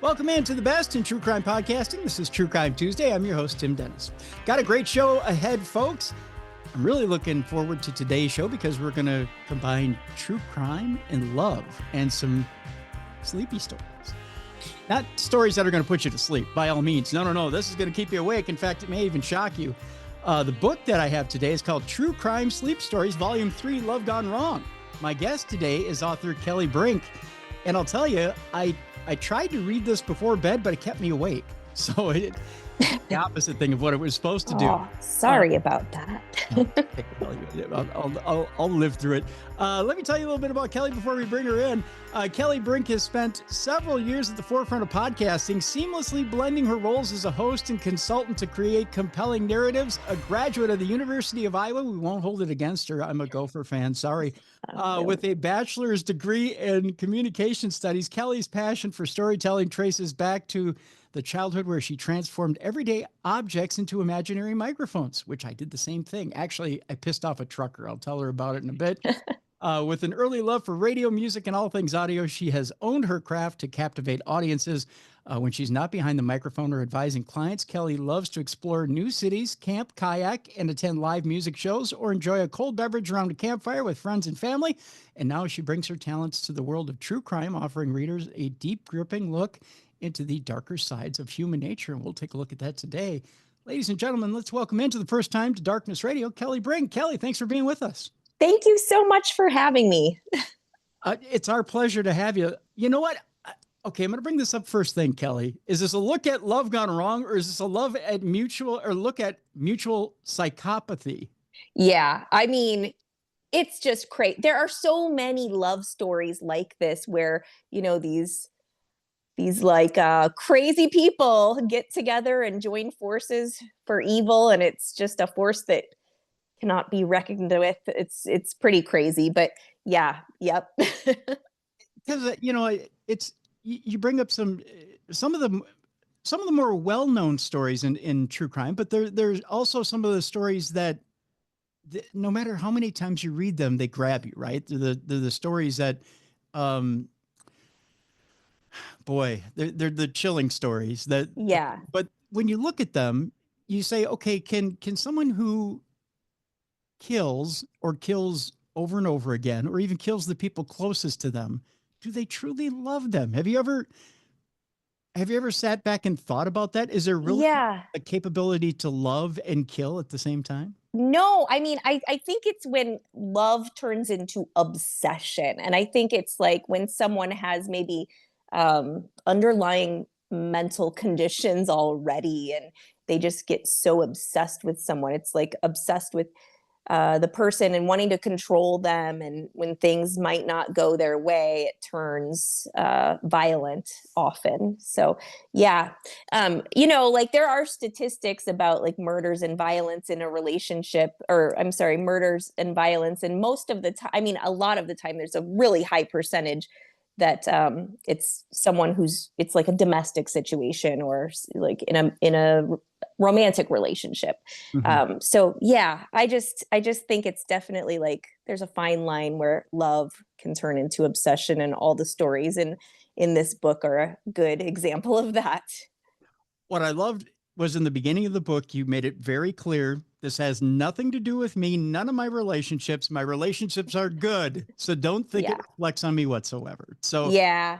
Welcome into the best in true crime podcasting. This is True Crime Tuesday. I'm your host, Tim Dennis. Got a great show ahead, folks. I'm really looking forward to today's show because we're going to combine true crime and love and some sleepy stories. Not stories that are going to put you to sleep, by all means. No. This is going to keep you awake. In fact, it may even shock you. The book that I have today is called True Crime Sleep Stories, Volume 3, Love Gone Wrong. My guest today is author Kelli Brink. And I'll tell you, I tried to read this before bed, but it kept me awake. So it's the opposite thing of what it was supposed to do. Oh, sorry about that. I'll live through it. Let me tell you a little bit about Kelli before we bring her in. Kelli Brink has spent several years at the forefront of podcasting, seamlessly blending her roles as a host and consultant to create compelling narratives. A graduate of the University of Iowa, we won't hold it against her. I'm a Gopher fan, sorry. With a bachelor's degree in communication studies, Kelli's passion for storytelling traces back to the childhood where she transformed everyday objects into imaginary microphones, which I did the same thing. Actually, I pissed off a trucker. I'll tell her about it in a bit. With an early love for radio, music, and all things audio, she has owned her craft to captivate audiences. When she's not behind the microphone or advising clients, Kelli loves to explore new cities, camp, kayak, and attend live music shows or enjoy a cold beverage around a campfire with friends and family. And now she brings her talents to the world of true crime, offering readers a deep, gripping look into the darker sides of human nature. And we'll take a look at that today. Ladies and gentlemen, let's welcome into the first time to Darkness Radio, Kelli Brink. Kelli, thanks for being with us. Thank you so much for having me. It's our pleasure to have you. You know what? Okay, I'm going to bring this up first thing, Kelli. Is this a look at love gone wrong, or is this a look at mutual psychopathy? Yeah, I mean, it's just crazy. There are so many love stories like this where, these like crazy people get together and join forces for evil, and it's just a force that cannot be reckoned with. It's pretty crazy, but yeah, yep. Because it's you bring up some of the more well-known stories in true crime, but there's also some of the stories that no matter how many times you read them, they grab you, right? They're the stories that boy, they're the chilling stories that, yeah. But when you look at them, you say, okay, can someone who kills over and over again, or even kills the people closest to them, do they truly love them? Have you ever sat back and thought about that? Is there really a capability to love and kill at the same time? No, I mean, I think it's when love turns into obsession. And I think it's like when someone has maybe underlying mental conditions already, and they just get so obsessed with someone. It's like obsessed with the person and wanting to control them. And when things might not go their way, it turns violent often. So, yeah, like there are statistics about like murders and violence in a relationship, murders and violence. And most of the time, I mean, a lot of the time, there's a really high percentage that it's someone it's like a domestic situation or like in a romantic relationship. Mm-hmm. So yeah, I just think it's definitely like there's a fine line where love can turn into obsession, and all the stories in this book are a good example of that. What I loved was in the beginning of the book, you made it very clear, this has nothing to do with me, none of my relationships. My relationships are good, so don't think it reflects on me whatsoever. So yes,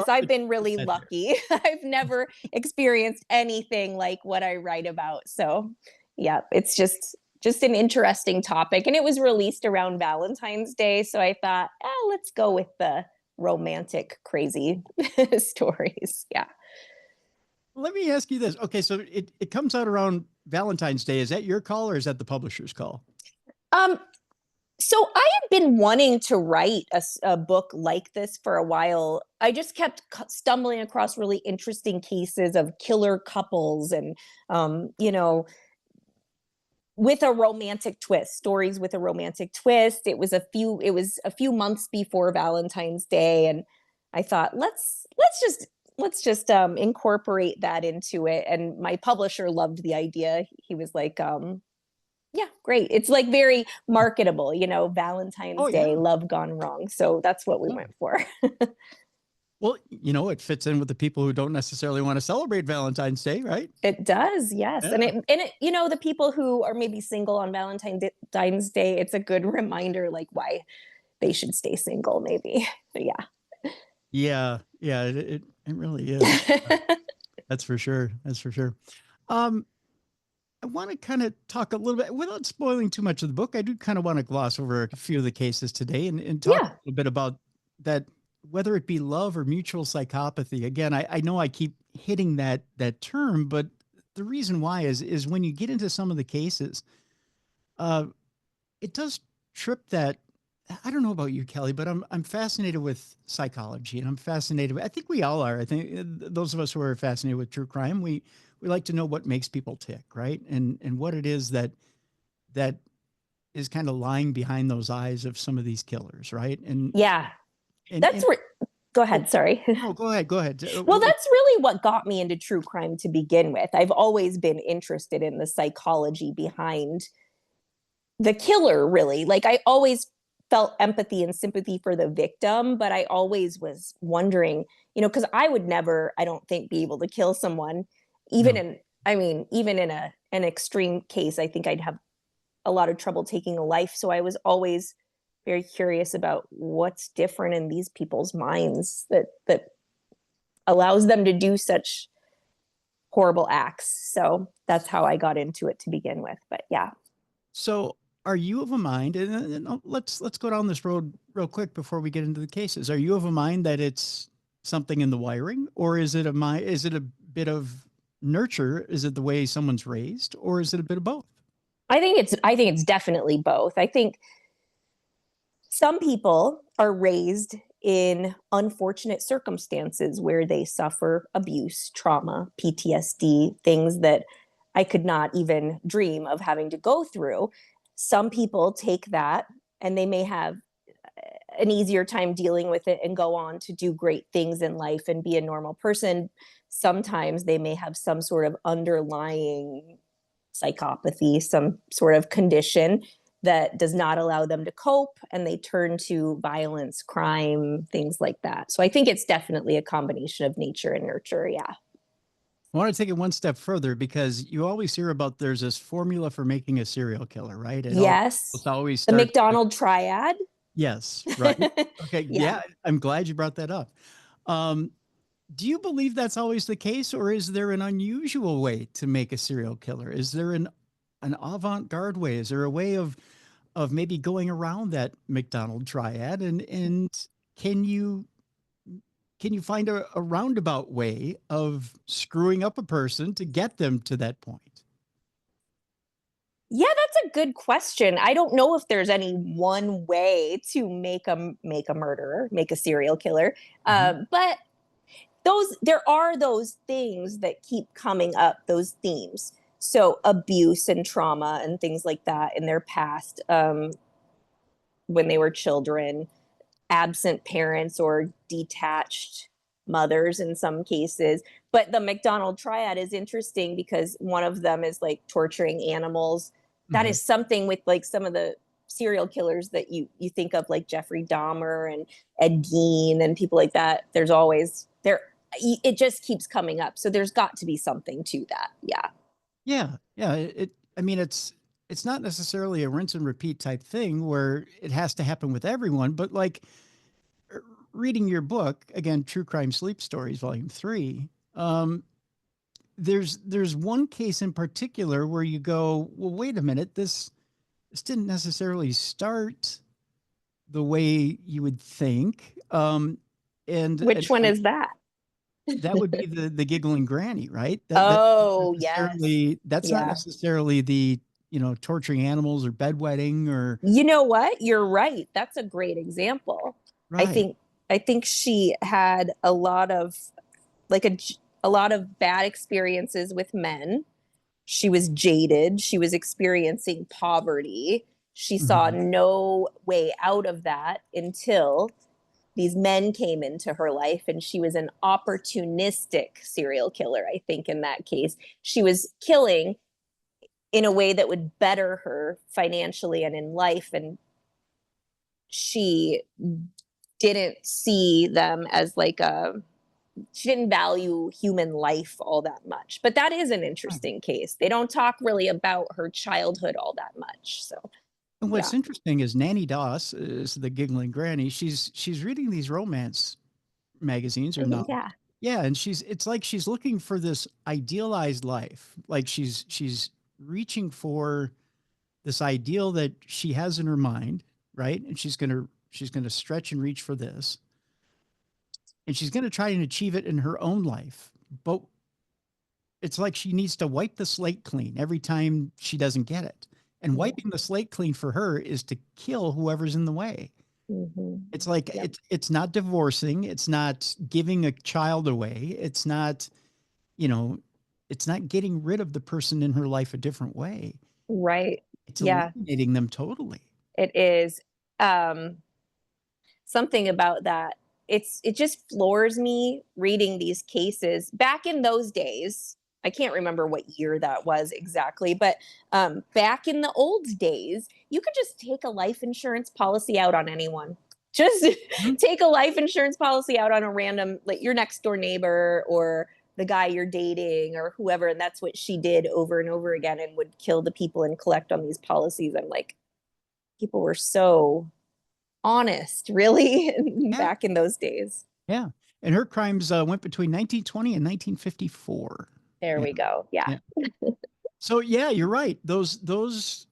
I've been really lucky. I've never experienced anything like what I write about. So yeah, it's just an interesting topic. And it was released around Valentine's Day, so I thought, let's go with the romantic, crazy stories. Yeah. Let me ask you this. Okay, so it comes out around Valentine's Day. Is that your call or is that the publisher's call? So I had been wanting to write a book like this for a while. I just kept stumbling across really interesting cases of killer couples and, with a romantic twist, stories with a romantic twist. It was a few months before Valentine's Day, and I thought, let's just incorporate that into it. And my publisher loved the idea. He was like, yeah, great. It's like very marketable, Valentine's Day, love gone wrong. So that's what we went for. Well, it fits in with the people who don't necessarily want to celebrate Valentine's Day, right? It does, yes. Yeah. And it, the people who are maybe single on Valentine's Day, it's a good reminder, like, why they should stay single, maybe. But yeah. Yeah, it really is. That's for sure. That's for sure. Um, I want to kind of talk a little bit without spoiling too much of the book. I do kind of want to gloss over a few of the cases today and talk a Yeah. little bit about that, whether it be love or mutual psychopathy. Again, I know I keep hitting that term, but the reason why is when you get into some of the cases, uh, it does trip that. I don't know about you, Kelly, but I'm fascinated with psychology, and I'm fascinated. I think we all are. I think those of us who are fascinated with true crime, we like to know what makes people tick, right? And what it is that is kind of lying behind those eyes of some of these killers, right? Yeah. And Go oh, ahead. Sorry. no, go ahead, go ahead. Well, that's really what got me into true crime to begin with. I've always been interested in the psychology behind the killer, really. Like, I always felt empathy and sympathy for the victim, but I always was wondering, because I would never, I don't think, be able to kill someone, even No. even in an extreme case. I think I'd have a lot of trouble taking a life. So I was always very curious about what's different in these people's minds that allows them to do such horrible acts. So that's how I got into it to begin with. But yeah. So are you of a mind, and let's go down this road real quick before we get into the cases. Are you of a mind that it's something in the wiring, or is it a bit of nurture? Is it the way someone's raised, or is it a bit of both? I think it's definitely both. I think some people are raised in unfortunate circumstances where they suffer abuse, trauma, PTSD, things that I could not even dream of having to go through. Some people take that and they may have an easier time dealing with it and go on to do great things in life and be a normal person. Sometimes they may have some sort of underlying psychopathy, some sort of condition that does not allow them to cope, and they turn to violence, crime, things like that. So I think it's definitely a combination of nature and nurture. Yeah. I want to take it one step further, because you always hear about there's this formula for making a serial killer, right? Yes. It always The starts with, McDonald triad. yes, right. Okay, Yeah. yeah, I'm glad you brought that up. Um, do you believe that's always the case, or is there an unusual way to make a serial killer? Is there an avant-garde way? Is there a way of maybe going around that McDonald triad? And can you find a roundabout way of screwing up a person to get them to that point? Yeah, that's a good question. I don't know if there's any one way to make a murderer, make a serial killer. Mhm. But there are those things that keep coming up, those themes. So abuse and trauma and things like that in their past, when they were children, absent parents or detached mothers in some cases. But the McDonald triad is interesting because one of them is like torturing animals. That Mhm. is something with like some of the serial killers that you think of, like Jeffrey Dahmer and Ed Gein and people like that. There's always there. It just keeps coming up. So there's got to be something to that. Yeah. Yeah, yeah. I mean, it's not necessarily a rinse and repeat type thing where it has to happen with everyone, but like reading your book again, True Crime Sleep Stories, Volume 3. There's one case in particular where you go, well, wait a minute, this didn't necessarily start the way you would think. And Which one is that? that would be the giggling granny, right? Oh, yes. That's not Yeah. necessarily the, torturing animals or bedwetting or You know what? You're right. That's a great example. I right. think I think she had a lot of like a lot of bad experiences with men. She was jaded. She was experiencing poverty. She saw Mhm. no way out of that until these men came into her life, and she was an opportunistic serial killer. I think in that case, she was killing in a way that would better her financially and in life, and she didn't see them as like she didn't value human life all that much. But that is an interesting case. They don't talk really about her childhood all that much. So And what's interesting is Nannie Doss is the giggling granny. She's reading these romance magazines or not. yeah. Yeah, and it's like she's looking for this idealized life. Like she's reaching for this ideal that she has in her mind, right? And she's gonna stretch and reach for this. And she's gonna try and achieve it in her own life. But it's like she needs to wipe the slate clean every time she doesn't get it. And wiping the slate clean for her is to kill whoever's in the way. It's like it's not divorcing, it's not giving a child away, it's not, it's not getting rid of the person in her life a different way. Right. It's eliminating them totally. It is. Something about that. It just floors me reading these cases back in those days. I can't remember what year that was exactly, but back in the old days, you could just take a life insurance policy out on anyone. Just take a life insurance policy out on a random, like your next door neighbor or the guy you're dating or whoever. And that's what she did over and over again, and would kill the people and collect on these policies. I'm like, people were so honest, really, back in those days. Yeah. And her crimes went between 1920 and 1954. There we go. Yeah. So yeah, you're right. Those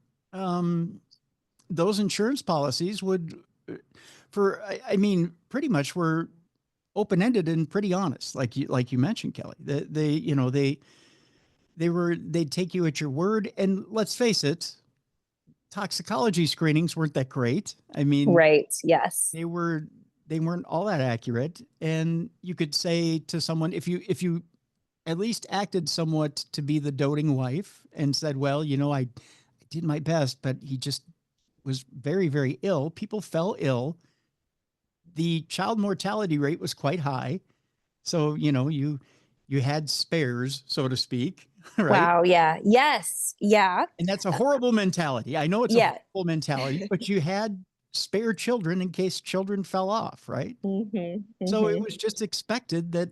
insurance policies would, I mean, pretty much were open-ended and pretty honest, like you mentioned, Kelly. They'd take you at your word, and let's face it, toxicology screenings weren't that great. I mean, right. Yes. they weren't all that accurate. And you could say to someone, if you at least acted somewhat to be the doting wife and said, well, I did my best, but he just was very, very ill. People fell ill. The child mortality rate was quite high. So, you had spares, so to speak. Right. Wow. Yeah. Yes. Yeah. And that's a horrible mentality. I know it's a horrible mentality, but you had spare children in case children fell off. Right. So it was just expected that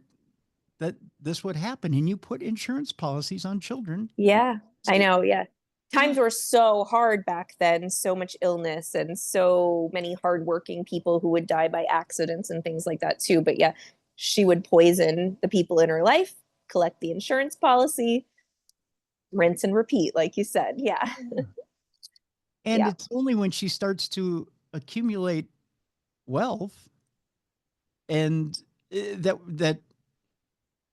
this would happen, and you put insurance policies on children. Yeah, I know. Yeah. Times were so hard back then, so much illness and so many hardworking people who would die by accidents and things like that too. But yeah, she would poison the people in her life, collect the insurance policy, rinse and repeat, like you said. Yeah. And it's only when she starts to accumulate wealth and that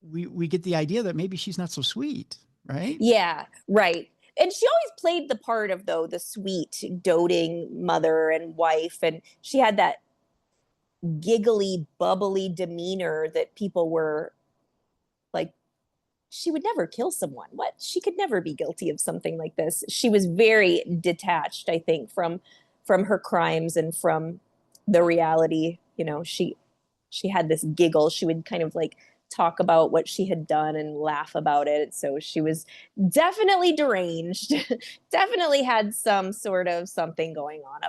we get the idea that maybe she's not so sweet, right? Yeah, right. And she always played the part of, though, the sweet, doting mother and wife. And she had that giggly, bubbly demeanor that people were like, she would never kill someone. What? She could never be guilty of something like this. She was very detached, I think, from her crimes and from the reality. She had this giggle. She would kind of like talk about what she had done and laugh about it. So she was definitely deranged, definitely had some sort of something going on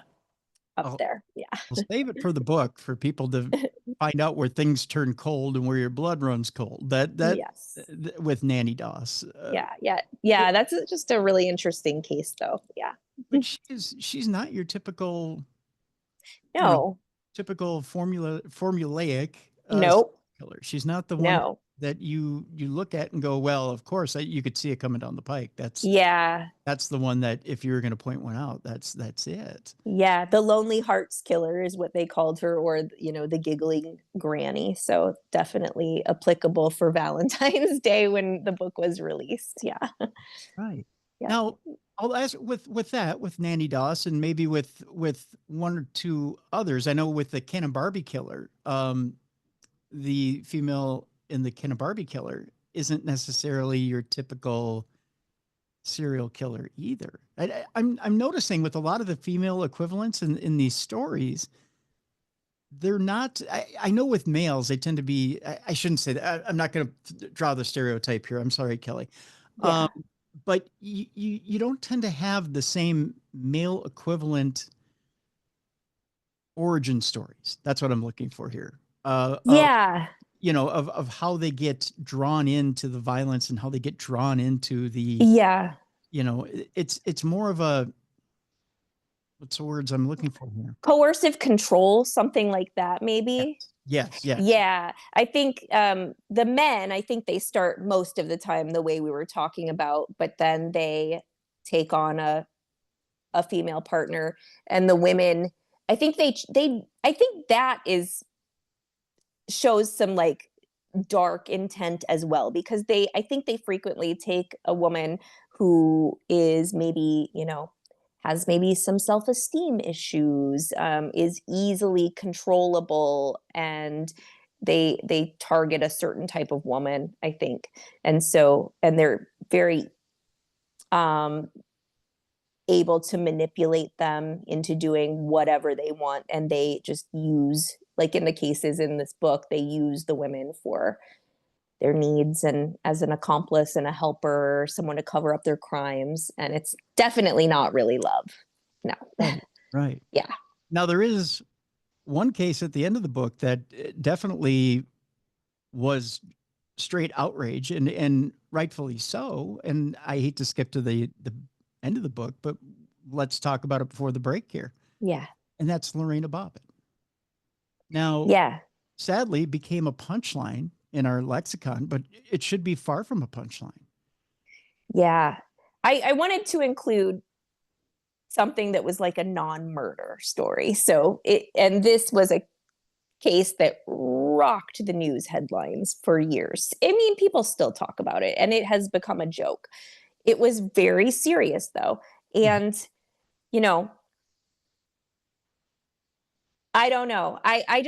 up there. Yeah. We'll save it for the book for people to find out where things turn cold and where your blood runs cold. Yes. With Nannie Doss. Yeah. That's just a really interesting case, though. Yeah. But she's not your typical, typical formulaic. Nope. Killer. She's not the one that you look at and go, well, of course you could see it coming down the pike. That's the one that if you were going to point one out, that's it. Yeah. The Lonely Hearts Killer is what they called her, or, the giggling granny. So definitely applicable for Valentine's Day when the book was released. Yeah. Right. Yeah. Now I'll ask with Nannie Doss and maybe with one or two others. I know with the Ken and Barbie Killer, the female in the Ken and Barbie Killer isn't necessarily your typical serial killer either. I'm noticing with a lot of the female equivalents in these stories, they're not. I know with males they tend to be. I shouldn't say that. I'm not going to draw the stereotype here. I'm sorry, Kelly. Yeah. But you don't tend to have the same male equivalent origin stories. That's what I'm looking for here. Yeah. Of how they get drawn into the violence and how they get drawn into the, Yeah. it's more of a, what's the words I'm looking for here? Coercive control, something like that, maybe. Yes. Yeah. I think the men, I think they start most of the time the way we were talking about, but then they take on a female partner, and the women, I think I think that is shows some like dark intent as well, because I think they frequently take a woman who is maybe, has maybe some self-esteem issues, is easily controllable, and they target a certain type of woman, I think. And they're very um able to manipulate them into doing whatever they want, and they just use, like in the cases in this book, they use the women for their needs and as an accomplice and a helper, or someone to cover up their crimes, and it's definitely not really love. No. Right. Yeah. Now there is one case at the end of the book that definitely was straight outrage, and rightfully so. And I hate to skip to the end of the book, but let's talk about it before the break here. Yeah. And that's Lorena Bobbitt. Now, Yeah. sadly, became a punchline in our lexicon, but it should be far from a punchline. Yeah. I wanted to include something that was like a non-murder story. And this was a case that rocked the news headlines for years. I mean, people still talk about it, and it has become a joke. It was very serious, though. And, I don't know. I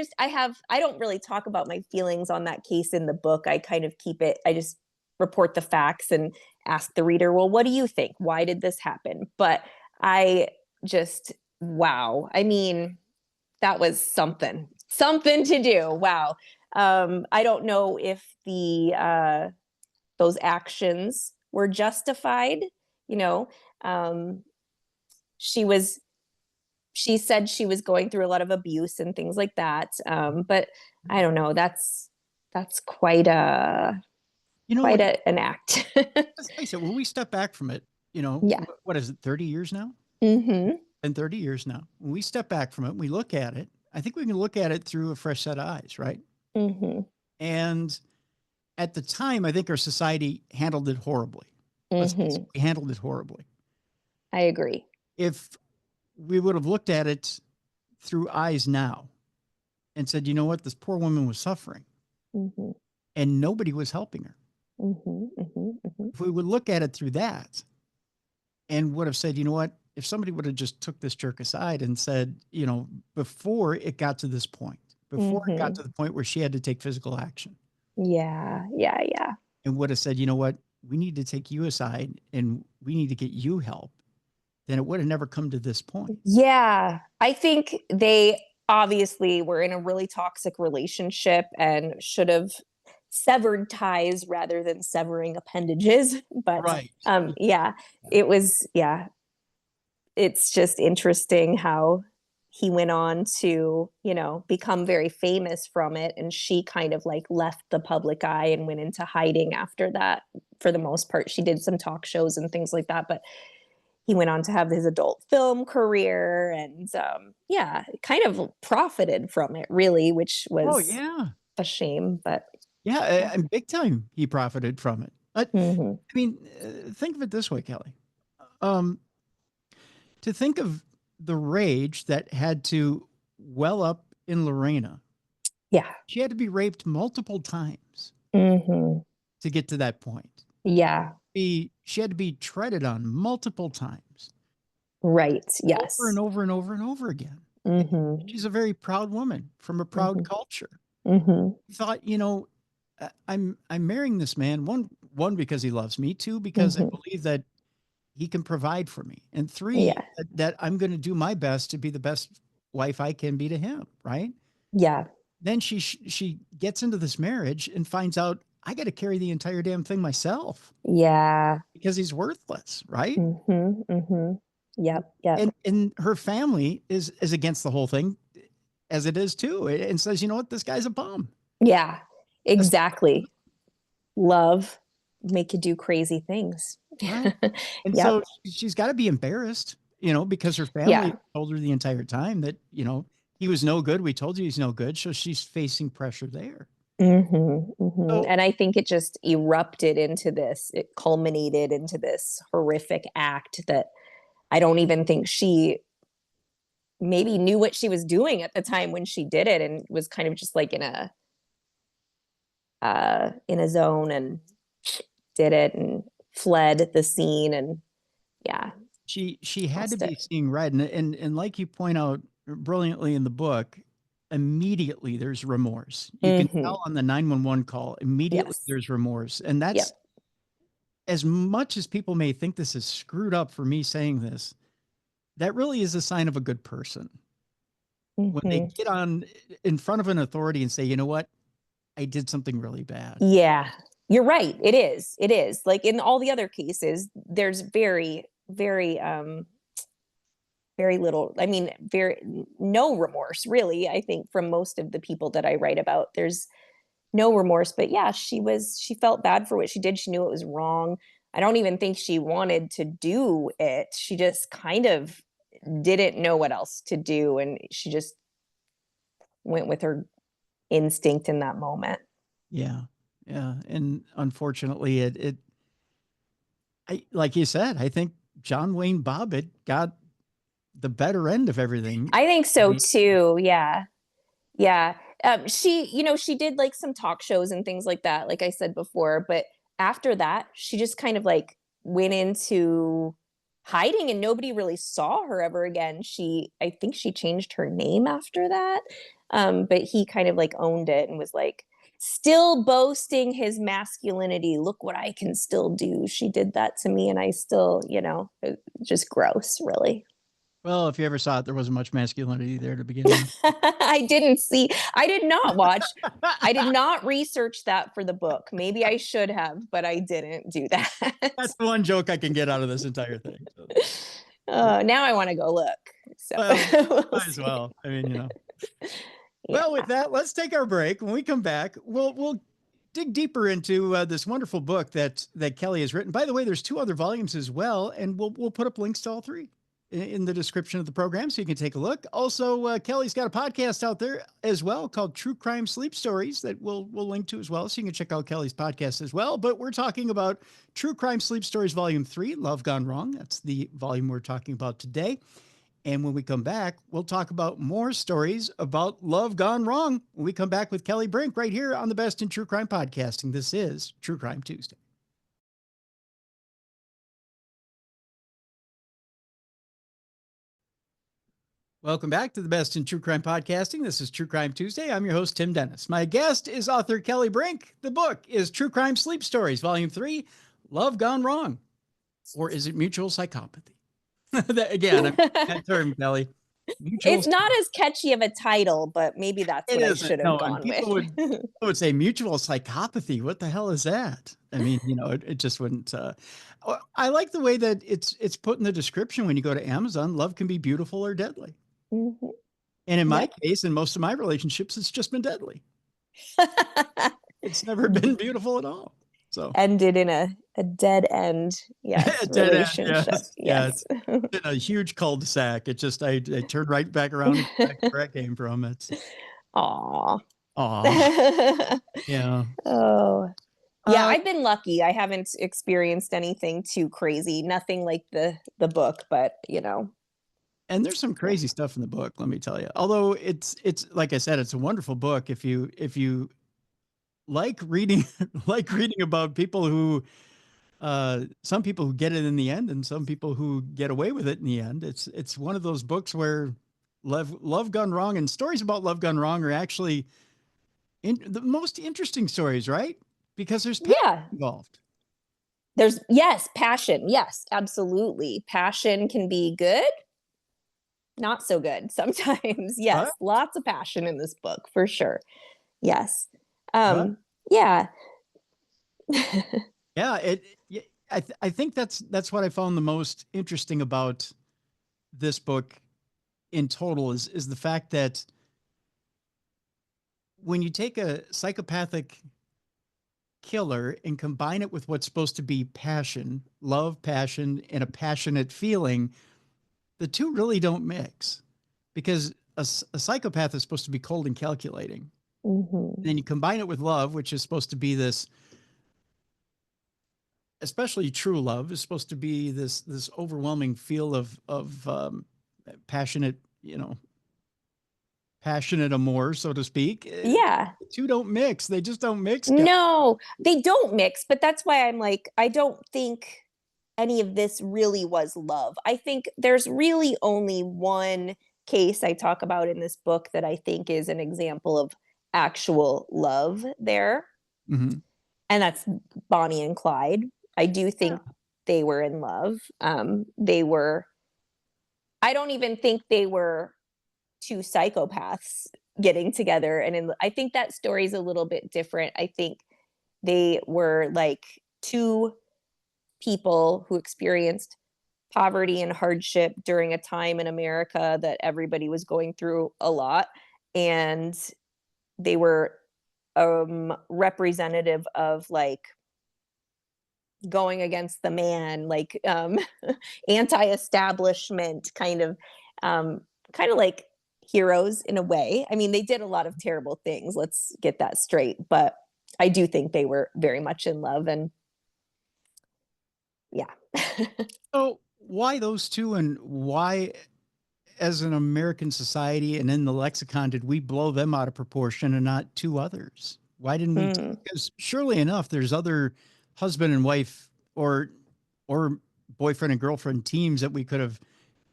don't really talk about my feelings on that case in the book. I kind of keep it, I just report the facts and ask the reader, well, what do you think? Why did this happen? But I just, wow. I mean, that was something to do. Wow. I don't know if those actions were justified. You know, um, she said she was going through a lot of abuse and things like that. But I don't know. That's quite an act. Let's face it, when we step back from it, Yeah. what is it, 30 years now? Mm-hmm. And 30 years now. When we step back from it, we look at it, I think we can look at it through a fresh set of eyes, right? Mm-hmm. And at the time, I think our society handled it horribly. Mm-hmm. We handled it horribly. I agree. If we would have looked at it through eyes now and said, you know what, this poor woman was suffering, Mm-hmm. and nobody was helping her. Mm-hmm. Mm-hmm. Mm-hmm. If we would look at it through that and would have said, you know what, if somebody would have just took this jerk aside and said, before it got to this point, before it got to the point where she had to take physical action. Yeah. And would have said, you know what, we need to take you aside and we need to get you help, then it would have never come to this point. Yeah. I think they obviously were in a really toxic relationship and should have severed ties rather than severing appendages. But Right. yeah, it was, yeah. It's just interesting how he went on to, become very famous from it. And she kind of like left the public eye and went into hiding after that. For the most part, she did some talk shows and things like that, but he went on to have his adult film career, and kind of profited from it, really, which was a shame. But yeah, and big time he profited from it. mm-hmm. I mean, think of it this way, Kelly. To think of the rage that had to well up in Lorena. Yeah. She had to be raped multiple times Mm-hmm. to get to that point. Yeah. She had to be treaded on multiple times. Right. Yes. Over and over and over and over again. Mm-hmm. She's a very proud woman from a proud culture. Mm-hmm. Thought, I'm marrying this man. One, because he loves me. Two, because I believe that he can provide for me. And three, that I'm going to do my best to be the best wife I can be to him. Right. Yeah. Then she gets into this marriage and finds out I got to carry the entire damn thing myself. Yeah. Because he's worthless. Right. Mm-hmm. Mm-hmm. Yep. And her family is against the whole thing. as it is too, and says, you know what, this guy's a bum. Yeah, exactly. Love make you do crazy things. Right. And Yep. so she's got to be embarrassed, you know, because her family Yeah. told her the entire time that, you know, he was no good. We told you he's no good. So she's facing pressure there. So And I think it just erupted into this, it culminated into this horrific act that I don't even think she maybe knew what she was doing at the time when she did it, and was kind of just like in a zone, and did it and fled the scene. And yeah, she had to lost be it. seeing right. And like you point out brilliantly in the book, immediately there's remorse. You can tell on the 911 call, immediately Yes. there's remorse. And Yep. that's, as much as people may think this is screwed up for me saying this, that really is a sign of a good person. When they get on in front of an authority and say, you know what, I did something really bad. Yeah, you're right. It is. It is. Like in all the other cases, there's very little, I mean, very no remorse, really. I think from most of the people that I write about, there's no remorse. But yeah, she felt bad for what she did. She knew it was wrong. I don't even think she wanted to do it. She just kind of didn't know what else to do, and she just went with her instinct in that moment. Yeah. Yeah. And unfortunately, like you said, I think John Wayne Bobbitt got the better end of everything. I think so too. Yeah. Yeah. She did like some talk shows and things like that, like I said before. But after that, she just kind of like went into hiding, and nobody really saw her ever again. I think she changed her name after that. But he kind of like owned it and was like still boasting his masculinity. Look what I can still do. She did that to me, and I still, just gross, really. Well, if you ever saw it, there wasn't much masculinity there to begin with. I did not watch. I did not research that for the book. Maybe I should have, but I didn't do that. That's the one joke I can get out of this entire thing. So, Now I want to go look. So well, might as well. I mean, you know. Yeah. Well, with that, let's take our break. When we come back, we'll dig deeper into this wonderful book that Kelli has written. By the way, there's 2 other volumes as well, and we'll put up links to all 3 in the description of the program, so you can take a look. Also, Kelli's got a podcast out there as well called True Crime Sleep Stories that we'll link to as well, so you can check out Kelli's podcast as well. But we're talking about True Crime Sleep Stories Volume 3, Love Gone Wrong. That's the volume we're talking about today. And when we come back, we'll talk about more stories about love gone wrong when we come back with Kelli Brink right here on the Best in True Crime Podcasting. This is True Crime Tuesday. Welcome back to the Best in True Crime Podcasting. This is True Crime Tuesday. I'm your host, Tim Dennis. My guest is author Kelli Brink. The book is True Crime Sleep Stories, Volume 3, Love Gone Wrong. Or is it mutual psychopathy? Again, that term, Kelli. Mutual. It's not as catchy of a title, but maybe that's what I should have gone with. People would say mutual psychopathy. What the hell is that? I mean, you know, it just wouldn't. I like the way that it's put in the description when you go to Amazon. Love can be beautiful or deadly. And in my case, in most of my relationships, it's just been deadly. It's never been beautiful at all. So ended in a dead end. Yes. dead relationship. End, yes. In a huge cul-de-sac. It just I turned right back around and back where I came from. It's Aw. Yeah. Oh. Yeah, I've been lucky. I haven't experienced anything too crazy. Nothing like the book, but And there's some crazy stuff in the book, let me tell you. Although it's like I said, it's a wonderful book if you like reading about people who some people who get it in the end and some people who get away with it in the end. It's one of those books where love gone wrong, and stories about love gone wrong are actually the most interesting stories, right? Because there's passion involved. There's passion. Yes, absolutely. Passion can be good, not so good sometimes. Yes, lots of passion in this book for sure. Yes. Yeah. Yeah, I think that's what I found the most interesting about this book in total is the fact that when you take a psychopathic killer and combine it with what's supposed to be passion, love, passion, and a passionate feeling, the two really don't mix because a psychopath is supposed to be cold and calculating. Mm-hmm. And then you combine it with love, which is supposed to be this, especially true love, is supposed to be this overwhelming feel of passionate, passionate amour, so to speak. Yeah. The two don't mix. They just don't mix. No, they don't mix, but that's why I'm like, I don't think any of this really was love. I think there's really only one case I talk about in this book that I think is an example of actual love there, Mm-hmm. and that's Bonnie and Clyde. I do think they were in love. They were, I don't even think they were two psychopaths getting together. And I think that story is a little bit different. I think they were like two people who experienced poverty and hardship during a time in America that everybody was going through a lot. And they were representative of like going against the man, like anti-establishment kind of like heroes in a way. I mean, they did a lot of terrible things, let's get that straight, but I do think they were very much in love. And yeah. So why those two, and why, as an American society and in the lexicon, did we blow them out of proportion and not two others? Why didn't we? Because surely enough, there's other husband and wife or boyfriend and girlfriend teams that we could have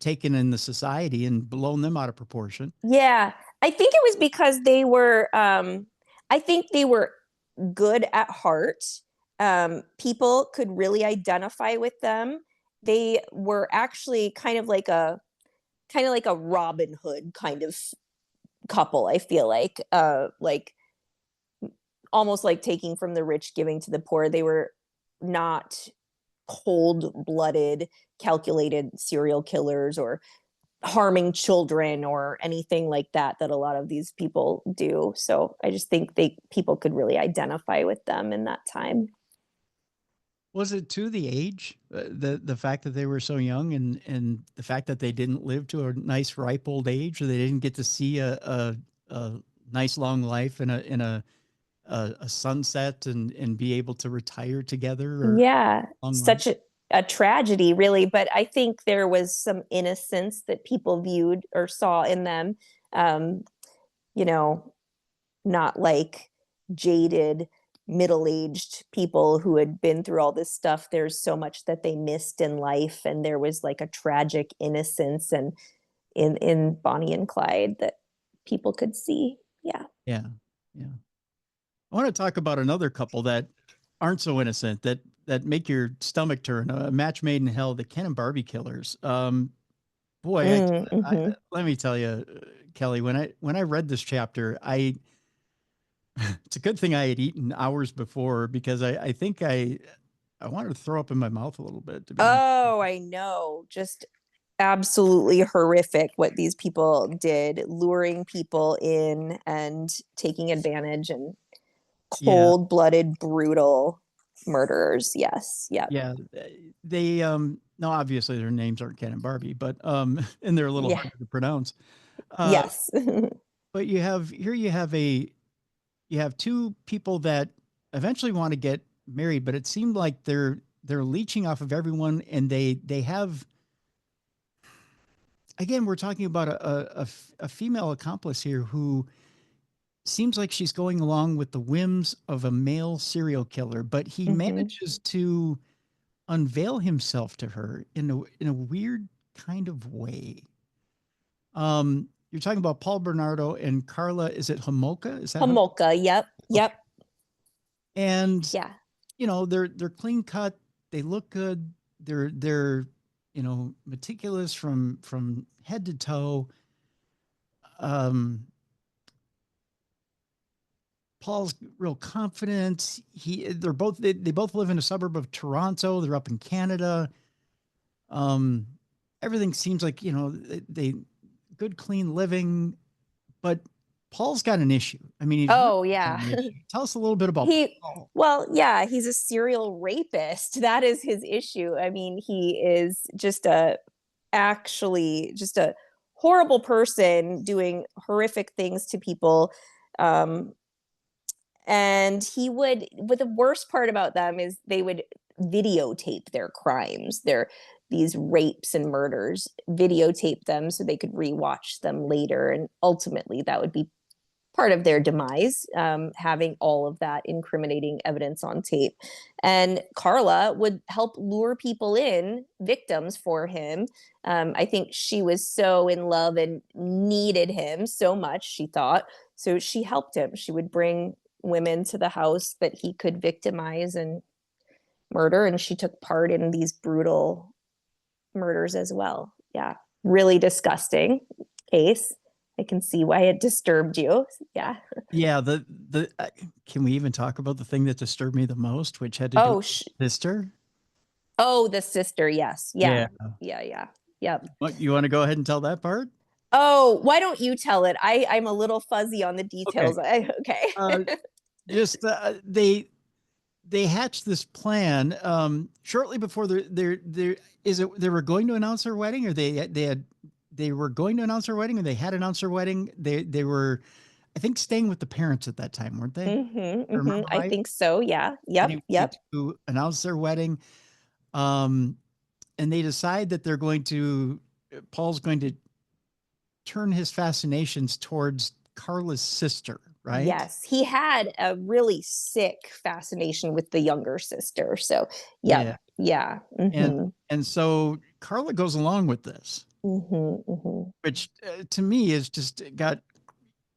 taken in the society and blown them out of proportion. Yeah, I think it was because they were I think they were good at heart. People could really identify with them. They were actually kind of like a Robin Hood kind of couple, I feel like almost like taking from the rich, giving to the poor. They were not cold-blooded, calculated serial killers or harming children or anything like that a lot of these people do. So I just think people could really identify with them in that time. Was it to the age, the fact that they were so young, and the fact that they didn't live to a nice ripe old age, or they didn't get to see a nice long life in a sunset and be able to retire together, or Yeah, long life? such a tragedy, really. But I think there was some innocence that people viewed or saw in them. Um, you know, not like jaded, middle-aged people who had been through all this stuff. There's so much that they missed in life, and there was like a tragic innocence and in Bonnie and Clyde that people could see. Yeah. Yeah, yeah. I want to talk about another couple that aren't so innocent, that make your stomach turn. A match made in hell, the Ken and Barbie Killers. Boy, Mm-hmm. let me tell you, Kelly, when I read this chapter, it's a good thing I had eaten hours before, because I think I wanted to throw up in my mouth a little bit, to be honest. Oh, I know. Just absolutely horrific what these people did, luring people in and taking advantage, and Yeah, cold-blooded, brutal murderers. Yes. Yep. yeah. They no, obviously their names aren't Ken and Barbie, but and they're a little Yeah. harder to pronounce. Uh, Yes. but you have two people that eventually want to get married, but it seemed like they're leeching off of everyone, and they have, again, we're talking about a female accomplice here who seems like she's going along with the whims of a male serial killer, but he Hmm. manages to unveil himself to her in a weird kind of way. You're talking about Paul Bernardo and Carla. Is it Homolka? Is that how? Homolka. Yep. Okay. Yep. And Yeah. they're clean cut. They look good. They're meticulous from head to toe. Um, Paul's real confident. They both live in a suburb of Toronto. They're up in Canada. Um, Everything seems like, they good clean living, but Paul's got an issue. I mean, he's Oh, really got yeah. an issue. Tell us a little bit about Paul. Well, yeah, he's a serial rapist. That is his issue. I mean, he is just actually just a horrible person doing horrific things to people. And but the worst part about them is they would videotape their crimes, these rapes and murders, videotape them so they could rewatch them later. And ultimately that would be part of their demise, having all of that incriminating evidence on tape. And Carla would help lure people in, victims for him. I think she was so in love and needed him so much, she thought. So she helped him. She would bring women to the house that he could victimize and murder. And she took part in these brutal murders as well. Yeah. Really disgusting case. I can see why it disturbed you. Yeah. Yeah. Can we even talk about the thing that disturbed me the most, which had to do with sister? Oh, the sister. Yes. Yeah. Yeah. Yep. What, you want to go ahead and tell that part? Oh, why don't you tell it? I'm a little fuzzy on the details. Okay. Just they hatched this plan shortly before they were going to announce their wedding, or they were going to announce their wedding, or they had announced their wedding. They were, I think, staying with the parents at that time, weren't they? I think so. Yeah. Yep. To announce their wedding, and they decide that Paul's going to turn his fascinations towards Carla's sister. Right? Yes, he had a really sick fascination with the younger sister. So, yeah. And so Carla goes along with this, which to me is just got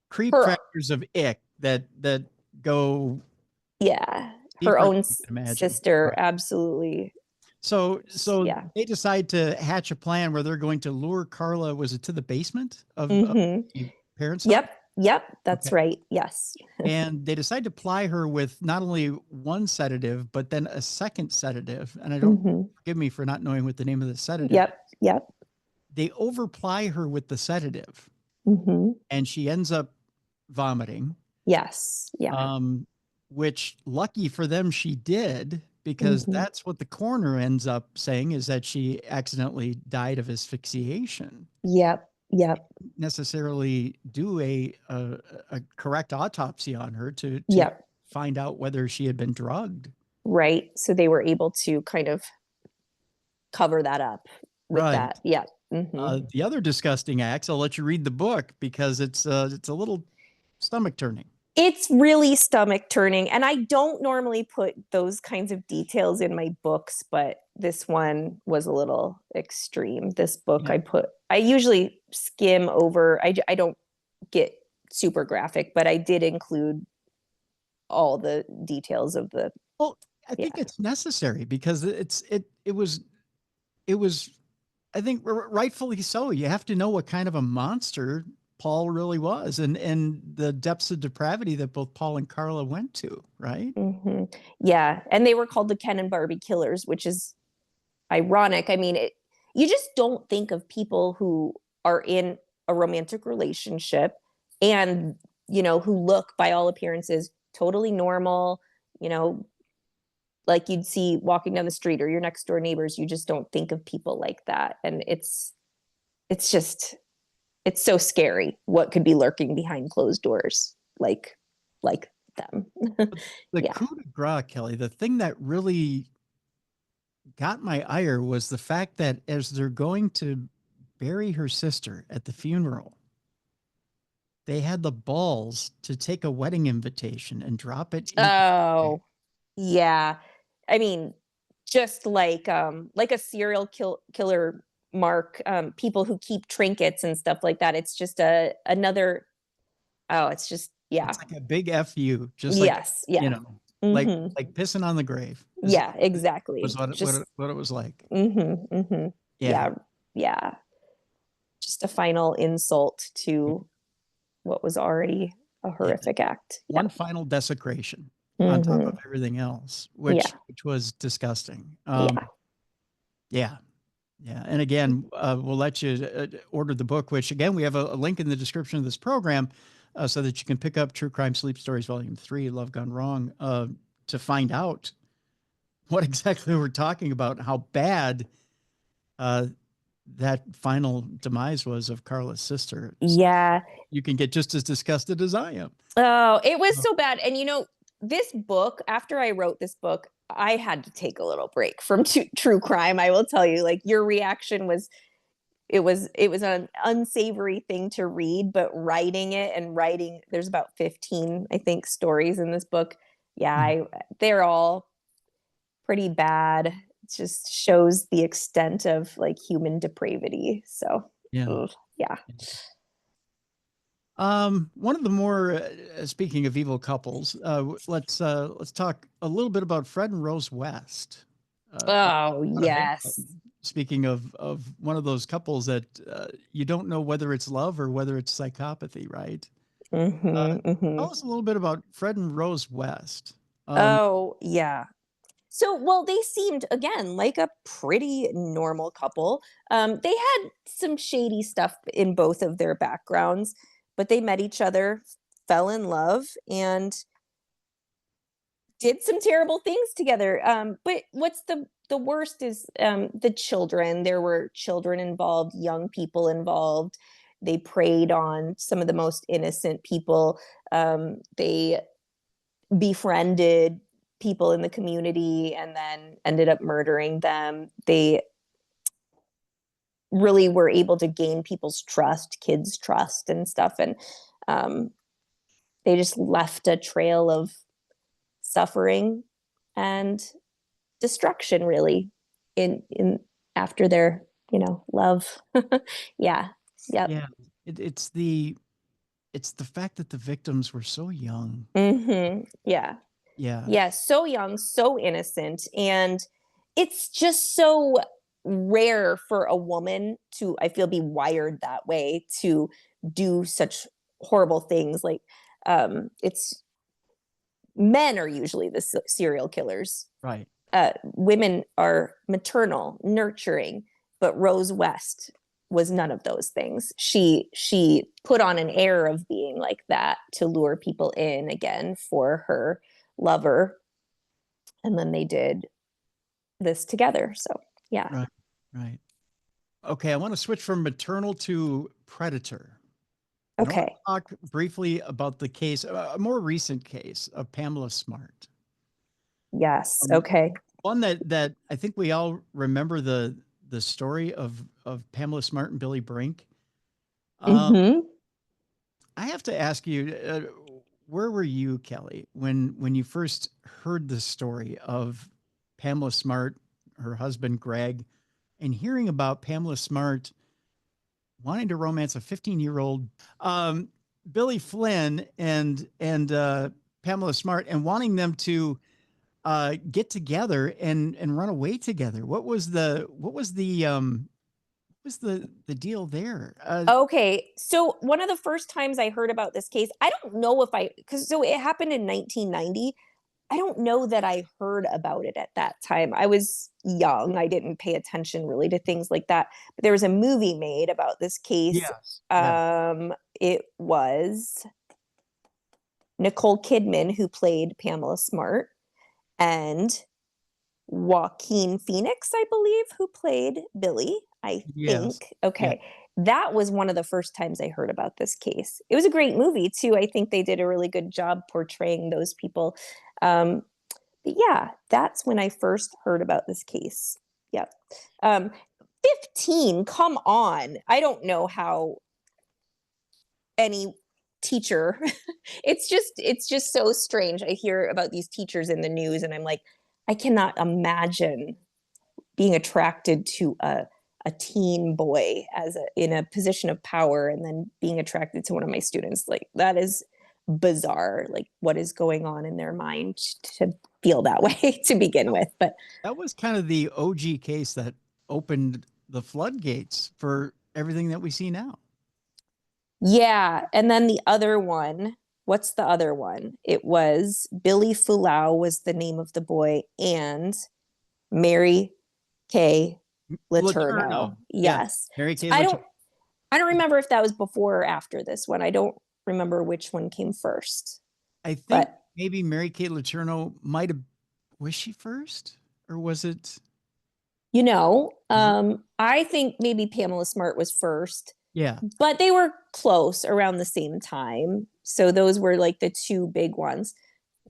creep factors of ick that go. Yeah, her own sister, absolutely. So they decide to hatch a plan where they're going to lure Carla. Was it to the basement of the parents' house? Yep, that's right. Yes. And they decide to ply her with not only one sedative, but then a second sedative. And I don't forgive me for not knowing what the name of the sedative. Yep. They overply her with the sedative, and she ends up vomiting. Yes. Yeah. Which, lucky for them, she did, because that's what the coroner ends up saying, is that she accidentally died of asphyxiation. Yep. Necessarily do a correct autopsy on her to find out whether she had been drugged. Right. So they were able to kind of cover that up with that. Yeah. The other disgusting acts, I'll let you read the book, because it's a little stomach turning. It's really stomach turning. And I don't normally put those kinds of details in my books, but this one was a little extreme. This book I usually skim over. I don't get super graphic, but I did include all the details of the. Well, I think it's necessary, because it was, I think, rightfully so. You have to know what kind of a monster Paul really was, and the depths of depravity that both Paul and Carla went to, right? Yeah. And they were called the Ken and Barbie Killers, which is ironic. I mean, you just don't think of people who are in a romantic relationship and, who look, by all appearances, totally normal, like you'd see walking down the street, or your next door neighbors. You just don't think of people like that. And it's so scary what could be lurking behind closed doors like them. The coup de grace, Kelly, the thing that really got my ire was the fact that as they're going to bury her sister at the funeral, they had the balls to take a wedding invitation and drop it. Oh, yeah. I mean, just like a serial killer mark, people who keep trinkets and stuff like that. It's just another. Oh, it's just, it's like a big FU, just like, like pissing on the grave. Yeah, exactly. Was what it was like. Yeah. Just a final insult to what was already a horrific act. One final desecration on top of everything else, which was disgusting. And again, we'll let you order the book, which again, we have a link in the description of this program. so that you can pick up True Crime Sleep Stories Volume 3, Love Gone Wrong, to find out what exactly we're talking about, how bad that final demise was of Carla's sister. Yeah. You can get just as disgusted as I am. Oh, it was so bad. And this book, after I wrote this book, I had to take a little break from true crime. I will tell you, like, your reaction was, it was an unsavory thing to read, but writing, there's about 15, I think, stories in this book. Yeah, they're all pretty bad. It just shows the extent of like human depravity. So Yeah. yeah. One of the more, speaking of evil couples, let's talk a little bit about Fred and Rose West. Oh yes. Speaking of one of those couples that you don't know whether it's love or whether it's psychopathy, right? Tell us a little bit about Fred and Rose West. Oh yeah. So, well, they seemed, again, like a pretty normal couple. They had some shady stuff in both of their backgrounds, but they met each other, fell in love, and did some terrible things together. But what's the worst is the children. There were children involved, young people involved. They preyed on some of the most innocent people. They befriended people in the community and then ended up murdering them. They really were able to gain people's trust, kids' trust and stuff. And they just left a trail of suffering and destruction, really, in after their, love. Yeah. Yep. Yeah. It's the fact that the victims were so young. Yeah. Yeah. Yeah. So young, so innocent. And it's just so rare for a woman to, I feel, be wired that way to do such horrible things. Like, it's men are usually the serial killers. Right. Women are maternal, nurturing, but Rose West was none of those things. She put on an air of being like that to lure people in again for her lover, and then they did this together. So yeah. Right. Okay, I want to switch from maternal to predator. And I want Okay. to talk briefly about the case, a more recent case of Pamela Smart. Yes. Okay. One that I think we all remember the story of Pamela Smart and Billy Brink. I have to ask you, where were you, Kelly, when you first heard the story of Pamela Smart, her husband Greg, and hearing about Pamela Smart wanting to romance a 15-year-old Billy Flynn and Pamela Smart, and wanting them to get together and run away together? What was the deal there? Okay. So one of the first times I heard about this case, I don't know if so it happened in 1990. I don't know that I heard about it at that time. I was young. I didn't pay attention really to things like that. But there was a movie made about this case. Yes. It was Nicole Kidman who played Pamela Smart, and Joaquin Phoenix, I believe, who played Billy, I Yes. think. Okay. That was one of the first times I heard about this case. It was a great movie too. I think they did a really good job portraying those people. But yeah, that's when I first heard about this case. Yep. 15, come on. I don't know how any teacher it's just so strange. I hear about these teachers in the news and I'm like, I cannot imagine being attracted to a teen boy in a position of power and then being attracted to one of my students. Like, that is bizarre. Like, what is going on in their mind to feel that way to begin with? But that was kind of the OG case that opened the floodgates for everything that we see now. yeah. And then the other one, what's the other one? It was Billy Fulau was the name of the boy, and Mary Kay Letourneau. Yeah. Yes. Mary Kay I Letourneau. don't remember if that was before or after this one. I don't remember which one came first. I think But maybe Mary Kay Letourneau might have, was she first? Or was it? I think maybe Pamela Smart was first, Yeah. but they were close around the same time. So those were like the two big ones.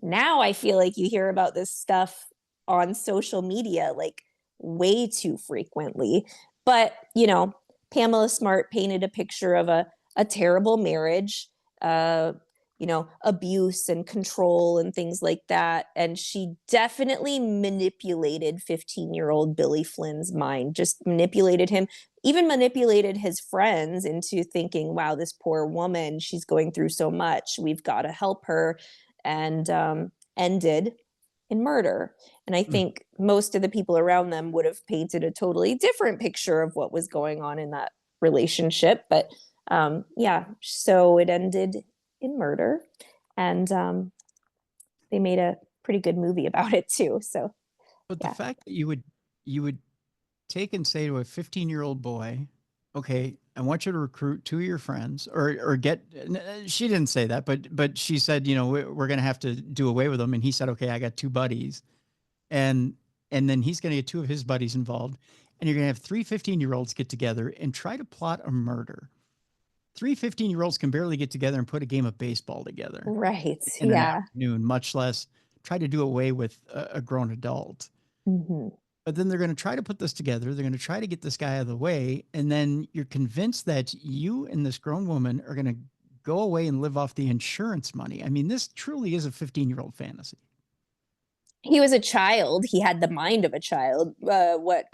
Now I feel like you hear about this stuff on social media like way too frequently. But, Pamela Smart painted a picture of a terrible marriage, uh, abuse and control and things like that. And she definitely manipulated 15-year-old Billy Flynn's mind, just manipulated him, even manipulated his friends into thinking, wow, this poor woman, she's going through so much. We've got to help her. And ended in murder. And I think most of the people around them would have painted a totally different picture of what was going on in that relationship. But so it ended in murder. And they made a pretty good movie about it too. So, But the fact that you would take and say to a 15-year-old boy, okay, I want you to recruit two of your friends or get, she didn't say that, but she said, we're going to have to do away with them. And he said, okay, I got two buddies. And then he's going to get two of his buddies involved. And you're going to have three 15-year-olds get together and try to plot a murder. Three 15-year-olds can barely get together and put a game of baseball together. right. In an Yeah. afternoon, much less try to do away with a grown adult. Mm-hmm. But then they're going to try to put this together. They're going to try to get this guy out of the way. And then you're convinced that you and this grown woman are going to go away and live off the insurance money. I mean, this truly is a 15-year-old fantasy. He was a child. He had the mind of a child. What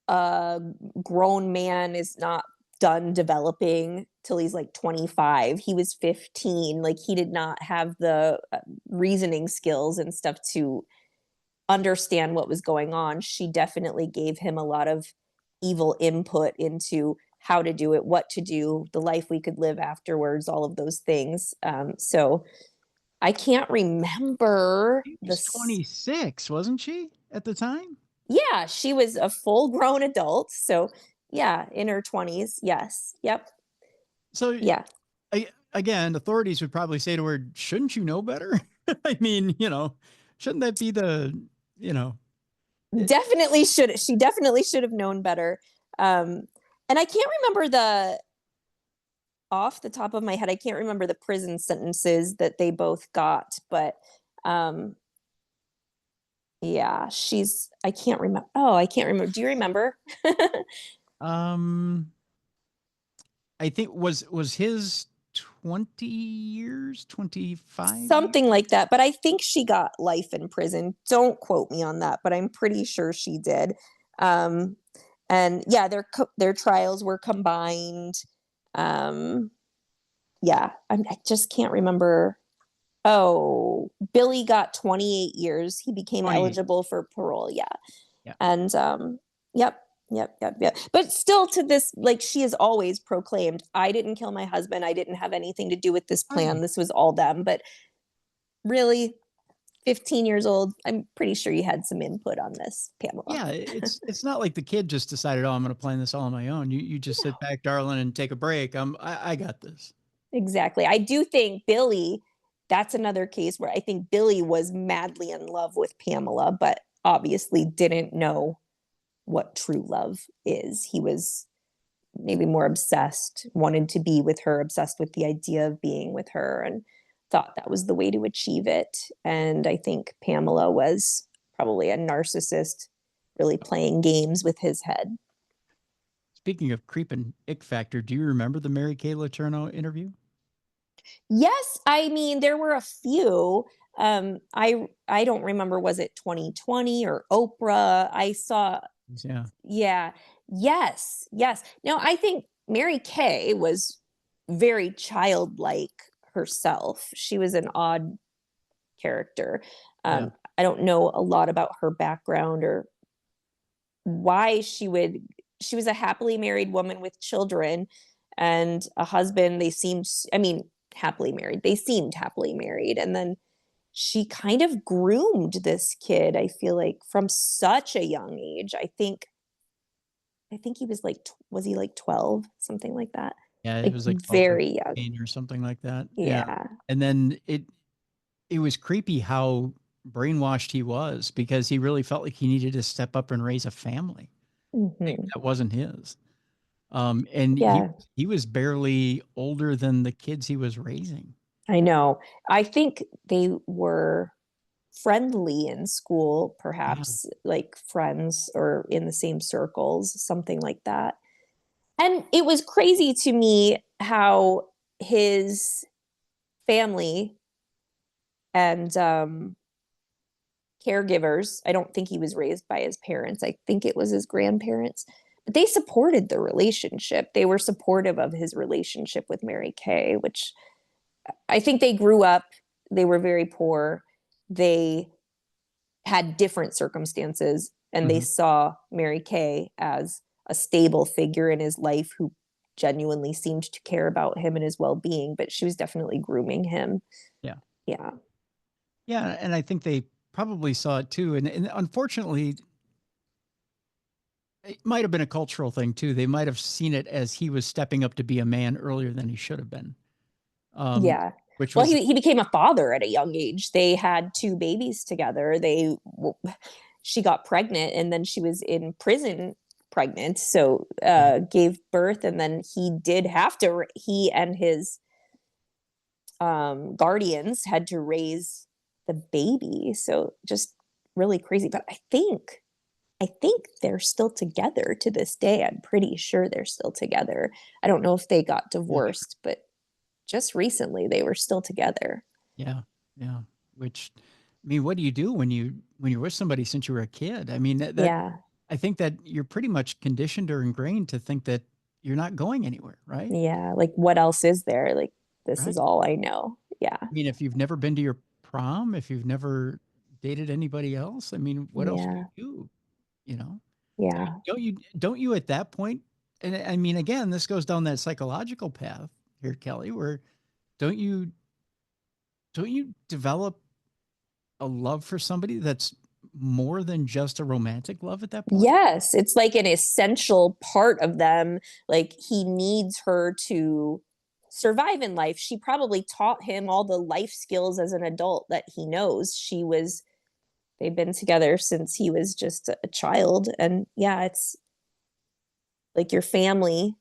a grown man is not done developing till he's like 25. He was 15. Like he did not have the reasoning skills and stuff to understand what was going on. She definitely gave him a lot of evil input into how to do it, what to do, the life we could live afterwards, all of those things. So I can't remember She was 26, wasn't she, at the time? Yeah, she was a full grown adult. So yeah, in her 20s. Yes. Yep. So Yeah. Again, authorities would probably say to her, shouldn't you know better? I mean, shouldn't that be Definitely should. She definitely should have known better. And I can't remember off the top of my head, I can't remember the prison sentences that they both got, but yeah, I can't remember. Oh, I can't remember. Do you remember? I think was his 20 years, 25 Something like that. But I think she got life in prison. Don't quote me on that, but I'm pretty sure she did. And yeah, their trials were combined. Yeah, I just can't remember. Oh, Billy got 28 years. He became 28. eligible for parole. Yeah. Yeah. And yep. But still to this, like she has always proclaimed, I didn't kill my husband. I didn't have anything to do with this plan. Right. This was all them. But really, 15 years old, I'm pretty sure you had some input on this, Pamela. Yeah, it's not like the kid just decided, oh, I'm going to plan this all on my own. You just sit back, darling, and take a break. I got this. Exactly. I do think Billy, that's another case where I think Billy was madly in love with Pamela, but obviously didn't know what true love is. He was maybe more obsessed, wanted to be with her, obsessed with the idea of being with her, and thought that was the way to achieve it. And I think Pamela was probably a narcissist, really playing games with his head. Speaking of creep and ick factor, do you remember the Mary Kay Letourneau interview? Yes, I mean there were a few. I don't remember, was it 2020 or Oprah? I saw. Yeah. Yes. Now I think Mary Kay was very childlike herself. She was an odd character. Yeah. I don't know a lot about her background or why she was a happily married woman with children and a husband. Happily married. They seemed happily married. And then she kind of groomed this kid, I feel like, from such a young age. I think he was like, was he like 12? Something like that. Yeah, it like was like 12 or very young. 15 or something like that. Yeah. Yeah. And then it was creepy how brainwashed he was because he really felt like he needed to step up and raise a family. Like, Hmm. that wasn't his. And Yeah, he was barely older than the kids he was raising. I know. I think they were friendly in school, Yeah. perhaps like friends or in the same circles, something like that. And it was crazy to me how his family and caregivers, I don't think he was raised by his parents. I think it was his grandparents. But they supported the relationship. They were supportive of his relationship with Mary Kay, which I think they grew up, they were very poor. They had different circumstances, and they Mhm. saw Mary Kay as a stable figure in his life who genuinely seemed to care about him and his well-being, but she was definitely grooming him. Yeah. Yeah. Yeah. And I think they probably saw it too. And unfortunately, it might have been a cultural thing too. They might have seen it as he was stepping up to be a man earlier than he should have been. Um, Yeah. which Well, was, he became a father at a young age. They had two babies together. She got pregnant and then she was in prison pregnant, so yeah, gave birth, and then he and his guardians had to raise the baby. So just really crazy. But I think they're still together to this day. I'm pretty sure they're still together. I don't know if they got yeah, divorced, but just recently they were still together. yeah, yeah. Which, I mean, what do you do when you're with somebody since you were a kid? I mean, that Yeah. I think that you're pretty much conditioned or ingrained to think that you're not going anywhere, right? Yeah. Like, what else is there? Like, this is Right. all I know. Yeah. I mean, if you've never been to your prom, if you've never dated anybody else, I mean, what else do Yeah. you do? You know? I mean, Yeah. don't you at that point, and I mean, again, this goes down that psychological path here, Kelly, where don't you don't you develop a love for somebody that's more than just a romantic love at that point? Yes. It's like an essential part of them. Like, he needs her to survive in life. She probably taught him all the life skills as an adult that he knows. They've been together since he was just a child. And yeah, it's like your family,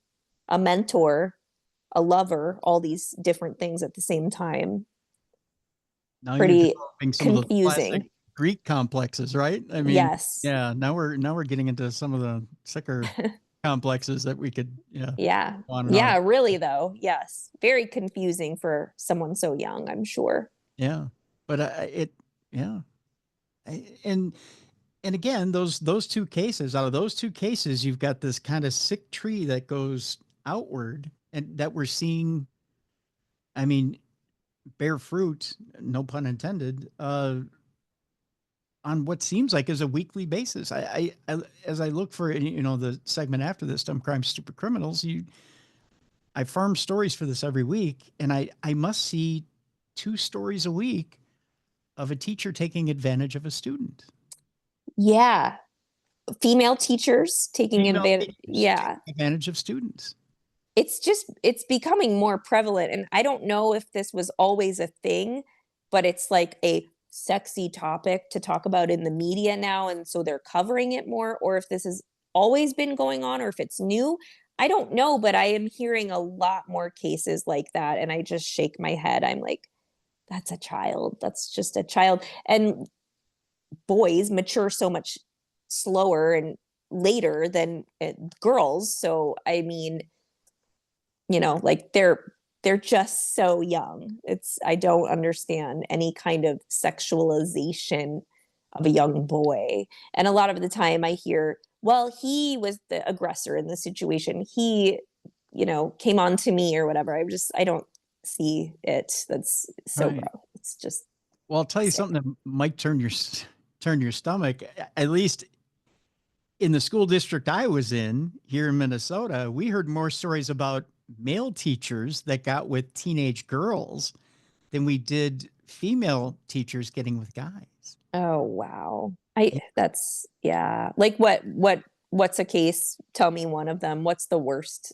a mentor, a lover, all these different things at the same time. Now you're Pretty developing some of those classic confusing. Greek complexes, right? I mean, Yes. yeah, now we're getting into some of the sicker complexes that we could, yeah, Yeah. go on and on. Yeah, really though. Yes. Very confusing for someone so young, I'm sure. Yeah. But yeah. And again, those two cases, out of those two cases, you've got this kind of sick tree that goes outward and that we're seeing, I mean, bear fruit, no pun intended, on what seems like is a weekly basis. As I look for, the segment after this, Dumb Crimes, Stupid Criminals, I farm stories for this every week, and I must see 2 stories a week of a teacher taking advantage of a student. Yeah. Female teachers taking Female advantage. teachers Yeah. taking advantage of students. It's becoming more prevalent. And I don't know if this was always a thing, but it's like a sexy topic to talk about in the media now. And so they're covering it more, or if this has always been going on, or if it's new. I don't know, but I am hearing a lot more cases like that. And I just shake my head. I'm like, that's a child. That's just a child. And boys mature so much slower and later than girls. So, I mean, like they're just so young. I don't understand any kind of sexualization of a young boy. And a lot of the time I hear, well, he was the aggressor in the situation. He, came on to me or whatever. I don't see it. That's so Right. gross. It's just Well, I'll tell you sick. something that might turn your stomach. At least in the school district I was in here in Minnesota, we heard more stories about male teachers that got with teenage girls than we did female teachers getting with guys. Oh wow. Yeah. That's yeah. Like what's a case? Tell me one of them. What's the worst?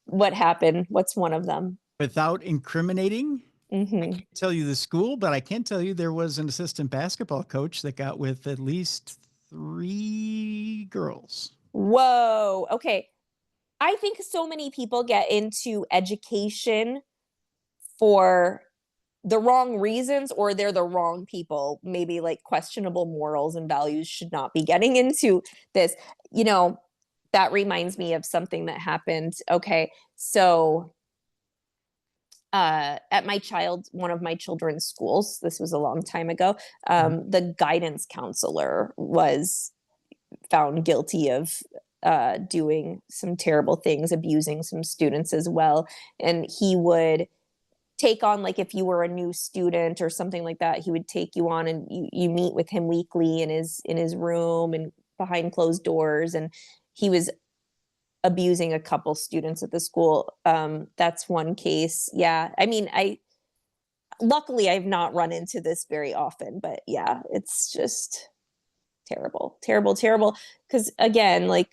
What happened? What's one of them? Without incriminating, I Mm-hmm. can't tell you the school, but I can tell you there was an assistant basketball coach that got with at least 3 girls. Whoa. Okay. I think so many people get into education for the wrong reasons, or they're the wrong people. Maybe like questionable morals and values should not be getting into this. You know, that reminds me of something that happened. Okay. So at one of my children's schools, this was a long time ago, the guidance counselor was found guilty of doing some terrible things, abusing some students as well. And he would take on, like, if you were a new student or something like that, he would take you on, and you meet with him weekly in his room and behind closed doors. And he was abusing a couple students at the school. That's one case. Yeah. I mean, luckily I've not run into this very often, but yeah, it's just terrible, terrible, terrible. Because again, like,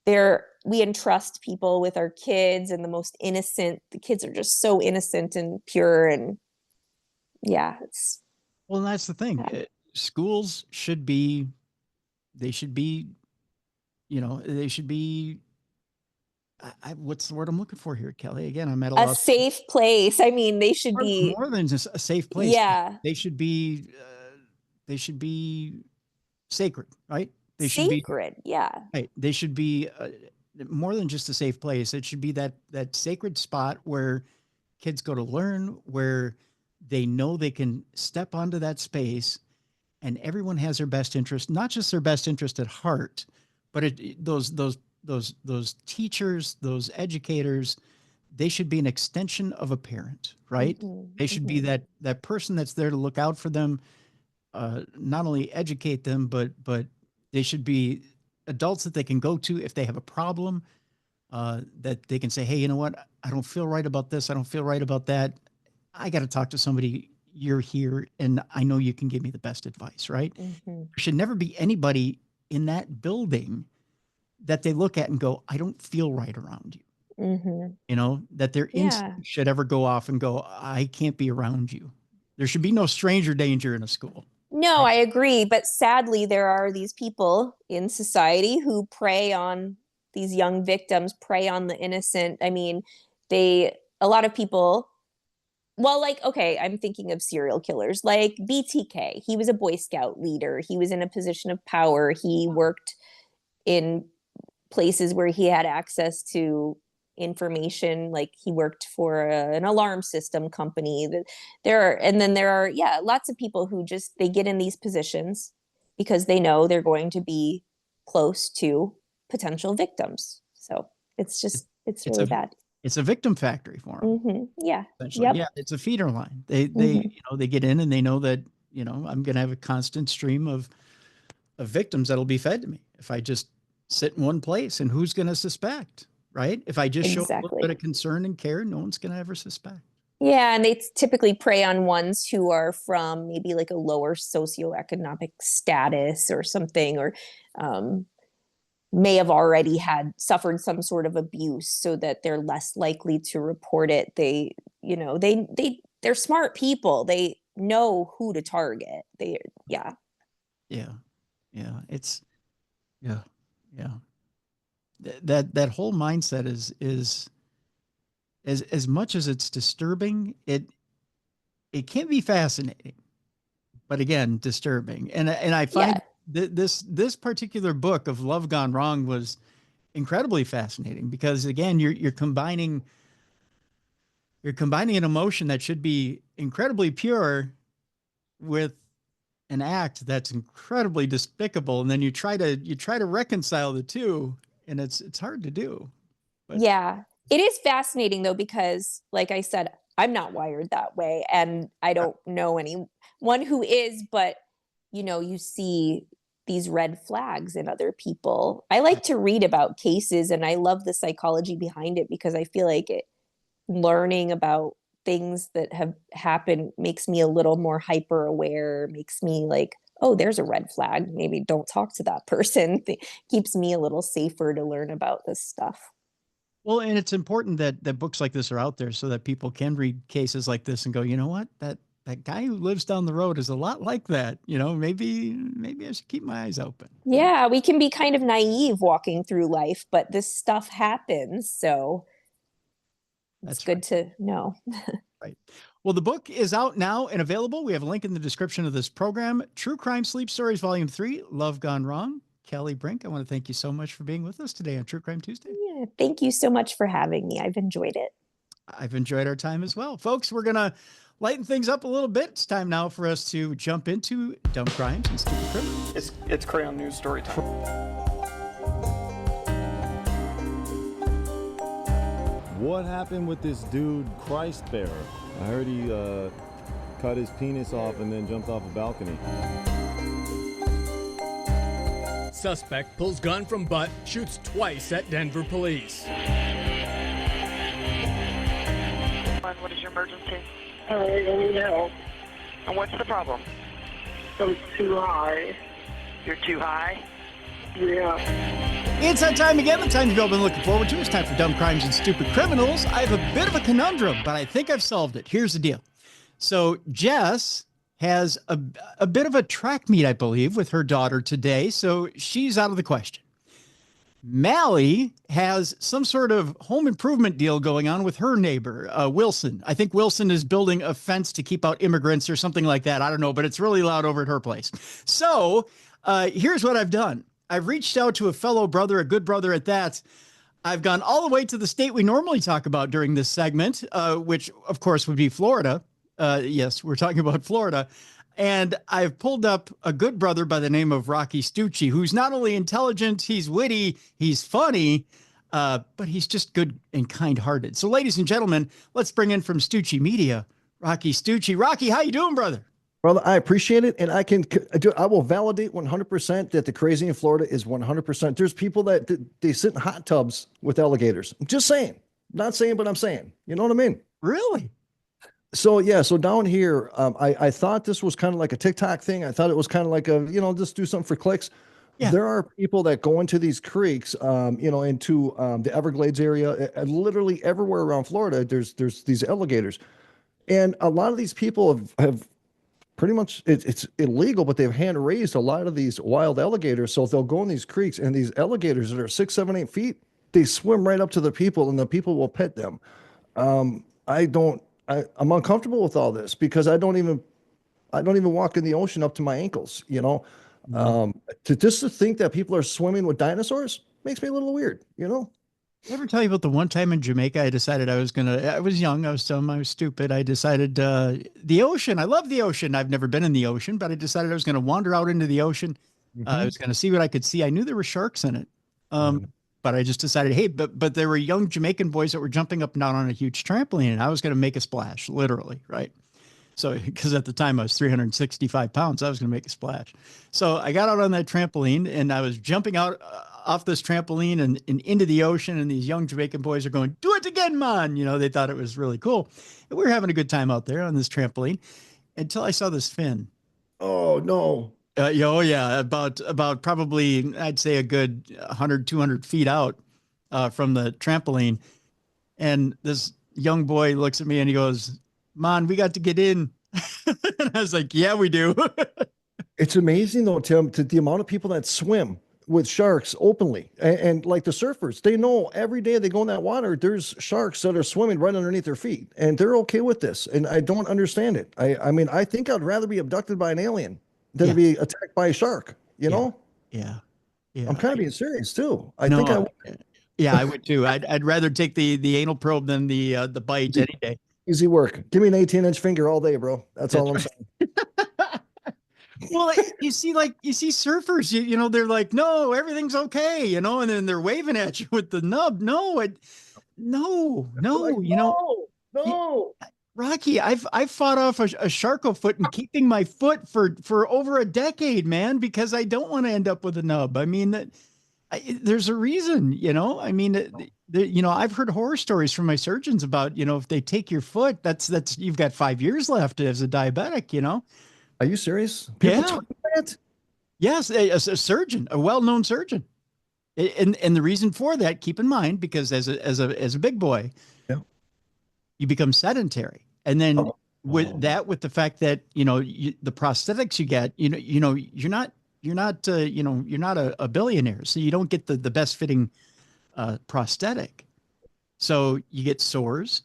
we entrust people with our kids, and the kids are just so innocent and pure. And yeah, Well, that's the thing. Schools should be, they should be, they should be, what's the word I'm looking for here, Kelly? Again, I'm at a a loss. safe place. I mean, they should be More than just a safe place. Yeah. They should be, sacred, right? They should be sacred. Yeah. right. They should be more than just a safe place. It should be that sacred spot where kids go to learn, where they know they can step onto that space, and everyone has their best interest, not just their best interest at heart, but those teachers, those educators, they should be an extension of a parent, right? They should be that person that's there to look out for them, not only educate them, but they should be adults that they can go to if they have a problem, that they can say, hey, you know what? I don't feel right about this. I don't feel right about that. I got to talk to somebody. You're here, and I know you can give me the best advice, right? There should never be anybody in that building that they look at and go, I don't feel right around you. That their instinct should ever go off and go, I can't be around you. There should be no stranger danger in a school. No, I agree. But sadly, there are these people in society who prey on these young victims, prey on the innocent. I mean, a lot of people, well, like, okay, I'm thinking of serial killers like BTK. He was a Boy Scout leader. He was in a position of power. He worked in places where he had access to information. Like, he worked for an alarm system company. There are lots of people who just, they get in these positions because they know they're going to be close to potential victims. So it's really bad. It's a victim factory for them. Yeah. Essentially. Yeah, it's a feeder line. They they get in and they know that, I'm going to have a constant stream of victims that'll be fed to me if I just sit in one place. And who's going to suspect, right? If I just show a little bit of concern and care, no one's going to ever suspect. Yeah, and they typically prey on ones who are from maybe like a lower socioeconomic status or something, or may have already suffered some sort of abuse, so that they're less likely to report it. They're smart people. They know who to target. Yeah. It's that whole mindset is as much as it's disturbing, it can be fascinating, but again, disturbing. And I find this particular book of Love Gone Wrong was incredibly fascinating, because again, you're combining an emotion that should be incredibly pure with an act that's incredibly despicable, and then you try to reconcile the two, and it's hard to do. But yeah, it is fascinating though, because like I said, I'm not wired that way, and I don't know anyone who is, but you see these red flags in other people. I like to read about cases, and I love the psychology behind it, because I feel like learning about things that have happened makes me a little more hyper aware, makes me like, oh, there's a red flag. Maybe don't talk to that person. It keeps me a little safer to learn about this stuff. Well, and it's important that books like this are out there so that people can read cases like this and go, you know what, that guy who lives down the road is a lot like that. Maybe I should keep my eyes open. Yeah, we can be kind of naive walking through life, but this stuff happens. So it's good to know. Right. Well, the book is out now and available. We have a link in the description of this program. True Crime Sleep Stories, Volume 3, Love Gone Wrong. Kelli Brink, I want to thank you so much for being with us today on True Crime Tuesday. Yeah, thank you so much for having me. I've enjoyed it. I've enjoyed our time as well. Folks, we're going to lighten things up a little bit. It's time now for us to jump into Dumb Crimes and Stupid Criminals. It's Crayon News story time. What happened with this dude, Christ Bearer? I heard he cut his penis off and then jumped off a balcony. Suspect pulls gun from butt, shoots twice at Denver police. What is your emergency? I need help. And what's the problem? I'm too high. You're too high? Yeah. It's that time again, the time you've all been looking forward to. It's time for Dumb Crimes and Stupid Criminals. I have a bit of a conundrum, but I think I've solved it. Here's the deal. So Jess has a bit of a track meet, I believe, with her daughter today, so she's out of the question. Mally has some sort of home improvement deal going on with her neighbor, Wilson. I think Wilson is building a fence to keep out immigrants or something like that. I don't know, but it's really loud over at her place. So here's what I've done. I've reached out to a fellow brother, a good brother at that. I've gone all the way to the state we normally talk about during this segment, which, of course, would be Florida. Yes, we're talking about Florida. And I've pulled up a good brother by the name of roccistucci, who's not only intelligent, he's witty, he's funny, but he's just good and kind-hearted. So, ladies and gentlemen, let's bring in from Stuccimedia, roccistucci. Rocky, how you doing, brother? Brother, I appreciate it, and I will validate 100% that the crazy in Florida is 100%. There's people that they sit in hot tubs with alligators. I'm just saying. Not saying, but I'm saying. You know what I mean? Really? So, yeah, so down here, I thought this was kind of like a TikTok thing. I thought it was kind of like just do something for clicks. Yeah. There are people that go into these creeks, into the Everglades area, and literally everywhere around Florida, there's these alligators. And a lot of these people have pretty much, it's illegal, but they've hand raised a lot of these wild alligators. So they'll go in these creeks, and these alligators that are 6, 7, 8 feet, they swim right up to the people, and the people will pet them. I'm uncomfortable with all this because I don't even walk in the ocean up to my ankles, to think that people are swimming with dinosaurs makes me a little weird, Did I ever tell you about the one time in Jamaica I decided I was young, I was dumb, I was stupid. I decided the ocean, I love the ocean. I've never been in the ocean, but I decided I was going to wander out into the ocean. I was going to see what I could see. I knew there were sharks in it. But I just decided, hey, but there were young Jamaican boys that were jumping up and down on a huge trampoline, and I was going to make a splash, literally, right? So, because at the time I was 365 pounds, I was going to make a splash. So I got out on that trampoline, and I was jumping out off this trampoline and into the ocean, and these young Jamaican boys are going, do it again, man. They thought it was really cool. And we were having a good time out there on this trampoline until I saw this fin. Oh, no. Yeah, about probably, I'd say a good 100, 200 feet out from the trampoline. And this young boy looks at me and he goes, "Man, we got to get in." And I was like, "Yeah, we do." It's amazing, though, Tim, to the amount of people that swim with sharks openly. And like the surfers, they know every day they go in that water, there's sharks that are swimming right underneath their feet. And they're okay with this. And I don't understand it. I mean, I think I'd rather be abducted by an alien than to be attacked by a shark, Yeah. I'm kind of being serious too. I would too. I'd rather take the anal probe than the bite any day. Easy work. Give me an 18-inch finger all day, bro. That's all I'm saying. Well, you see surfers, they're like, "No, everything's okay," and then they're waving at you with the nub. No. Rocky, I've fought off a sharko foot and keeping my foot for over a decade, man, because I don't want to end up with a nub. I mean, there's a reason, I mean, I've heard horror stories from my surgeons about, if they take your foot, that's you've got 5 years left as a diabetic, Are you serious? People that? Yes, a surgeon, a well-known surgeon. And the reason for that, keep in mind, because as a big boy, Yeah. you become sedentary, and then Oh. with the fact that the prosthetics you get, you're not a billionaire, so you don't get the best fitting prosthetic, so you get sores,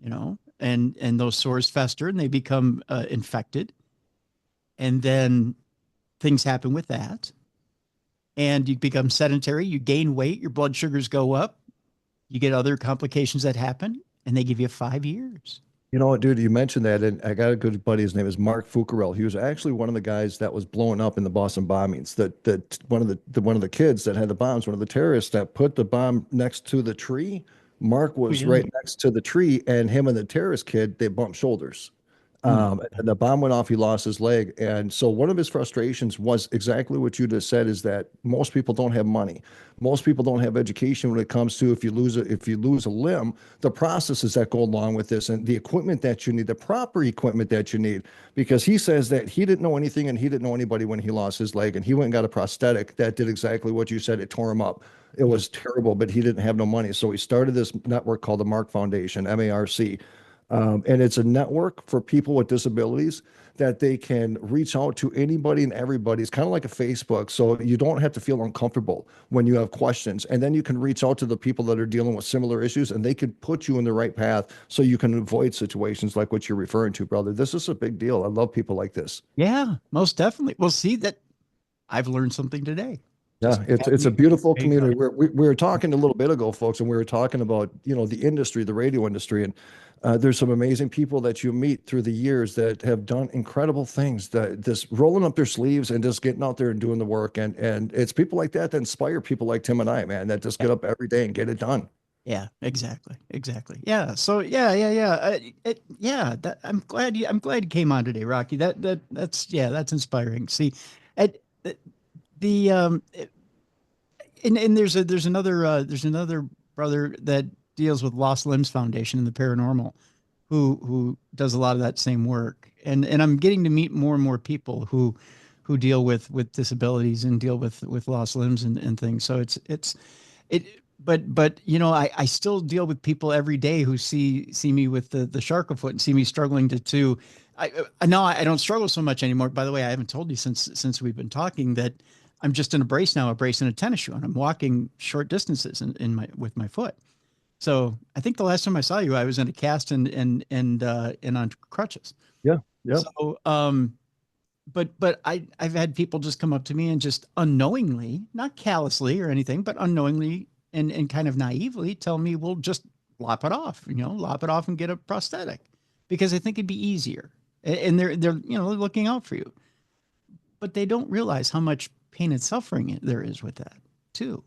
and those sores fester and they become infected, and then things happen with that. And you become sedentary, you gain weight, your blood sugars go up, you get other complications that happen, and they give you 5 years. You know what, dude, you mentioned that, and I got a good buddy. His name is Mark Fucarell. He was actually one of the guys that was blowing up in the Boston bombings. That one of the kids that had the bombs, one of the terrorists that put the bomb next to the tree. Mark was right next to the tree, and him and the terrorist kid, they bumped shoulders. And the bomb went off, he lost his leg. And so one of his frustrations was exactly what you just said, is that most people don't have money. Most people don't have education when it comes to if you lose a limb, the processes that go along with this and the equipment that you need, the proper equipment that you need. Because he says that he didn't know anything and he didn't know anybody when he lost his leg, and he went and got a prosthetic that did exactly what you said. It tore him up. It was terrible, but he didn't have no money. So he started this network called the Mark Foundation, MARC. And it's a network for people with disabilities that they can reach out to anybody and everybody. It's kind of like a Facebook. So you don't have to feel uncomfortable when you have questions. And then you can reach out to the people that are dealing with similar issues, and they can put you in the right path so you can avoid situations like what you're referring to, brother. This is a big deal. I love people like this. Yeah, most definitely. Well, see, that I've learned something today. Yeah, it's a beautiful community. We were talking a little bit ago, folks, and we were talking about, the industry, the radio industry, and there's some amazing people that you meet through the years that have done incredible things, that just rolling up their sleeves and just getting out there and doing the work. And it's people like that inspire people like Tim and I, man, that just get up every day and get it done. Yeah, exactly. Yeah. So yeah. I'm glad you came on today, Rocky. That's inspiring. See, and there's another brother that deals with Lost Limbs Foundation and the paranormal, who does a lot of that same work. And I'm getting to meet more and more people who deal with disabilities and deal with lost limbs and things. So but I still deal with people every day who see me with the shark afoot and see me struggling to now I don't struggle so much anymore. By the way, I haven't told you since we've been talking that I'm just in a brace now, a brace and a tennis shoe, and I'm walking short distances with my foot. So I think the last time I saw you, I was in a cast and on crutches. Yeah. So, but I've had people just come up to me and just unknowingly, not callously or anything, but unknowingly and kind of naively tell me, "Well, just lop it off and get a prosthetic," because I think it'd be easier. And they're looking out for you, but they don't realize how much pain and suffering there is with that too.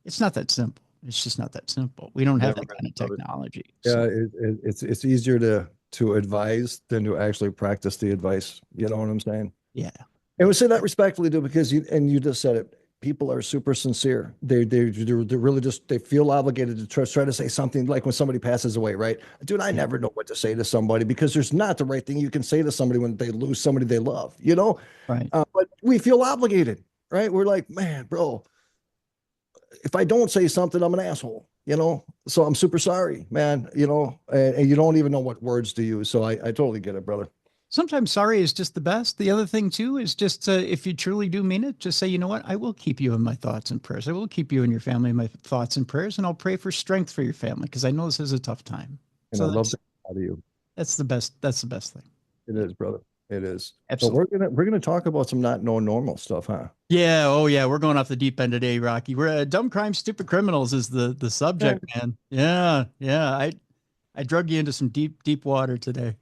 It's not that simple. It's just not that simple. We don't have that kind of technology. Yeah, it's easier to advise than to actually practice the advice. You know what I'm saying? Yeah. And we say that respectfully, too, because you just said it. People are super sincere. They're really they feel obligated to try to say something, like when somebody passes away, right? Dude, I never know what to say to somebody, because there's not the right thing you can say to somebody when they lose somebody they love, Right. But we feel obligated, right? We're like, man, bro, if I don't say something, I'm an asshole, so I'm super sorry, man, and you don't even know what words to use. So I totally get it, brother. Sometimes sorry is just the best. The other thing too is just if you truly do mean it, just say, you know what, I will keep you in my thoughts and prayers. I will keep you and your family in my thoughts and prayers, and I'll pray for strength for your family, because I know this is a tough time. And so I love that out of you. That's the best thing. It is, brother. It is. Absolutely. So we're gonna talk about some not normal stuff, huh? Yeah. Oh yeah. We're going off the deep end today, Rocky. We're dumb crimes, stupid criminals is the subject, man. Yeah. I drug you into some deep water today.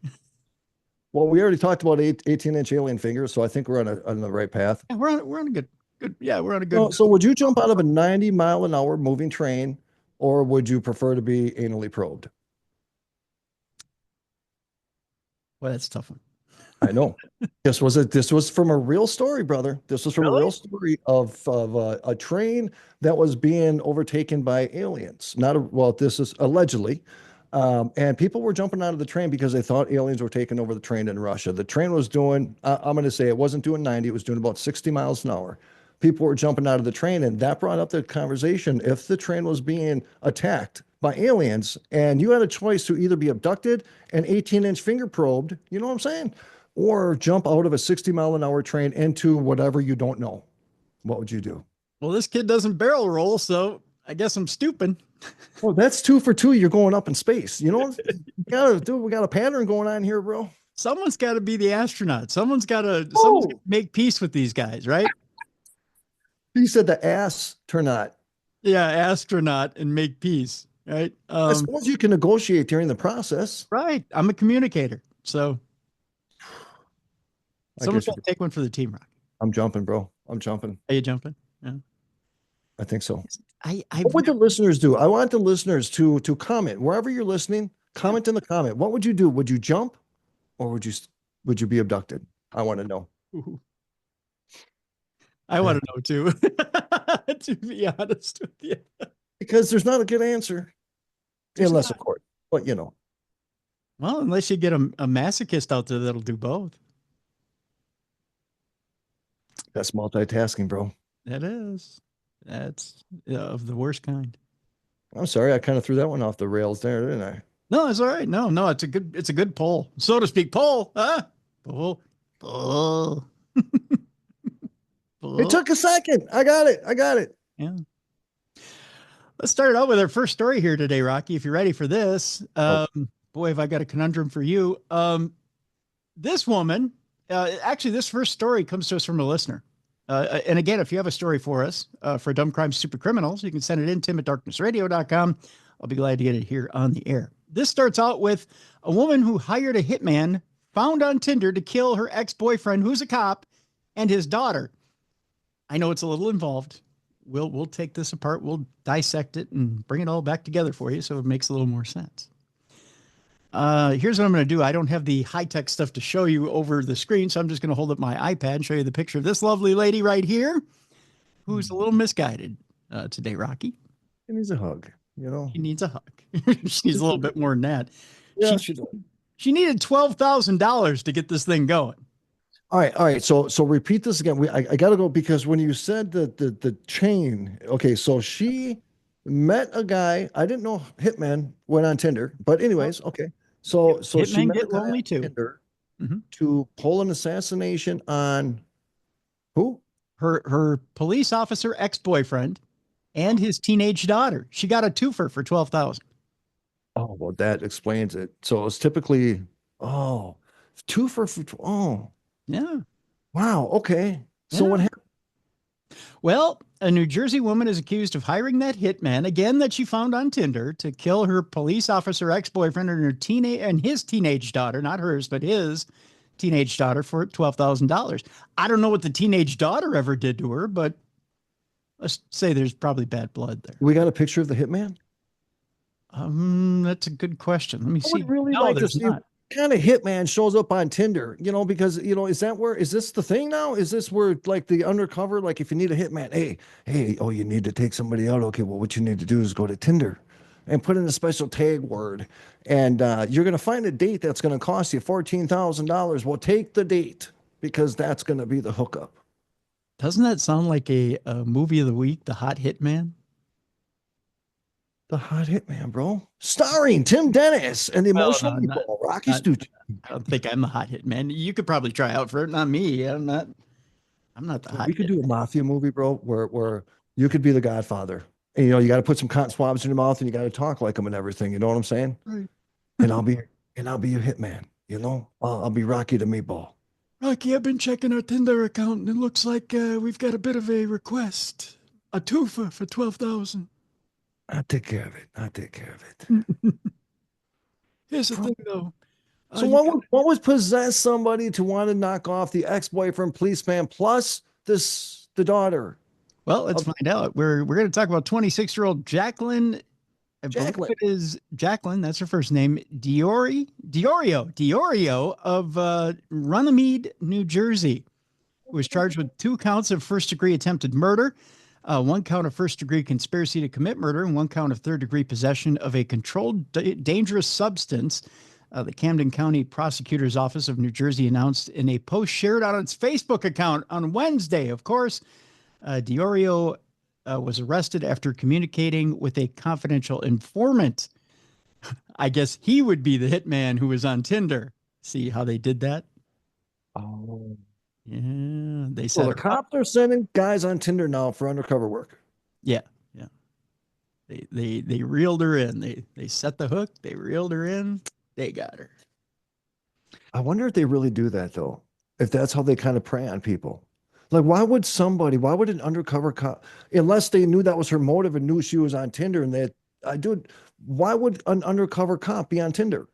Well, we already talked about 18-inch alien fingers, so I think we're on the right path. Yeah, we're on a good. Yeah, we're on a good. So would you jump out of a 90-mile-an-hour moving train, or would you prefer to be anally probed? Well, that's a tough one. I know. This was from a real story, brother. This was from a real story of a train that was being overtaken by aliens. This is allegedly. And people were jumping out of the train because they thought aliens were taking over the train in Russia. The train was doing, I'm going to say it wasn't doing 90, it was doing about 60 miles an hour. people were jumping out of the train, and that brought up the conversation. If the train was being attacked by aliens and you had a choice to either be abducted and 18-inch finger probed, you know what I'm saying? Or jump out of a 60-mile-an-hour train into whatever you don't know, what would you do? Well, this kid doesn't barrel roll, so I guess I'm stupid. Well, that's 2 for 2. You're going up in space. You know, we got a pattern going on here, bro. Someone's got to be the astronaut. Someone's got to make peace with these guys, right? He said the astronaut. Yeah, astronaut and make peace, right? I suppose you can negotiate during the process. Right. I'm a communicator, so someone's got to take one for the team, Rock. I'm jumping, bro. I'm jumping. Are you jumping? Yeah. I think so. What would the listeners do? I want the listeners to comment wherever you're listening. Comment in the comment. What would you do? Would you jump, or would you be abducted? I want to know. I want to know too. To be honest with you, because there's not a good answer, unless of course. But you know, well, unless you get a masochist out there that'll do both. That's multitasking, bro. That is. That's of the worst kind. I'm sorry, I kind of threw that one off the rails there, didn't I? No, it's all right. No, it's a good poll, so to speak. Poll, huh? Poll. It took a second. I got it. Yeah. Let's start out with our first story here today, Rocky. If you're ready for this, boy, have I got a conundrum for you. This woman, actually, this first story comes to us from a listener. And again, if you have a story for us for Dumb Crimes, Stupid Criminals, you can send it in, tim@darknessradio.com. I'll be glad to get it here on the air. This starts out with a woman who hired a hitman found on Tinder to kill her ex-boyfriend, who's a cop, and his daughter. I know it's a little involved. We'll take this apart. We'll dissect it and bring it all back together for you so it makes a little more sense. Here's what I'm going to do. I don't have the high-tech stuff to show you over the screen, so I'm just going to hold up my iPad and show you the picture of this lovely lady right here, who's a little misguided today, Rocky. She needs a hug, you know. She needs a hug. She needs a little bit more than that. Yeah, she needed $12,000 to get this thing going. All right. So repeat this again. I got to go, because when you said the chain, okay, so she met a guy. I didn't know hitman went on Tinder, but anyways, okay. So she met get lonely too. Tinder to pull an assassination on who? Her police officer ex-boyfriend and his teenage daughter. She got a twofer for $12,000. Oh, well, that explains it. So it's typically twofer for yeah. Wow. Okay. So what happened? Well, a New Jersey woman is accused of hiring that hitman, again, that she found on Tinder, to kill her police officer ex-boyfriend and his teenage daughter, not hers, but his teenage daughter, for $12,000. I don't know what the teenage daughter ever did to her, but let's say there's probably bad blood there. We got a picture of the hitman? That's a good question. Let me see. Really like to see what kind of hitman shows up on Tinder, you know, because, you know, is this the thing now? Is this where, like, the undercover, like, if you need a hitman, hey, you need to take somebody out. Okay, well, what you need to do is go to Tinder and put in a special tag word, and you're going to find a date that's going to cost you $14,000. Well, take the date, because that's going to be the hookup. Doesn't that sound like a movie of the week, The Hot Hitman? The Hot Hitman, bro. Starring Tim Dennis and the emotional people, Roccistucci. I don't think I'm the Hot Hitman. You could probably try out for it. Not me. I'm not the hot. We could do a mafia movie, bro, where you could be the Godfather. And, you know, you got to put some cotton swabs in your mouth, and you got to talk like him and everything. You know what I'm saying? Right. And I'll be your hitman. You know, I'll be Rocky the Meatball. Rocky, I've been checking our Tinder account, and it looks like we've got a bit of a request. A twofer for $12,000. I'll take care of it. Here's the thing, though. So what would possess somebody to want to knock off the ex-boyfriend policeman plus the daughter? Well, let's find out. We're going to talk about 26-year-old Jacqueline. I believe it is Jacqueline. That's her first name. Diorio of Runnymede, New Jersey, who was charged with 2 counts of first-degree attempted murder, 1 count of first-degree conspiracy to commit murder, and 1 count of third-degree possession of a controlled dangerous substance. The Camden County Prosecutor's Office of New Jersey announced in a post shared on its Facebook account on Wednesday, of course, Diorio was arrested after communicating with a confidential informant. I guess he would be the hitman who was on Tinder. See how they did that? Oh. Yeah, they So said the cops are sending guys on Tinder now for undercover work. Yeah, yeah. They reeled her in. They set the hook. They reeled her in. They got her. I wonder if they really do that though. If that's how they kind of prey on people. Like, why would an undercover cop, unless they knew that was her motive and knew she was on Tinder and why would an undercover cop be on Tinder?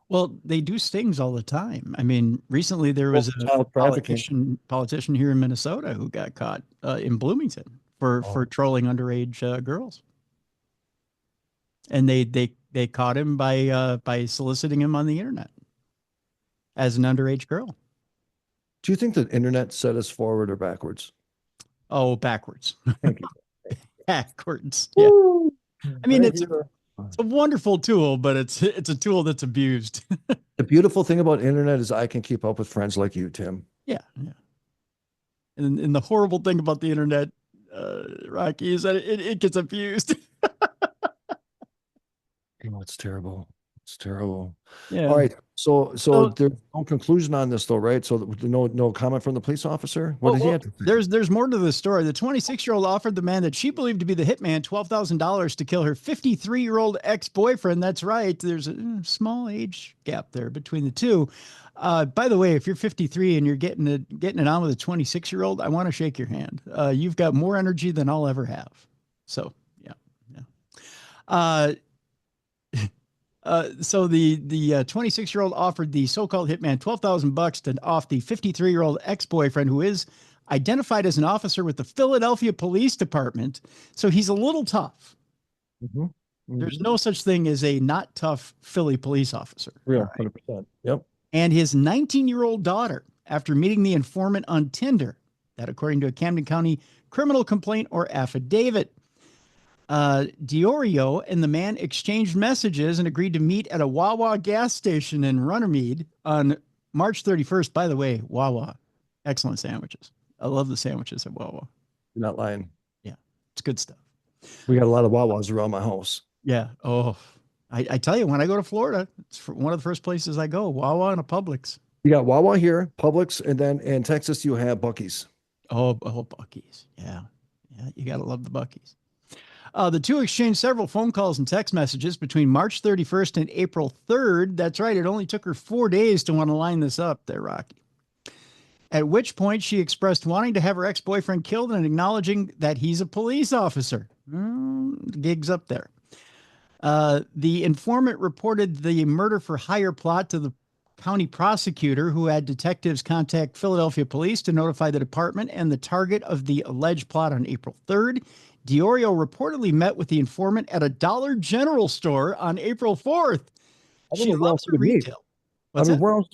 Well, they do stings all the time. I mean, recently there was a Child trafficking. politician here in Minnesota who got caught in Bloomington for trolling underage girls, and they caught him by soliciting him on the internet as an underage girl. Do you think the internet set us forward or backwards? Oh, backwards. Thank you. Backwards. Yeah. Woo! I mean, Thank it's you. a wonderful tool, but it's a tool that's abused. The beautiful thing about internet is I can keep up with friends like you, Tim. Yeah, yeah. And the horrible thing about the internet, Rocky, is that it gets abused. Oh, it's terrible. It's terrible. Yeah. All right. So there's no conclusion on this though, right? So no comment from the police officer? What did he have to say? There's more to the story. The 26-year-old offered the man that she believed to be the hitman $12,000 to kill her 53-year-old ex-boyfriend. That's right. There's a small age gap there between the two. By the way, if you're 53 and you're getting it on with a 26-year-old, I want to shake your hand. You've got more energy than I'll ever have. So yeah. So the 26-year-old offered the so-called hitman $12,000 to off the 53-year-old ex-boyfriend, who is identified as an officer with the Philadelphia Police Department. So he's a little tough. Mm-hmm. Mm-hmm. There's no such thing as a not tough Philly police officer. Yeah, 100%. Yep. And his 19-year-old daughter, after meeting the informant on Tinder, that according to a Camden County criminal complaint or affidavit. Diorio and the man exchanged messages and agreed to meet at a Wawa gas station in Runnermead on March 31st. By the way, Wawa, excellent sandwiches. I love the sandwiches at Wawa. You're not lying. Yeah, it's good stuff. We got a lot of Wawas around my house. Yeah. Oh, I tell you, when I go to Florida, it's one of the first places I go, Wawa and a Publix. You got Wawa here, Publix, and then in Texas you have Buc-ee's. Oh, Buc-ee's. Yeah. Yeah, you got to love the Buc-ee's. The two exchanged several phone calls and text messages between March 31st and April 3rd. That's right. It only took her 4 days to want to line this up there, Rocky. At which point she expressed wanting to have her ex-boyfriend killed and acknowledging that he's a police officer. The gig's up there. The informant reported the murder for hire plot to the county prosecutor, who had detectives contact Philadelphia police to notify the department and the target of the alleged plot on April 3rd. Diorio reportedly met with the informant at a Dollar General store on April 4th. She loves her retail.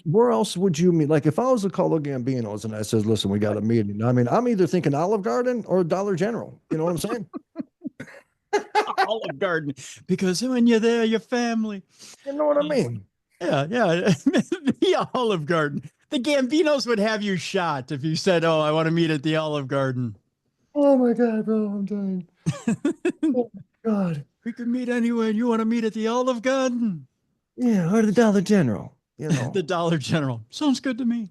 Where else would you meet? Like if I was to call the Gambinos and I said, listen, we got a meeting. I mean, I'm either thinking Olive Garden or Dollar General. You know what I'm saying? Olive Garden. Because when you're there, your family. You know what I mean? Yeah. The Olive Garden. The Gambinos would have you shot if you said, oh, I want to meet at the Olive Garden. Oh my God, bro, I'm dying. Oh my God. We could meet anywhere. You want to meet at the Olive Garden? Yeah, or the Dollar General. You know. The Dollar General. Sounds good to me.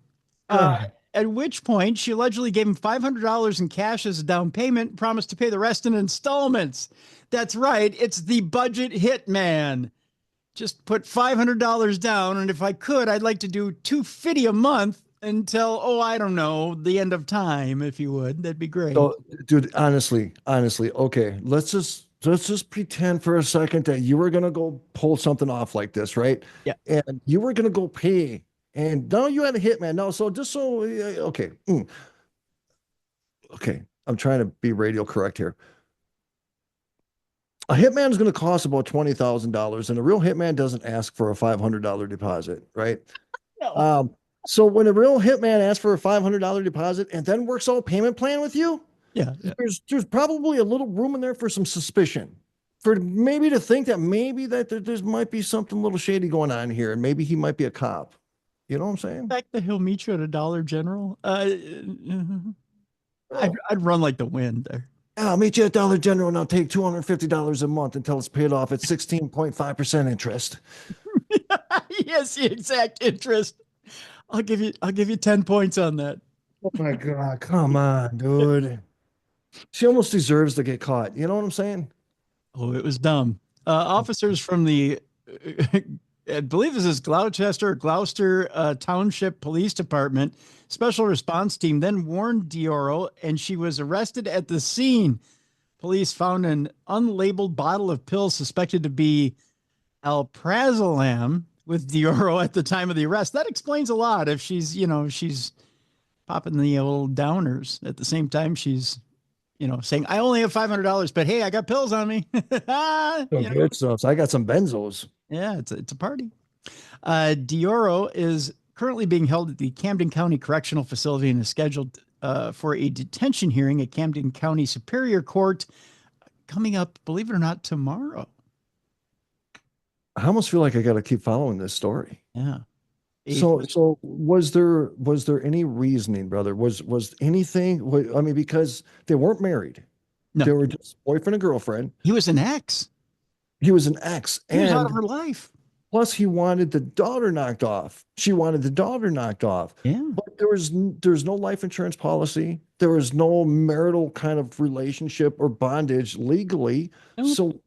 At which point, she allegedly gave him $500 in cash as a down payment and promised to pay the rest in installments. That's right. It's the budget hitman. Just put $500 down, and if I could, I'd like to do $250 a month until, I don't know, the end of time, if you would. That'd be great. So, dude, honestly, okay, let's just pretend for a second that you were gonna go pull something off like this, right? Yeah. And you were gonna go pay, and now you had a hitman. No, so just so okay, okay, I'm trying to be radio correct here. A hitman is going to cost about $20,000, and a real hitman doesn't ask for a $500 deposit, right? No. So when a real hitman asks for a $500 deposit and then works out a payment plan with you, yeah. There's probably a little room in there for some suspicion, for maybe to think that maybe that there might be something a little shady going on here, and maybe he might be a cop. You know what I'm saying? The fact that he'll meet you at a Dollar General. I'd run like the wind there. Yeah, I'll meet you at Dollar General and I'll take $250 a month until it's paid off at 16.5% interest. Yes, the exact interest. I'll give you 10 points on that. Oh my God, come on, dude. She almost deserves to get caught. You know what I'm saying? Oh, it was dumb. Officers from the, I believe this is Gloucester Township Police Department Special Response Team then warned Dioro, and she was arrested at the scene. Police found an unlabeled bottle of pills suspected to be alprazolam with Dioro at the time of the arrest. That explains a lot. If she's popping the old downers at the same time she's saying, I only have $500, but hey, I got pills on me. Good stuff. So I got some benzos. Yeah, it's a party. Dioro is currently being held at the Camden County Correctional Facility and is scheduled for a detention hearing at Camden County Superior Court coming up, believe it or not, tomorrow. I almost feel like I got to keep following this story. Yeah. So was there any reasoning, brother? Was anything? I mean, because they weren't married. No. They were just boyfriend and girlfriend. He was an ex. He was an ex. He was out of her life. Plus, he wanted the daughter knocked off. She wanted the daughter knocked off. Yeah. But there's no life insurance policy. There was no marital kind of relationship or bondage legally. No. So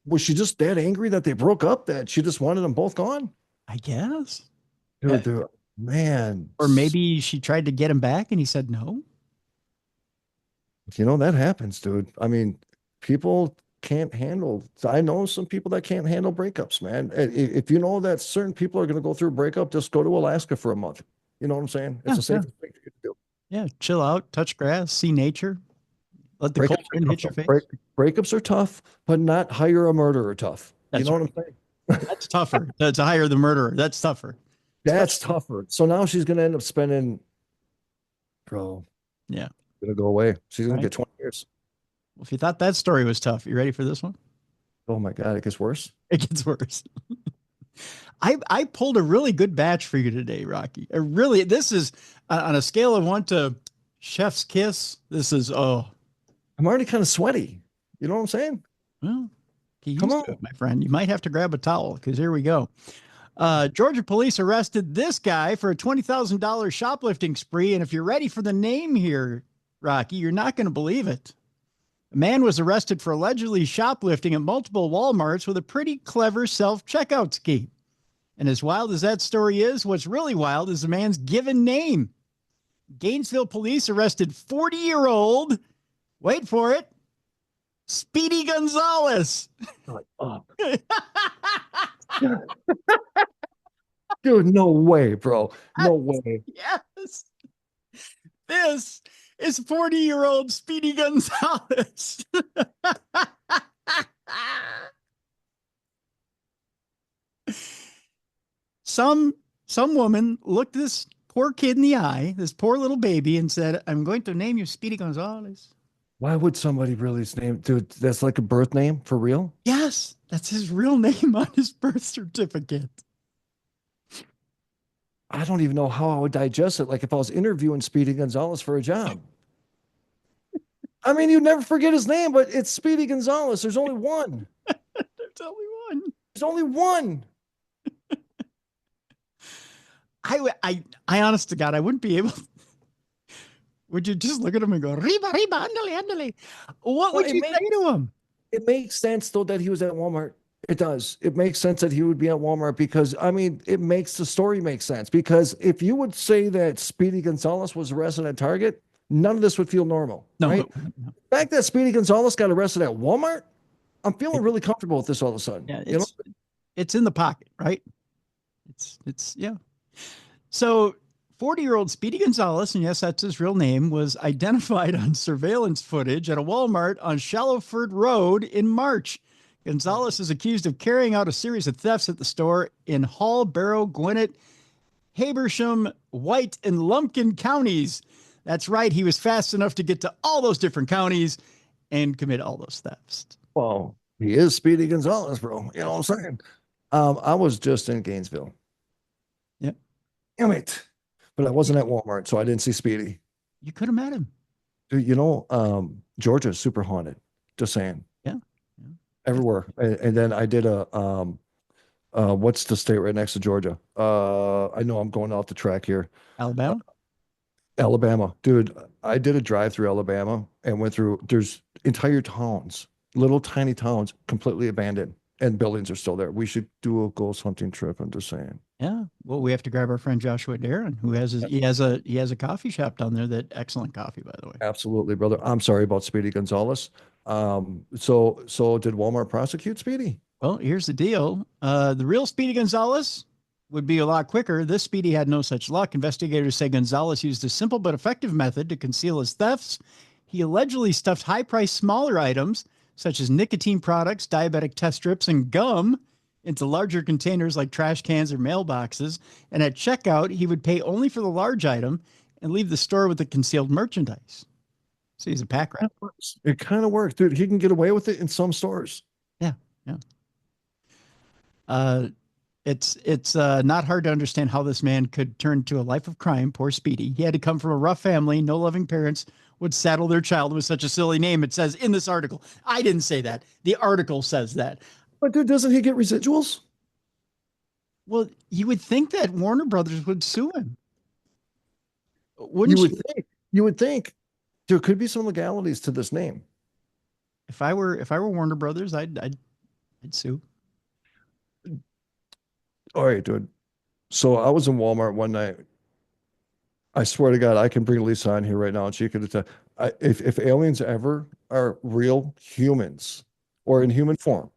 was she just that angry that they broke up that she just wanted them both gone? I guess. Dude, man. Or maybe she tried to get him back and he said no. That happens, dude. I mean, people can't handle. I know some people that can't handle breakups, man. If you know that certain people are going to go through a breakup, just go to Alaska for a month. You know what I'm saying? It's the safest thing for you to do. Yeah, chill out, touch grass, see nature, let the cold wind hit your face. Breakups are tough, but not hire a murderer tough. That's what I'm saying? That's tougher. To hire the murderer. That's tougher. That's tougher. So now she's going to end up spending, bro. Yeah. Going to go away. She's going to get 20 years. Well, if you thought that story was tough, you ready for this one? Oh my God, it gets worse. It gets worse. I pulled a really good batch for you today, Rocky. This is on a scale of 1 to chef's kiss. This is, I'm already kind of sweaty. You know what I'm saying? Well, come on, my friend. You might have to grab a towel because here we go. Georgia police arrested this guy for a $20,000 shoplifting spree. And if you're ready for the name here, Rocky, you're not going to believe it. A man was arrested for allegedly shoplifting at multiple Walmarts with a pretty clever self-checkout scheme. And as wild as that story is, what's really wild is the man's given name. Gainesville police arrested 40-year-old, wait for it, Speedy Gonzalez. Dude, no way, bro. No way. Yes. This is 40-year-old Speedy Gonzalez. Some woman looked this poor kid in the eye, this poor little baby, and said, I'm going to name you Speedy Gonzalez. Why would somebody really name, dude? That's like a birth name for real? Yes, that's his real name on his birth certificate. I don't even know how I would digest it. Like if I was interviewing Speedy Gonzalez for a job. I mean, you'd never forget his name, but it's Speedy Gonzalez. There's only one. There's only one. There's only one. I honest to God, I wouldn't be able. Would you just look at him and go, Riba, Riba, andale, andale? What would you say to him? It makes sense, though, that he was at Walmart. It does. It makes sense that he would be at Walmart because, I mean, it makes the story make sense. Because if you would say that Speedy Gonzalez was arrested at Target, none of this would feel normal. No. Right? No. The fact that Speedy Gonzalez got arrested at Walmart, I'm feeling really comfortable with this all of a sudden. Yeah, it's in the pocket, right? It's yeah. So 40-year-old Speedy Gonzalez, and yes, that's his real name, was identified on surveillance footage at a Walmart on Shallowford Road in March. Gonzalez is accused of carrying out a series of thefts at the store in Hall, Barrow, Gwinnett, Habersham, White, and Lumpkin counties. That's right. He was fast enough to get to all those different counties and commit all those thefts. Well, he is Speedy Gonzalez, bro. You know what I'm saying? I was just in Gainesville. Damn it. But I wasn't at Walmart, so I didn't see Speedy. You could have met him. Georgia is super haunted. Just saying. Yeah. Everywhere. And then I did what's the state right next to Georgia? I know I'm going off the track here. Alabama. Alabama, dude. I did a drive through Alabama and went through. There's entire towns, little tiny towns, completely abandoned, and buildings are still there. We should do a ghost hunting trip. I'm just saying. Yeah. Well, we have to grab our friend Joshua Darren, who he has a coffee shop down there. That excellent coffee, by the way. Absolutely, brother. I'm sorry about Speedy Gonzalez. So did Walmart prosecute Speedy? Well, here's the deal. The real Speedy Gonzalez would be a lot quicker. This Speedy had no such luck. Investigators say Gonzalez used a simple but effective method to conceal his thefts. He allegedly stuffed high-priced smaller items, such as nicotine products, diabetic test strips, and gum, into larger containers like trash cans or mailboxes. And at checkout, he would pay only for the large item and leave the store with the concealed merchandise. So he's a pack rat. It kind of works, dude. He can get away with it in some stores. Yeah. It's not hard to understand how this man could turn to a life of crime. Poor Speedy. He had to come from a rough family. No loving parents would saddle their child with such a silly name. It says in this article. I didn't say that. The article says that. But dude, doesn't he get residuals? Well, you would think that Warner Brothers would sue him. Wouldn't you? You would think there could be some legalities to this name. If I were Warner Brothers, I'd sue. All right, dude. So I was in Walmart one night. I swear to God, I can bring Lisa on here right now, and she could attest. If aliens ever are real humans or in human form,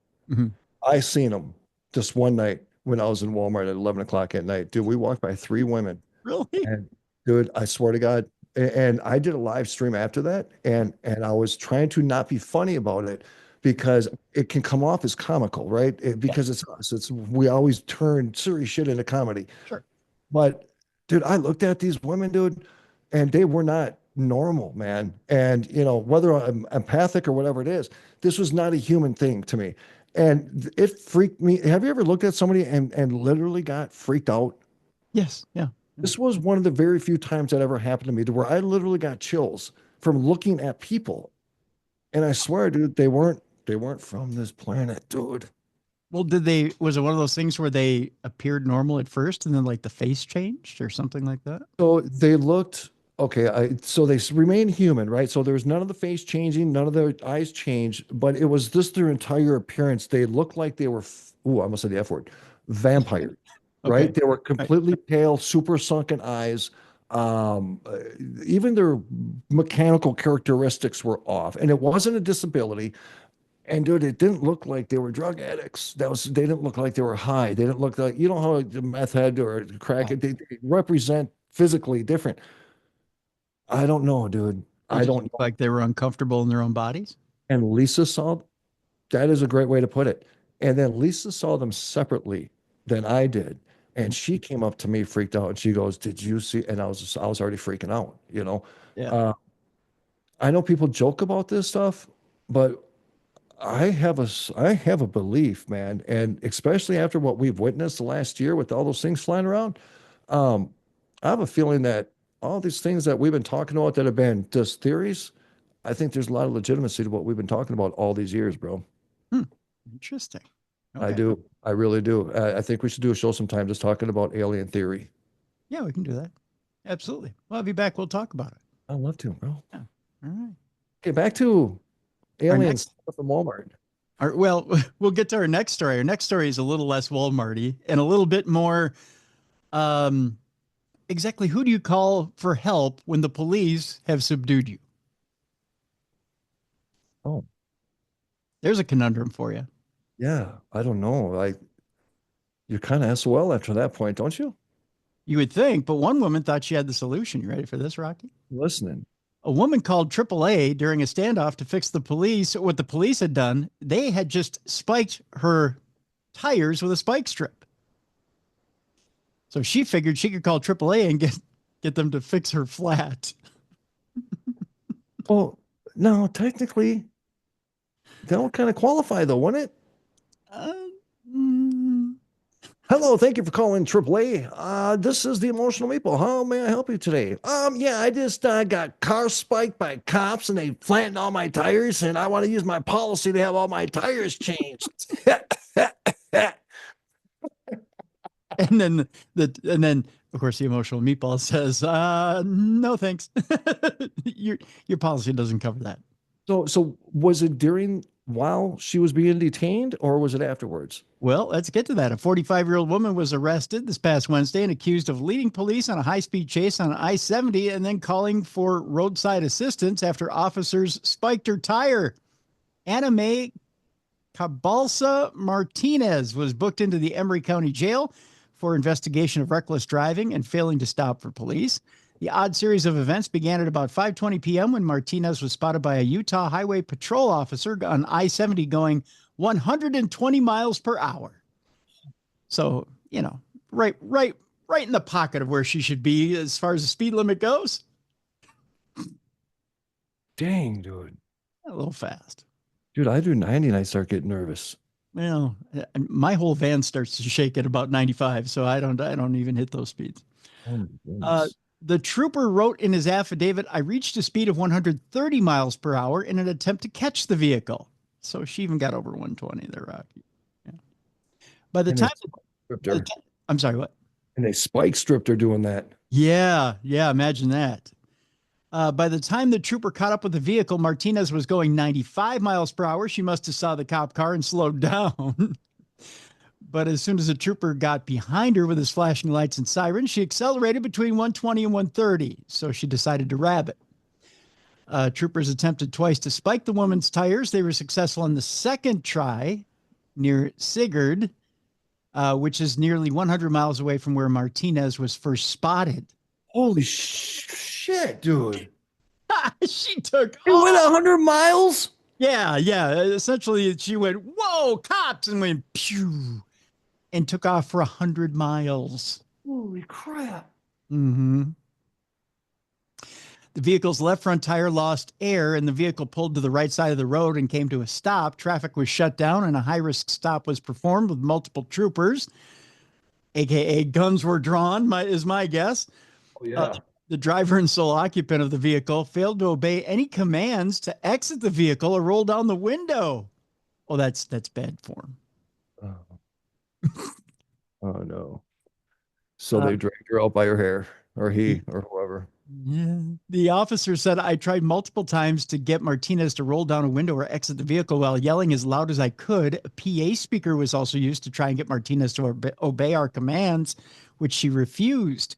I seen them just one night when I was in Walmart at 11 o'clock at night. Dude, we walked by 3 women. Really? And dude, I swear to God. And I did a live stream after that, and I was trying to not be funny about it because it can come off as comical, right? Because it's us. We always turn serious shit into comedy. Sure. But dude, I looked at these women, dude, and they were not normal, man. And whether I'm empathic or whatever it is, this was not a human thing to me. And it freaked me. Have you ever looked at somebody and literally got freaked out? Yes. Yeah. This was one of the very few times that ever happened to me, to where I literally got chills from looking at people. And I swear, dude, they weren't from this planet, dude. Well, was it one of those things where they appeared normal at first and then like the face changed or something like that? So they looked, okay, so they remained human, right? So there was none of the face changing, none of their eyes changed, but it was just their entire appearance. They looked like they were, I almost said the F word, vampires. Right? They were completely pale, super sunken eyes. Even their mechanical characteristics were off. And it wasn't a disability. And dude, it didn't look like they were drug addicts. They didn't look like they were high. They didn't look like, how a meth head or a crack, they represent physically different. I don't know, dude. I don't know. Like they were uncomfortable in their own bodies. And Lisa saw, that is a great way to put it. And then Lisa saw them separately than I did. And she came up to me, freaked out, and she goes, "Did you see?" And I was already freaking out, Yeah. I know people joke about this stuff, but I have a belief, man, and especially after what we've witnessed the last year with all those things flying around, I have a feeling that all these things that we've been talking about that have been just theories, I think there's a lot of legitimacy to what we've been talking about all these years, bro. Interesting. I do. I really do. I think we should do a show sometime just talking about alien theory. Yeah, we can do that. Absolutely. Well, I'll be back. We'll talk about it. I'd love to, bro. Yeah. All right. Okay, back to aliens from Walmart. Well, we'll get to our next story. Our next story is a little less Walmarty and a little bit more exactly who do you call for help when the police have subdued you? Oh. There's a conundrum for you. Yeah, I don't know. You're kind of SOL after that point, don't you? You would think, but one woman thought she had the solution. You ready for this, Rocky? Listening. A woman called AAA during a standoff to fix the police. What the police had done, they had just spiked her tires with a spike strip. So she figured she could call AAA and get them to fix her flat. Well, no, technically, that would kind of qualify though, wouldn't it? Hello, thank you for calling AAA. This is the Emotional Meatball. How may I help you today? Yeah, I just got car spiked by cops and they flattened all my tires, and I want to use my policy to have all my tires changed. And then of course the emotional meatball says, no thanks. Your policy doesn't cover that. So was it while she was being detained, or was it afterwards? Well, let's get to that. A 45-year-old woman was arrested this past Wednesday and accused of leading police on a high-speed chase on I-70 and then calling for roadside assistance after officers spiked her tire. Anna Mae Cabalsa Martinez was booked into the Emery County Jail for investigation of reckless driving and failing to stop for police. The odd series of events began at about 5:20 p.m. when Martinez was spotted by a Utah Highway Patrol officer on I-70 going 120 miles per hour. So, right in the pocket of where she should be as far as the speed limit goes. Dang, dude. A little fast. Dude, I do 90 and I start getting nervous. Well, my whole van starts to shake at about 95, so I don't even hit those speeds. Oh, the trooper wrote in his affidavit, I reached a speed of 130 miles per hour in an attempt to catch the vehicle. So she even got over 120 there, Rocky. Yeah. By the time, I'm sorry, what? And they spike stripped her doing that. Yeah, imagine that. By the time the trooper caught up with the vehicle, Martinez was going 95 miles per hour. She must have saw the cop car and slowed down. But as soon as the trooper got behind her with his flashing lights and sirens, she accelerated between 120 and 130. So she decided to rab it. Troopers attempted twice to spike the woman's tires. They were successful on the second try near Sigurd, which is nearly 100 miles away from where Martinez was first spotted. Holy shit, dude. She took It went 100 miles? Yeah. Essentially, she went, whoa, cops, and went, pew, and took off for 100 miles. Holy crap. Mm-hmm. The vehicle's left front tire lost air, and the vehicle pulled to the right side of the road and came to a stop. Traffic was shut down, and a high-risk stop was performed with multiple troopers, a.k.a. guns were drawn, is my guess. Oh, yeah. The driver and sole occupant of the vehicle failed to obey any commands to exit the vehicle or roll down the window. Oh, that's bad form. Oh no. So they dragged her out by her hair, or he, or whoever. Yeah. The officer said, I tried multiple times to get Martinez to roll down a window or exit the vehicle while yelling as loud as I could. A PA speaker was also used to try and get Martinez to obey our commands, which she refused.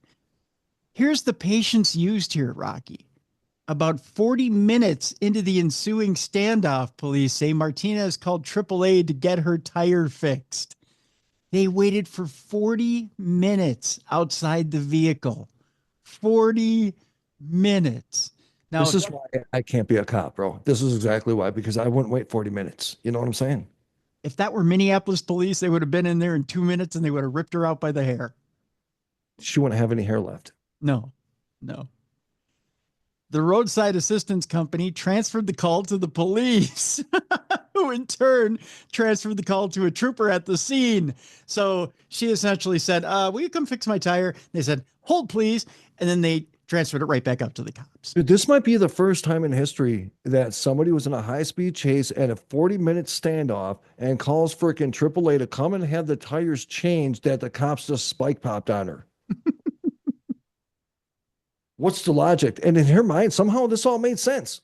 Here's the patience used here, Rocky. About 40 minutes into the ensuing standoff, police say Martinez called AAA to get her tire fixed. They waited for 40 minutes outside the vehicle. 40 minutes. Now, this is why I can't be a cop, bro. This is exactly why, because I wouldn't wait 40 minutes. You know what I'm saying? If that were Minneapolis police, they would have been in there in 2 minutes and they would have ripped her out by the hair. She wouldn't have any hair left. No. The roadside assistance company transferred the call to the police, who in turn transferred the call to a trooper at the scene. So she essentially said, will you come fix my tire? They said, hold, please. And then they transferred it right back up to the cops. Dude, this might be the first time in history that somebody was in a high-speed chase and a 40-minute standoff and calls freaking AAA to come and have the tires changed that the cops just spike popped on her. What's the logic? And in her mind, somehow this all made sense.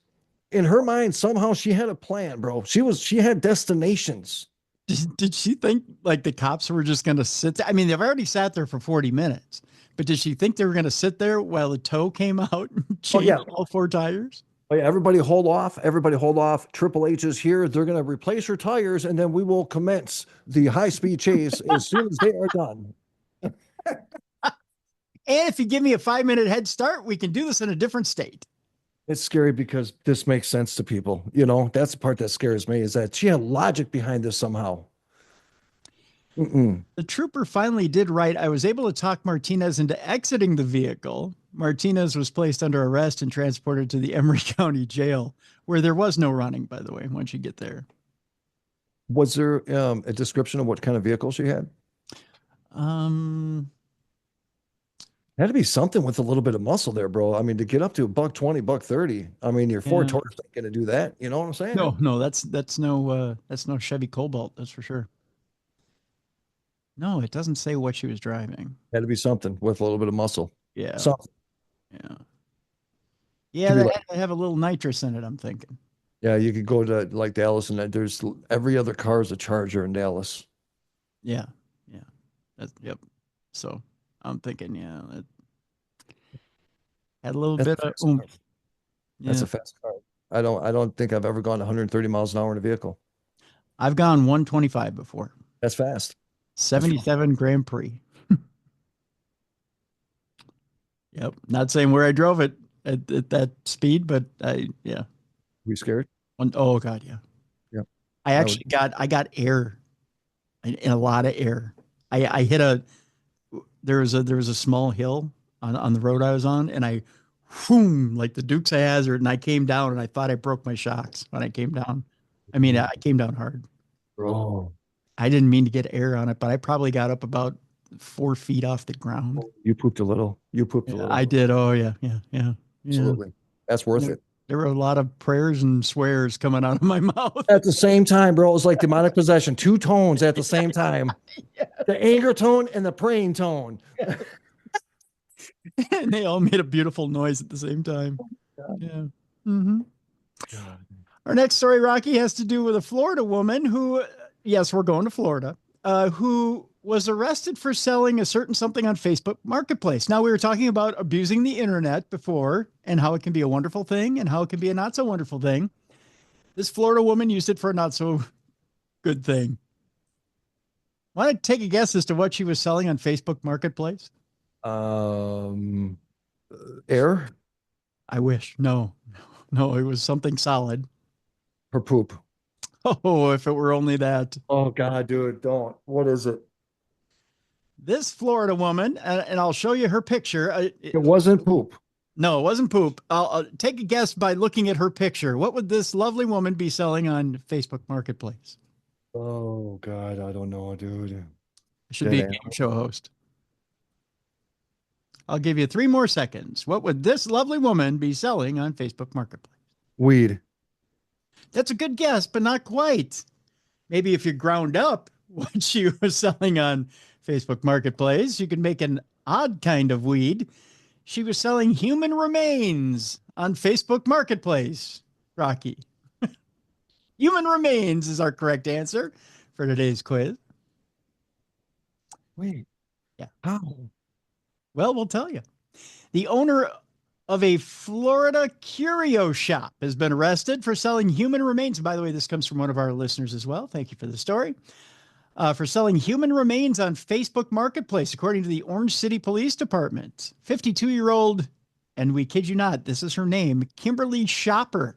In her mind, somehow she had a plan, bro. She had destinations. Did she think like the cops were just going to sit there? I mean, they've already sat there for 40 minutes, but did she think they were going to sit there while the tow came out and changed all four tires? Oh, yeah, everybody hold off. Everybody hold off. Triple H is here. They're going to replace her tires, and then we will commence the high-speed chase as soon as they are done. And if you give me a 5-minute head start, we can do this in a different state. It's scary because this makes sense to people. You know, that's the part that scares me, is that she had logic behind this somehow. The trooper finally did right. I was able to talk Martinez into exiting the vehicle. Martinez was placed under arrest and transported to the Emery County Jail, where there was no running, by the way, once you get there. Was there a description of what kind of vehicle she had? Had to be something with a little bit of muscle there, bro. I mean, to get up to $120, $130. I mean, your Ford Yeah. Taurus ain't gonna do that. You know what I'm saying? No, that's no Chevy Cobalt, that's for sure. No, it doesn't say what she was driving. Had to be something with a little bit of muscle. Yeah. Something. Yeah. Yeah, Could be that like- had to have a little nitrous in it, I'm thinking. Yeah, you could go to like Dallas, and there's every other car is a Charger in Dallas. Yeah. Yeah. Yep. So I'm thinking, yeah, it had a little That's bit a of fast car. oomph. That's Yeah. a fast car. I don't think I've ever gone 130 miles an hour in a vehicle. I've gone 125 before. That's fast. 77 Grand Prix. Yep. Not saying where I drove it at that speed, but yeah. Were you scared? Oh God, yeah. Yep. I actually got air, and a lot of air. I hit there was a small hill on the road I was on, and I, whoom, like the Dukes of Hazzard, and I came down, and I thought I broke my shocks when I came down. I mean, I came down hard. Bro, I didn't mean to get air on it, but I probably got up about 4 feet off the ground. you pooped a little. You pooped a Yeah, little. I did. Oh yeah. Absolutely. That's worth it. There were a lot of prayers and swears coming out of my mouth. At the same time, bro, it was like demonic possession. 2 tones at the same time. The anger tone and the praying tone. And they all made a beautiful noise at the same time. Yeah. Mm-hmm. Our next story, Rocky, has to do with a Florida woman who, yes, we're going to Florida, who was arrested for selling a certain something on Facebook Marketplace. Now, we were talking about abusing the internet before and how it can be a wonderful thing and how it can be a not so wonderful thing. This Florida woman used it for a not so good thing. Want to take a guess as to what she was selling on Facebook Marketplace? Air? I wish. No, it was something solid. Her poop. Oh, if it were only that. Oh, God, dude, don't. What is it? This Florida woman, and I'll show you her picture. It wasn't poop. No, it wasn't poop. I'll take a guess by looking at her picture. What would this lovely woman be selling on Facebook Marketplace? Oh, God, I don't know, dude. I should be a game show host. I'll give you 3 more seconds. What would this lovely woman be selling on Facebook Marketplace? Weed. That's a good guess, but not quite. Maybe if you ground up what she was selling on Facebook Marketplace, you could make an odd kind of weed. She was selling human remains on Facebook Marketplace, Rocky. Human remains is our correct answer for today's quiz. Wait. Yeah. How? Well, we'll tell you. The owner of a Florida curio shop has been arrested for selling human remains. By the way, this comes from one of our listeners as well. Thank you for the story. For selling human remains on Facebook Marketplace, according to the Orange City Police Department. 52-year-old, and we kid you not, this is her name, Kimberly Shopper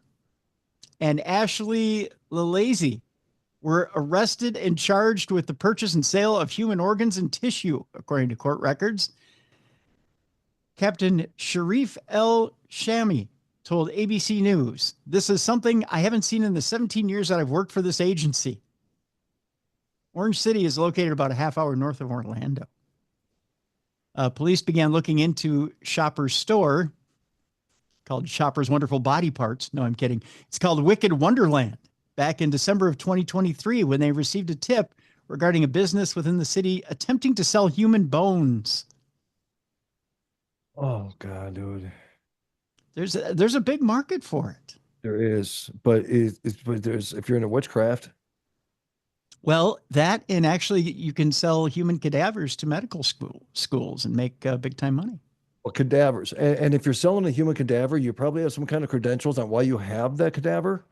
and Ashley Lalazy were arrested and charged with the purchase and sale of human organs and tissue, according to court records. Captain Sharif El Shami told ABC News, "This is something I haven't seen in the 17 years that I've worked for this agency." Orange City is located about a half hour north of Orlando. Police began looking into Shopper's store called Shopper's Wonderful Body Parts. No, I'm kidding. It's called Wicked Wonderland back in December of 2023 when they received a tip regarding a business within the city attempting to sell human bones. Oh, God, dude. There's a big market for it. There is, but there's if you're into witchcraft. Well, that, and actually you can sell human cadavers to medical schools and make big time money. Well, cadavers. And if you're selling a human cadaver, you probably have some kind of credentials on why you have that cadaver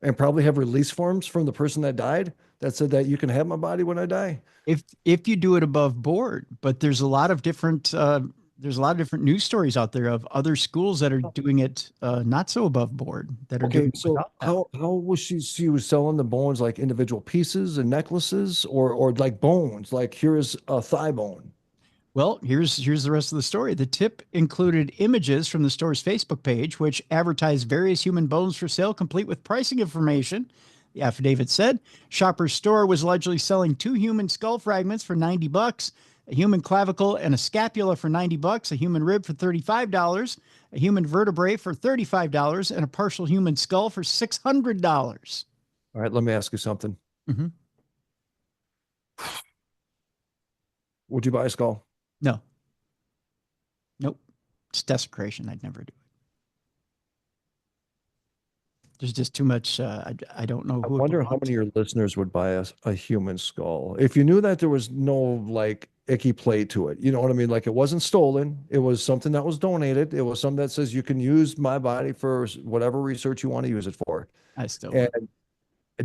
and probably have release forms from the person that died that said that you can have my body when I die. If you do it above board, but there's a lot of different news stories out there of other schools that are doing it not so above board that are doing. So how was she was selling the bones like individual pieces and necklaces or like bones, like here's a thigh bone? Well, here's the rest of the story. The tip included images from the store's Facebook page, which advertised various human bones for sale, complete with pricing information. The affidavit said Shopper's store was allegedly selling 2 human skull fragments for $90. a human clavicle and a scapula for $90, a human rib for $35, a human vertebrae for $35, and a partial human skull for $600. All right, let me ask you something. Mm-hmm. Would you buy a skull? No. Nope. It's desecration. I'd never do it. There's just too much. I don't know I who. wonder how many of your listeners would buy a human skull if you knew that there was no like icky play to it. You know what I mean? Like it wasn't stolen. It was something that was donated. It was something that says you can use my body for whatever research you want to use it for. I still. And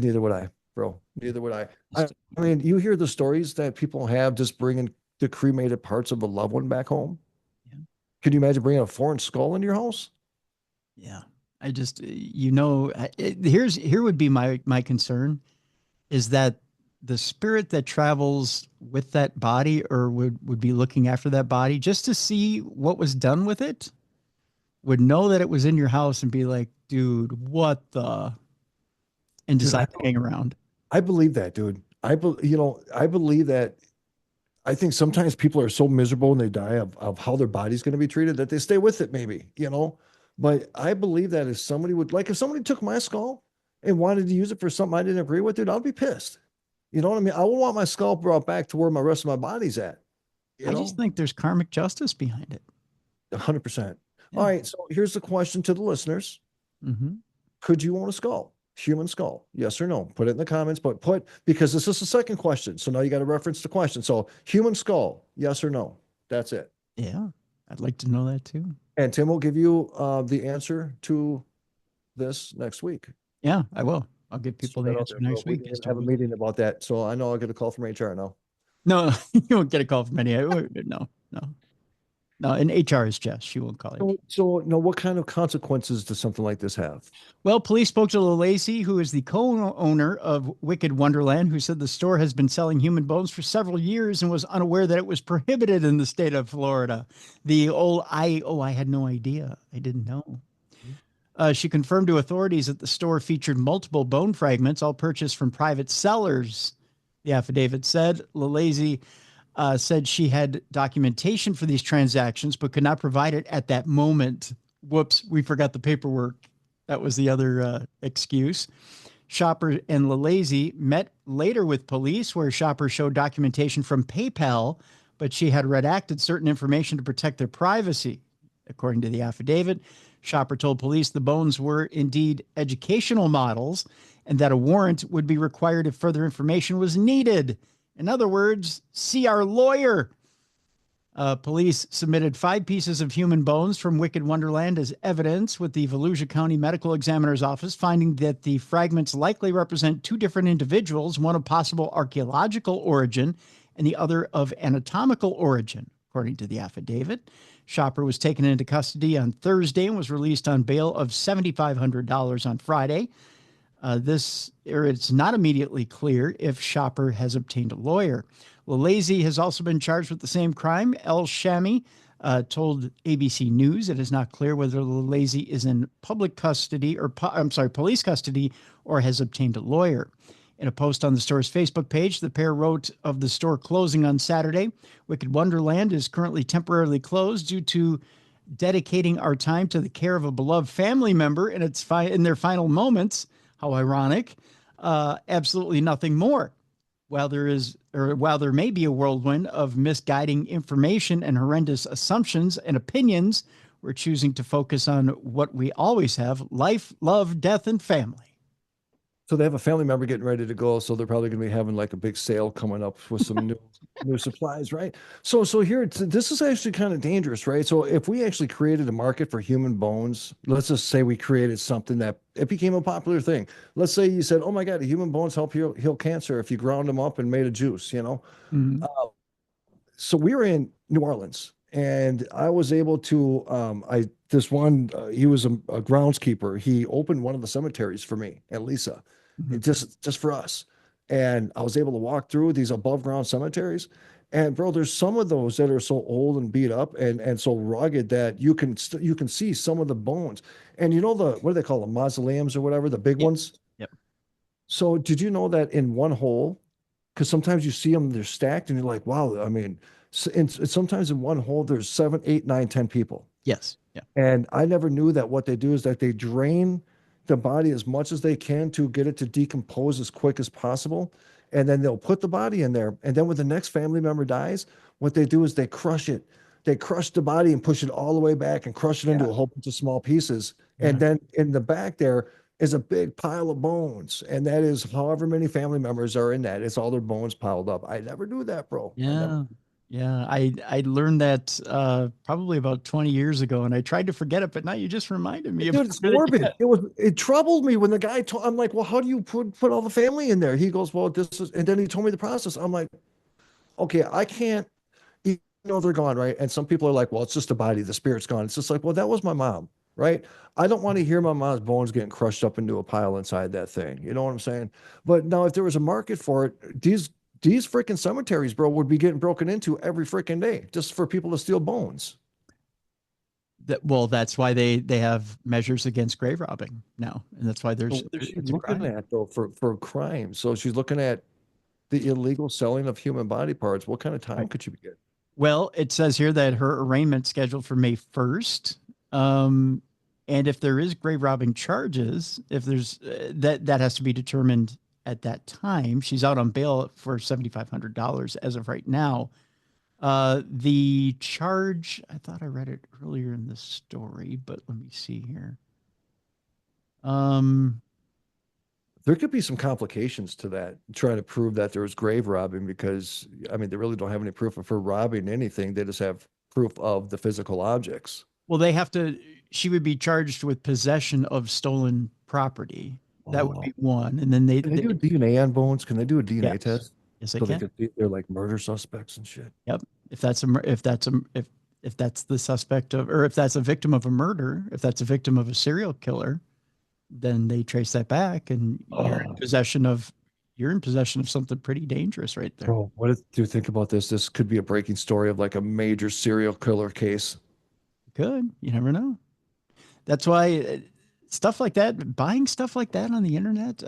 neither would I, bro. Neither would I. I mean, you hear the stories that people have just bringing the cremated parts of a loved one back home. Yeah. Could you imagine bringing a foreign skull into your house? Yeah. I just, here would be my concern is that the spirit that travels with that body or would be looking after that body just to see what was done with it would know that it was in your house and be like, dude, what the, and decide to hang around. I believe that, dude. I believe that. I think sometimes people are so miserable when they die of how their body's going to be treated that they stay with it maybe, But I believe that if somebody if somebody took my skull and wanted to use it for something I didn't agree with, dude, I'd be pissed. You know what I mean? I would want my skull brought back to where my rest of my body's at. I just think there's karmic justice behind it. 100%. Yeah. All right. So here's the question to the listeners. Mm-hmm. Could you own a skull? Human skull? Yes or no? Put it in the comments, but because this is the second question. So now you got to reference the question. So human skull, yes or no? That's it. Yeah. I'd like to know that too. And Tim will give you the answer to this next week. Yeah, I will. I'll give people the answer next week. We have a meeting about that. So I know I'll get a call from HR now. No, you won't get a call from any. No. And HR is Jess. She won't call you. So no, what kind of consequences does something like this have? Well, police spoke to Lacey, who is the co-owner of Wicked Wonderland, who said the store has been selling human bones for several years and was unaware that it was prohibited in the state of Florida. The old, I had no idea. I didn't know. She confirmed to authorities that the store featured multiple bone fragments, all purchased from private sellers. The affidavit said Lacey said she had documentation for these transactions, but could not provide it at that moment. Whoops, we forgot the paperwork. That was the other excuse. Shopper and Lacey met later with police, where Shopper showed documentation from PayPal, but she had redacted certain information to protect their privacy. According to the affidavit, Shopper told police the bones were indeed educational models and that a warrant would be required if further information was needed. In other words, see our lawyer. Police submitted 5 pieces of human bones from Wicked Wonderland as evidence with the Volusia County Medical Examiner's Office, finding that the fragments likely represent 2 different individuals, one of possible archaeological origin and the other of anatomical origin, according to the affidavit. Shopper was taken into custody on Thursday and was released on bail of $7,500 on Friday. It's not immediately clear if Shopper has obtained a lawyer. Lacey has also been charged with the same crime. El Shami told ABC News it is not clear whether Lacey is in public custody or police custody or has obtained a lawyer. In a post on the store's Facebook page, the pair wrote of the store closing on Saturday. Wicked Wonderland is currently temporarily closed due to dedicating our time to the care of a beloved family member in their final moments. How ironic. Absolutely nothing more. While there may be a whirlwind of misguiding information and horrendous assumptions and opinions, we're choosing to focus on what we always have: life, love, death, and family. So they have a family member getting ready to go, so they're probably going to be having like a big sale coming up with some new supplies, right? So here, this is actually kind of dangerous, right? So if we actually created a market for human bones, let's just say we created something that it became a popular thing. Let's say you said, "Oh my God, human bones help heal cancer if you ground them up and made a juice," Mm-hmm. So we were in New Orleans, and I was able to, he was a groundskeeper. He opened one of the cemeteries for me and Lisa, just for us. And I was able to walk through these above ground cemeteries. And bro, there's some of those that are so old and beat up and so rugged that you can see some of the bones. And what do they call them? Mausoleums or whatever, the big ones. Yep. So did you know that in one hole, because sometimes you see them, they're stacked and you're like, wow, I mean, And sometimes in one hole, there's 7, 8, 9, 10 people. Yes. Yeah. And I never knew that what they do is that they drain the body as much as they can to get it to decompose as quick as possible. And then they'll put the body in there. And then when the next family member dies, what they do is they crush it. They crush the body and push it all the way back and crush it into a whole bunch of small pieces. And then in the back there is a big pile of bones. And that is however many family members are in that. It's all their bones piled up. I never knew that, bro. Yeah. Yeah. I learned that probably about 20 years ago, and I tried to forget it, but now you just reminded me. Dude, it's morbid. It troubled me when the guy told, I'm like, well, how do you put all the family in there? He goes, well, this is, and then he told me the process. I'm like, okay, I can't, you know, they're gone, right? And some people are like, well, it's just a body, the spirit's gone. It's just like, well, that was my mom, right? I don't want to hear my mom's bones getting crushed up into a pile inside that thing. You know what I'm saying? But now if there was a market for it, these freaking cemeteries, bro, would be getting broken into every freaking day just for people to steal bones. Well, that's why they have measures against grave robbing now, and that's why there's she's looking at though for crime. So she's looking at the illegal selling of human body parts. What kind of time could she be getting? Well, it says here that her arraignment's scheduled for May 1st. And if there is grave robbing charges, if there's that has to be determined at that time. She's out on bail for $7,500 as of right now. The charge, I thought I read it earlier in the story, but let me see here. There could be some complications to that, trying to prove that there was grave robbing, because I mean, they really don't have any proof of her robbing anything. They just have proof of the physical objects. Well, she would be charged with possession of stolen property. That would be one. And then Can they do DNA on bones? Can they do a DNA test? Yes, they so can. They're like murder suspects and shit. Yep. If that's the suspect of, or if that's a victim of a murder, if that's a victim of a serial killer, then they trace that back, and you're in possession of something pretty dangerous right there. Bro, do you think about this? This could be a breaking story of like a major serial killer case. Could. You never know. That's why stuff like that, buying stuff like that on the internet,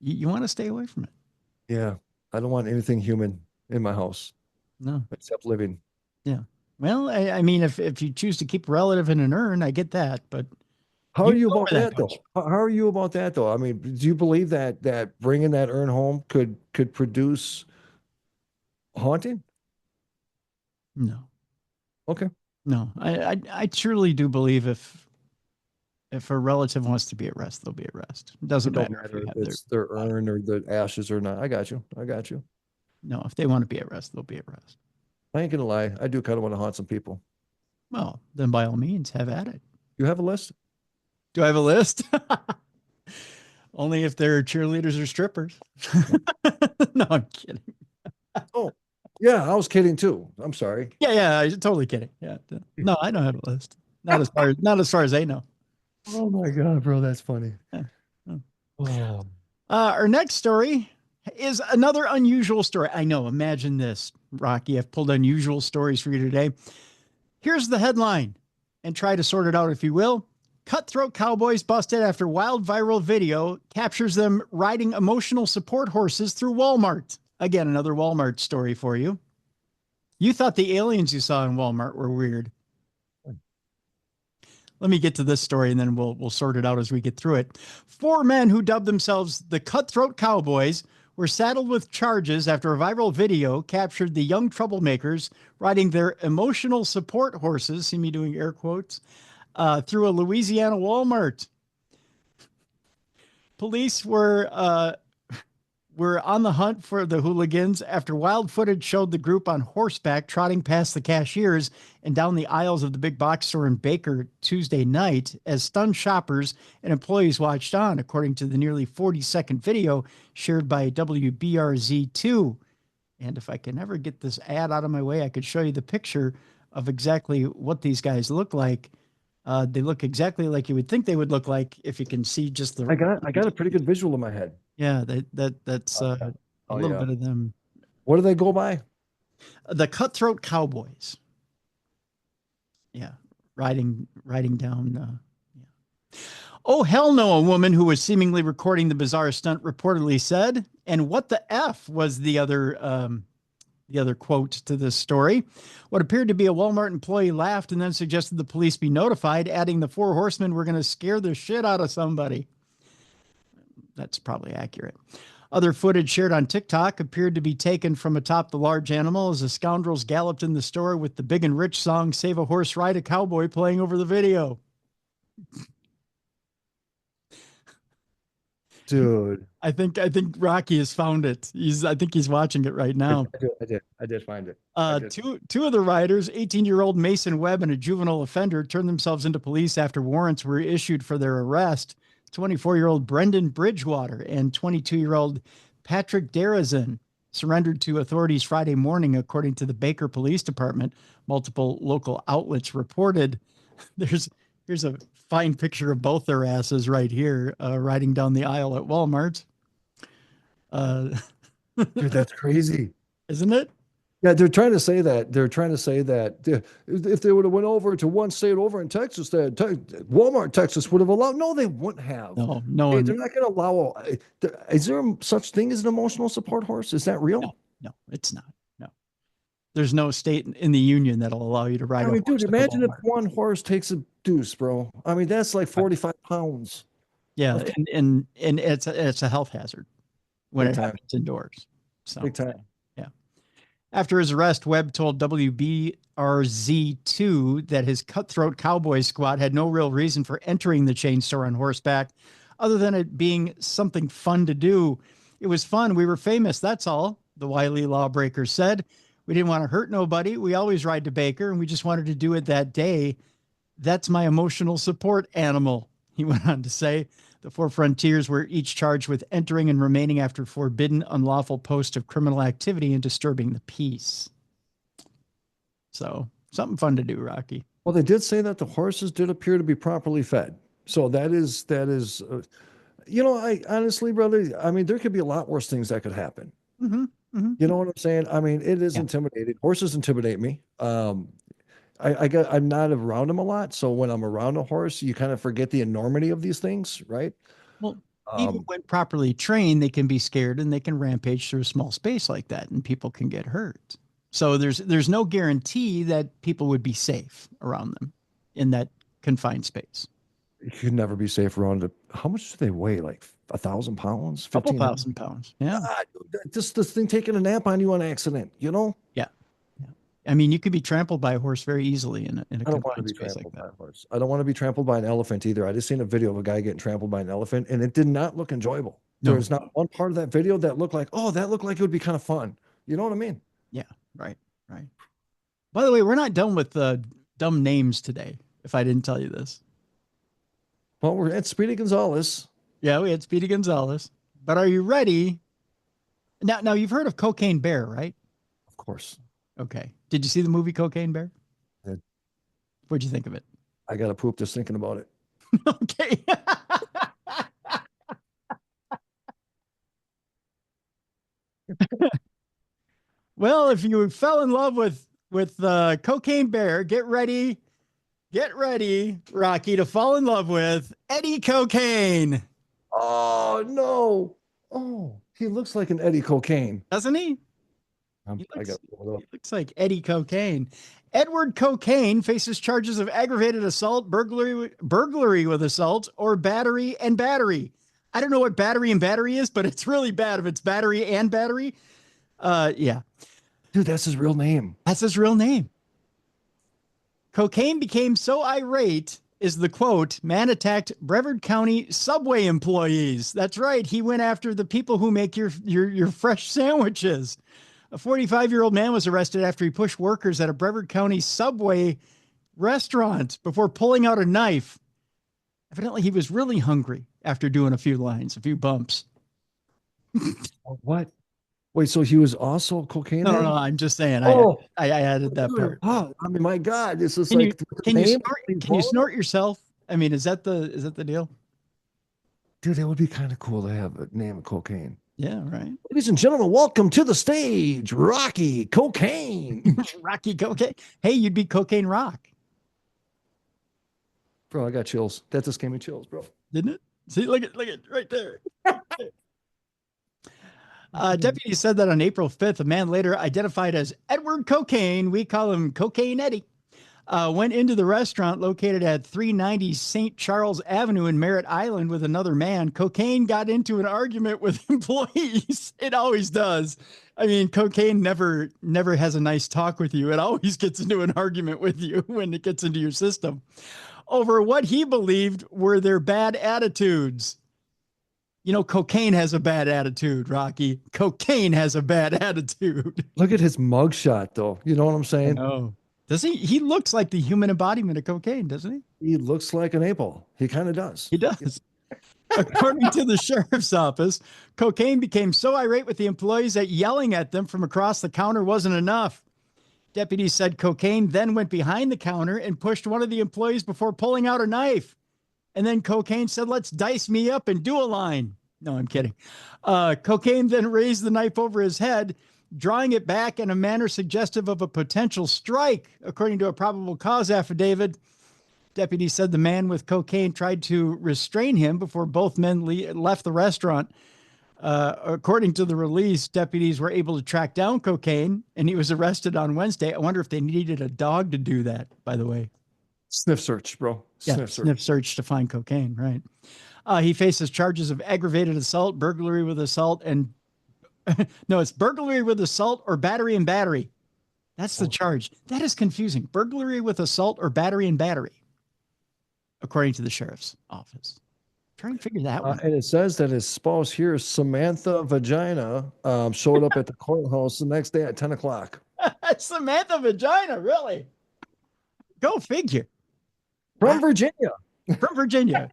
you want to stay away from it. Yeah. I don't want anything human in my house. No. Except living. Yeah. Well, I mean, if you choose to keep a relative in an urn, I get that, but how are you about that though? How are you about that though? I mean, do you believe that bringing that urn home could produce haunting? No. Okay. No, I truly do believe if a relative wants to be at rest, they'll be at rest. It doesn't matter if it's their urn or the ashes or not. I got you. No, if they want to be at rest, they'll be at rest. I ain't gonna lie. I do kind of want to haunt some people. Well, then by all means, have at it. You have a list? Do I have a list? Only if they're cheerleaders or strippers. No, I'm kidding. Oh, yeah, I was kidding too. I'm sorry. Yeah, I'm totally kidding. Yeah, no, I don't have a list. Not as far as they know. Oh my God, bro, that's funny. Yeah. Oh. Our next story is another unusual story. I know. Imagine this, Rocky. I've pulled unusual stories for you today. Here's the headline, and try to sort it out if you will. Cutthroat cowboys busted after wild viral video captures them riding emotional support horses through Walmart. Again, another Walmart story for you. You thought the aliens you saw in Walmart were weird. Let me get to this story, and then we'll sort it out as we get through it. 4 men who dubbed themselves the Cutthroat Cowboys were saddled with charges after a viral video captured the young troublemakers riding their emotional support horses, see me doing air quotes, through a Louisiana Walmart. Police were on the hunt for the hooligans after wild footage showed the group on horseback trotting past the cashiers and down the aisles of the big box store in Baker Tuesday night as stunned shoppers and employees watched on, according to the nearly 40-second video shared by WBRZ2. And if I can ever get this ad out of my way, I could show you the picture of exactly what these guys look like. They look exactly like you would think they would look like if you can see just the... I got a pretty good visual in my head. Yeah, that's a little bit of them. What do they go by? The Cutthroat Cowboys. Yeah, riding down. Yeah. Oh, hell no, a woman who was seemingly recording the bizarre stunt reportedly said. And what the F was the other the other quote to this story. What appeared to be a Walmart employee laughed and then suggested the police be notified, adding the 4 horsemen were going to scare the shit out of somebody. That's probably accurate. Other footage shared on TikTok appeared to be taken from atop the large animal as the scoundrels galloped in the store with the Big and Rich song Save a Horse, Ride a Cowboy playing over the video. Dude. I think Rocky has found it. I think he's watching it right now. I did find it. Two of the riders, 18-year-old Mason Webb and a juvenile offender, turned themselves into police after warrants were issued for their arrest. 24-year-old Brendan Bridgewater and 22-year-old Patrick Derazin surrendered to authorities Friday morning, according to the Baker Police Department. Multiple local outlets reported. Here's a fine picture of both their asses right here, riding down the aisle at Walmart. Dude, that's crazy, isn't it? Yeah, they're trying to say that. If they would have went over to one state over in Texas, that Walmart, Texas would have allowed. No, they wouldn't have. No. Hey, they're not going to allow. Is there such thing as an emotional support horse? Is that real? No, it's not. No, there's no state in the union that'll allow you to ride. I mean, dude, imagine if one horse takes a deuce, bro. I mean, that's like 45 pounds. Yeah, and it's a health hazard when Big it time. happens indoors. So, Big time. yeah. After his arrest, Webb told WBRZ2 that his cutthroat cowboy squad had no real reason for entering the chain store on horseback, other than it being something fun to do. It was fun. We were famous. That's all, the wily lawbreaker said. We didn't want to hurt nobody. We always ride to Baker, and we just wanted to do it that day. That's my emotional support animal, he went on to say. The 4 frontiers were each charged with entering and remaining after forbidden, unlawful posts of criminal activity and disturbing the peace. So, something fun to do, Rocky. Well, they did say that the horses did appear to be properly fed. So that is, I honestly, brother, I mean, there could be a lot worse things that could happen. Mm-hmm. Mm-hmm. You know what I'm saying? I mean, it is intimidating. Horses intimidate me. I'm not around them a lot. So when I'm around a horse, you kind of forget the enormity of these things, right? Well, even when properly trained, they can be scared and they can rampage through a small space like that and people can get hurt. So there's no guarantee that people would be safe around them in that confined space. You could never be safe around it. How much do they weigh? Like 1,000 pounds? 1,000 pounds. Yeah. Just this thing taking a nap on you on accident, you know? Yeah. I mean, you could be trampled by a horse very easily in a I don't want to be trampled by a horse. I don't want to be trampled by an elephant either. I just seen a video of a guy getting trampled by an elephant, and it did not look enjoyable. No. There's not one part of that video that looked like, that looked like it would be kind of fun. You know what I mean? Yeah, right. By the way, we're not done with dumb names today, if I didn't tell you this. Well, we're at Speedy Gonzalez. Yeah, we had Speedy Gonzalez. But are you ready? Now you've heard of Cocaine Bear, right? Of course. Okay. Did you see the movie Cocaine Bear? I did. What'd you think of it? I got to poop just thinking about it. Okay. Well, if you fell in love with Cocaine Bear, get ready, Rocky, to fall in love with Eddie Cocaine. Oh, no. Oh, he looks like an Eddie Cocaine. Doesn't he? He looks like Eddie Cocaine. Edward Cocaine faces charges of aggravated assault, burglary with assault, or battery and battery. I don't know what battery and battery is, but it's really bad if it's battery and battery. Yeah. Dude, that's his real name. That's his real name. Cocaine became so irate is the quote, man attacked Brevard County subway employees. That's right. He went after the people who make your fresh sandwiches. A 45-year-old man was arrested after he pushed workers at a Brevard County subway restaurant before pulling out a knife. Evidently, he was really hungry after doing a few bumps. What? Wait, so he was also cocaine? No, I'm just saying. I added that part. Oh, I mean, my God, this is can you snort yourself? I mean, is that the deal? Dude, that would be kind of cool to have a name of cocaine. Yeah, right. Ladies and gentlemen, welcome to the stage, Rocky Cocaine. Rocky Cocaine. Hey, you'd be Cocaine Rock. Bro, I got chills. That just gave me chills, bro. Didn't it? See, look at right there. Deputies said that on April 5th, a man later identified as Edward Cocaine, we call him Cocaine Eddie, went into the restaurant located at 390 St. Charles Avenue in Merritt Island with another man. Cocaine got into an argument with employees. It always does. I mean, cocaine never has a nice talk with you. It always gets into an argument with you when it gets into your system over what he believed were their bad attitudes. You know, cocaine has a bad attitude, Rocky. Cocaine has a bad attitude. Look at his mugshot, though. You know what I'm saying? No. Does he? He looks like the human embodiment of cocaine, doesn't he? He looks like an apple. He kind of does. He does. According to the sheriff's office, Cocaine became so irate with the employees that yelling at them from across the counter wasn't enough. Deputies said Cocaine then went behind the counter and pushed one of the employees before pulling out a knife. And then Cocaine said, "Let's dice me up and do a line." No, I'm kidding. Cocaine then raised the knife over his head, drawing it back in a manner suggestive of a potential strike. According to a probable cause affidavit, deputies said the man with cocaine tried to restrain him before both men left the restaurant. According to the release, deputies were able to track down Cocaine, and he was arrested on Wednesday. I wonder if they needed a dog to do that, by the way. Sniff search, bro. Sniff search to find cocaine, right? He faces charges of aggravated assault, burglary with assault, and no, it's burglary with assault or battery and battery. That's the charge. That is confusing. Burglary with assault or battery and battery, according to the sheriff's office. Try and figure that one. And it says that his spouse here, Samantha Vagina, showed up at the courthouse the next day at 10 o'clock. Samantha Vagina, really? Go figure. From Virginia. From Virginia.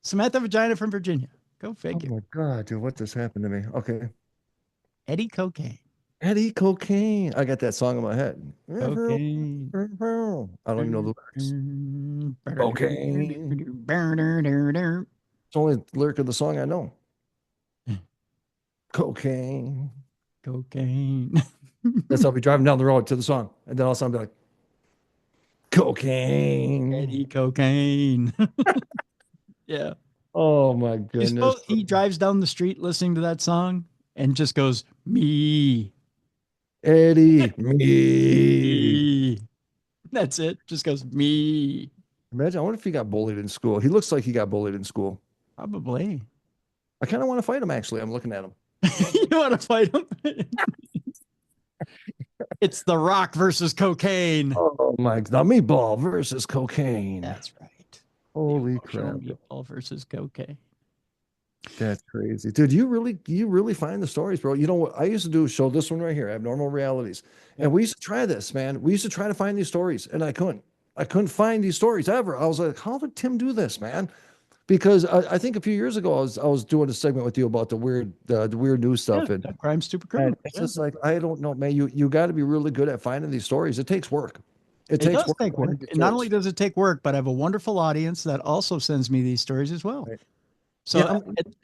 Samantha Vagina from Virginia. Go figure. Oh my God, dude, what just happened to me? Okay. Eddie Cocaine. Eddie Cocaine. I got that song in my head. Cocaine. I don't even know the lyrics. Cocaine. It's the only lyric of the song I know. Cocaine. Cocaine. That's how I'll be driving down the road to the song. And then all of a sudden I'll be like, cocaine. Eddie Cocaine. Yeah. Oh my goodness. He drives down the street listening to that song and just goes, me. Eddie, me. That's it. Just goes, me. Imagine, I wonder if he got bullied in school. He looks like he got bullied in school. Probably. I kind of want to fight him, actually. I'm looking at him. You want to fight him? It's The Rock versus Cocaine. Oh my, the meatball versus cocaine. That's right. Holy crap. Meatball versus cocaine. That's crazy. Dude, you really find the stories, bro. You know what I used to do? Show this one right here, Abnormal Realities. And we used to try this, man. We used to try to find these stories, and I couldn't find these stories ever. I was like, how did Tim do this, man? Because I think a few years ago I was doing a segment with you about the weird news stuff and crime, stupid criminals. It's just like, I don't know, man. You got to be really good at finding these stories. It takes work. It takes does take work. And not only does it take work, but I have a wonderful audience that also sends me these stories as well. Right. So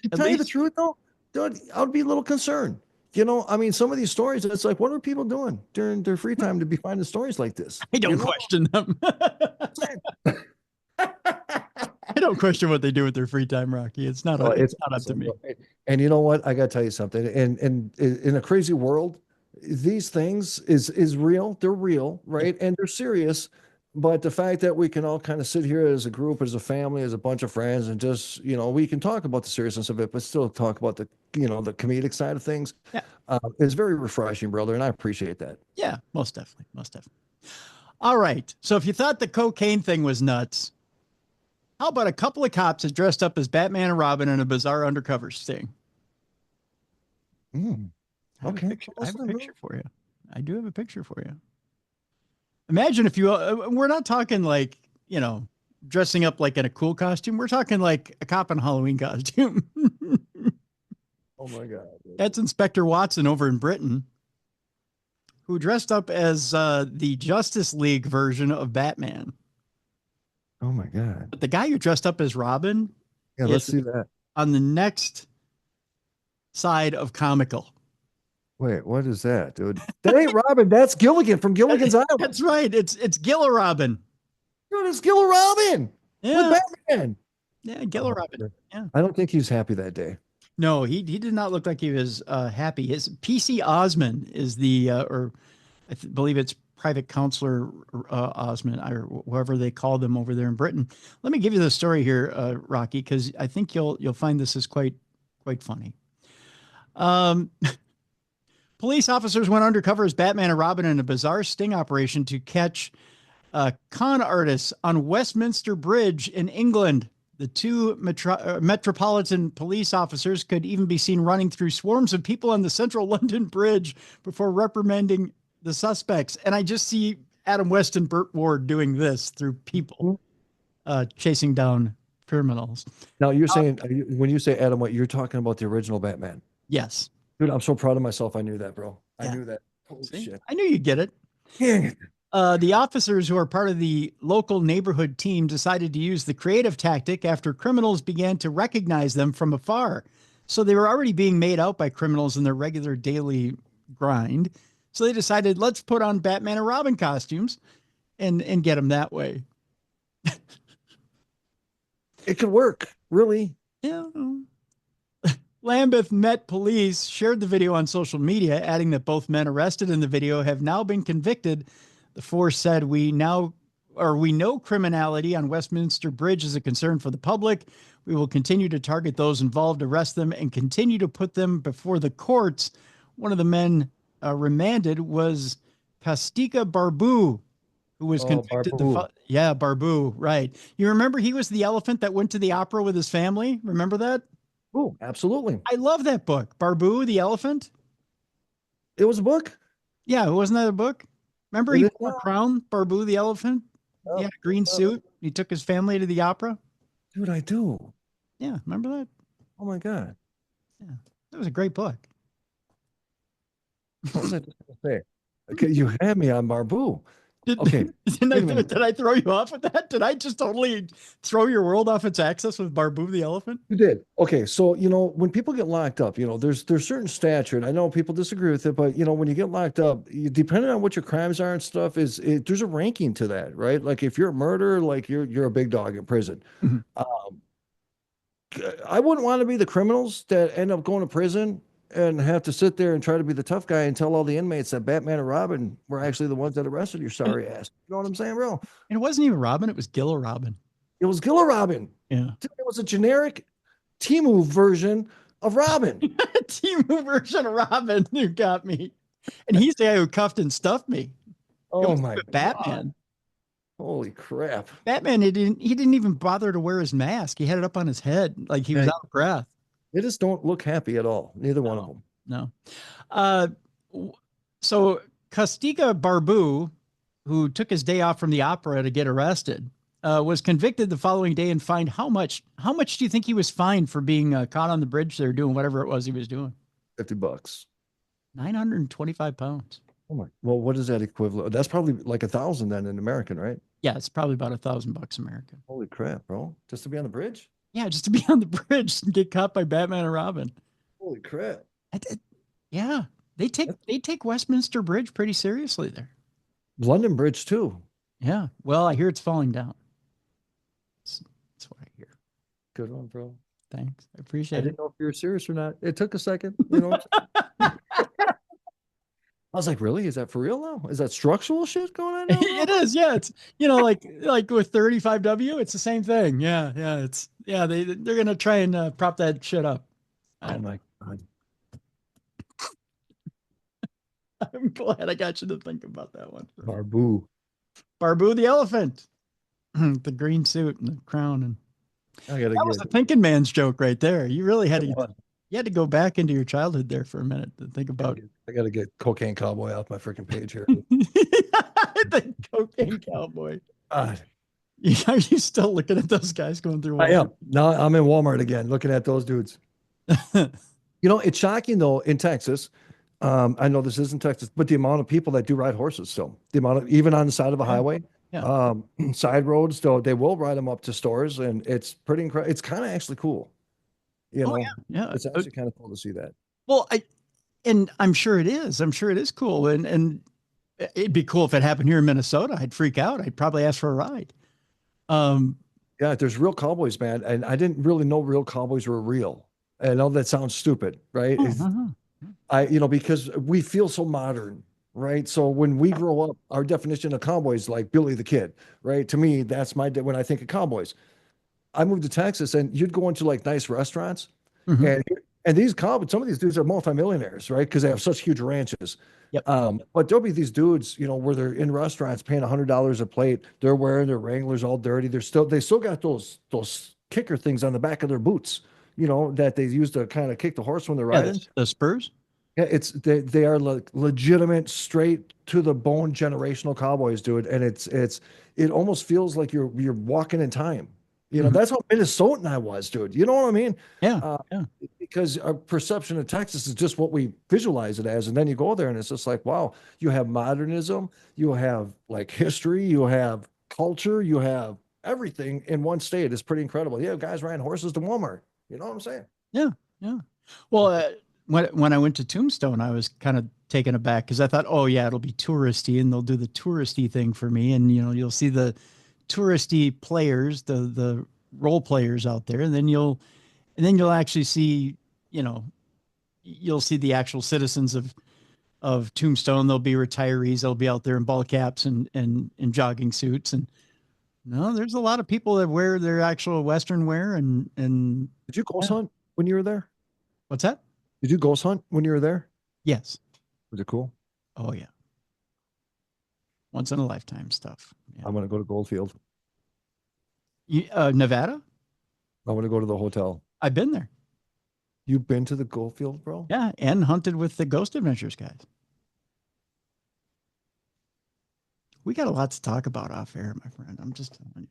to tell you the truth, though, dude, I would be a little concerned. You know, I mean, some of these stories, it's like, what are people doing during their free time to be finding stories like this? I don't question them. I don't question what they do with their free time, Rocky. It's not up to me. And you know what? I got to tell you something. And in a crazy world, these things is real. They're real, right? And they're serious. But the fact that we can all kind of sit here as a group, as a family, as a bunch of friends, and just, you know, we can talk about the seriousness of it, but still talk about the, you know, the comedic side of things. Yeah. It's very refreshing, brother. And I appreciate that. Yeah, most definitely. Most definitely. All right. So if you thought the cocaine thing was nuts, how about a couple of cops that dressed up as Batman and Robin in a bizarre undercover sting? Okay. I have a picture for you. I do have a picture for you. Imagine if you, we're not talking like, you know, dressing up like in a cool costume. We're talking like a cop in a Halloween costume. Oh my God. That's Inspector Watson over in Britain, who dressed up as the Justice League version of Batman. Oh my God. But the guy who dressed up as Robin. Yeah, let's see that. On the next side of comical. Wait, what is that, dude? That ain't Robin. That's Gilligan from Gilligan's Island. That's right. It's Gilla Robin. Dude, it's Gilla Robin. Yeah. With Batman. Yeah, Gilla Robin. Yeah. I don't think he's happy that day. No, he did not look like he was happy. His PC Osmond is the or believe it's private counselor Osmond or whoever they call them over there in Britain. Let me give you the story here, Rocky, because I think you'll find this is quite funny. Police officers went undercover as Batman and Robin in a bizarre sting operation to catch con artists on Westminster Bridge in England. The two Metropolitan police officers could even be seen running through swarms of people on the central London Bridge before reprimanding the suspects. And I just see Adam West and Burt Ward doing this through people chasing down criminals. Now you're saying, when you say Adam, what you're talking about the original Batman? Yes. Dude, I'm so proud of myself. I knew that, bro. Yeah. I knew that. Holy shit. I knew you'd get it. The officers who are part of the local neighborhood team decided to use the creative tactic after criminals began to recognize them from afar. So they were already being made out by criminals in their regular daily grind. So they decided, let's put on Batman and Robin costumes and get them that way. It could work, really. Yeah. Lambeth Met Police shared the video on social media, adding that both men arrested in the video have now been convicted. The force said, we know criminality on Westminster Bridge is a concern for the public. We will continue to target those involved, arrest them, and continue to put them before the courts. One of the men remanded was Kastika Barbu, who was convicted. Barbu, right. You remember he was the elephant that went to the opera with his family? Remember that? Oh, absolutely. I love that book. Barbu, the elephant. It was a book? Yeah, wasn't that a book? Remember he wore a crown, Barbu, the elephant? He had a green suit. He took his family to the opera. Dude, I do. Yeah, remember that? Oh, my God. Yeah, that was a great book. What was I just going to say? Okay, you had me on Barbu. Okay. Did I throw you off with that? Did I just totally throw your world off its axis with Barbu the elephant? You did. Okay. So, when people get locked up, there's certain stature, and I know people disagree with it, but, when you get locked up, depending on what your crimes are and stuff, there's a ranking to that, right? Like if you're a murderer, like you're a big dog in prison. Mm-hmm. I wouldn't want to be the criminals that end up going to prison and have to sit there and try to be the tough guy and tell all the inmates that Batman and Robin were actually the ones that arrested your sorry ass. You know what I'm saying, bro? And it wasn't even Robin. It was Gilla Robin. It was Gilla Robin. Yeah. It was a generic Timu version of Robin. Timu version of Robin. You got me. And he's the guy who cuffed and stuffed me. Oh, my God. Batman. Holy crap. Batman, he didn't even bother to wear his mask. He had it up on his head like he was out of breath. They just don't look happy at all. Neither one of them. No. So Kastika Barbu, who took his day off from the opera to get arrested, was convicted the following day and fined how much? How much do you think he was fined for being caught on the bridge there doing whatever it was he was doing? $50. 925 pounds. Oh my. Well, what is that equivalent? That's probably like 1,000 then in American, right? Yeah, it's probably about $1,000 American. Holy crap, bro. Just to be on the bridge? Yeah, just to be on the bridge and get caught by Batman and Robin. Holy crap. Yeah, they take Westminster Bridge pretty seriously there. London Bridge too. Yeah. Well, I hear it's falling down. That's what I hear. Good one, bro. Thanks. I appreciate it. I didn't know if you were serious or not. It took a second. I was like, really? Is that for real now? Is that structural shit going on now? It is. Yeah. It's, like with 35W, it's the same thing. Yeah. Yeah. They're going to try and prop that shit up. Oh my God. I'm glad I got you to think about that one. Barbu the elephant, the green suit and the crown. And that was a thinking man's joke right there. You really had to go back into your childhood there for a minute to think about. I got to get Cocaine Cowboy off my freaking page here. The Cocaine Cowboy. Are you still looking at those guys going through? I am. Now I'm in Walmart again, looking at those dudes. It's shocking though in Texas. I know this isn't Texas, but the amount of people that do ride horses still, the amount of, even on the side of a highway, side roads, though, they will ride them up to stores, and it's pretty incredible. It's kind of actually cool. It's actually kind of cool to see that. Well, I'm sure it is. I'm sure it is cool. And it'd be cool if it happened here in Minnesota. I'd freak out. I'd probably ask for a ride. Yeah, there's real cowboys, man. And I didn't really know real cowboys were real. I know that sounds stupid, right? Because we feel so modern, right? So when we grow up, our definition of cowboys is like Billy the Kid, right? To me, that's when I think of cowboys. I moved to Texas, and you'd go into like nice restaurants, Mhm. and these cowboys, some of these dudes are multimillionaires, right? Because they have such huge ranches. Yep. But there'll be these dudes, where they're in restaurants paying $100 a plate. They're wearing their Wranglers all dirty. They still got those kicker things on the back of their boots, that they use to kind of kick the horse when they're Yeah, riding. the spurs. Yeah, they are like legitimate, straight to the bone generational cowboys, dude. And it almost feels like you're walking in time. That's how Minnesotan I was, dude. You know what I mean? Yeah, yeah. Because our perception of Texas is just what we visualize it as, and then you go there and it's just like, wow, you have modernism, you have like history, you have culture, you have everything in one state. It's pretty incredible. Yeah, guys riding horses to Walmart. You know what I'm saying? Yeah, yeah. Well, when I went to Tombstone, I was kind of taken aback because I thought, oh yeah, it'll be touristy, and they'll do the touristy thing for me, and you'll see the touristy players, the role players out there, and then you'll actually see, you'll see the actual citizens of Tombstone. They'll be retirees. They'll be out there in ball caps and jogging suits, and no, there's a lot of people that wear their actual Western wear. And Did you ghost hunt when you were there? What's that? Did you ghost hunt when you were there? Yes. Was it cool? Oh yeah. Once in a lifetime stuff. Yeah. I want to go to Goldfield. Nevada? I want to go to the hotel. I've been there. You've been to the Goldfield, bro? Yeah, and hunted with the Ghost Adventures guys. We got a lot to talk about off air, my friend. I'm just telling you.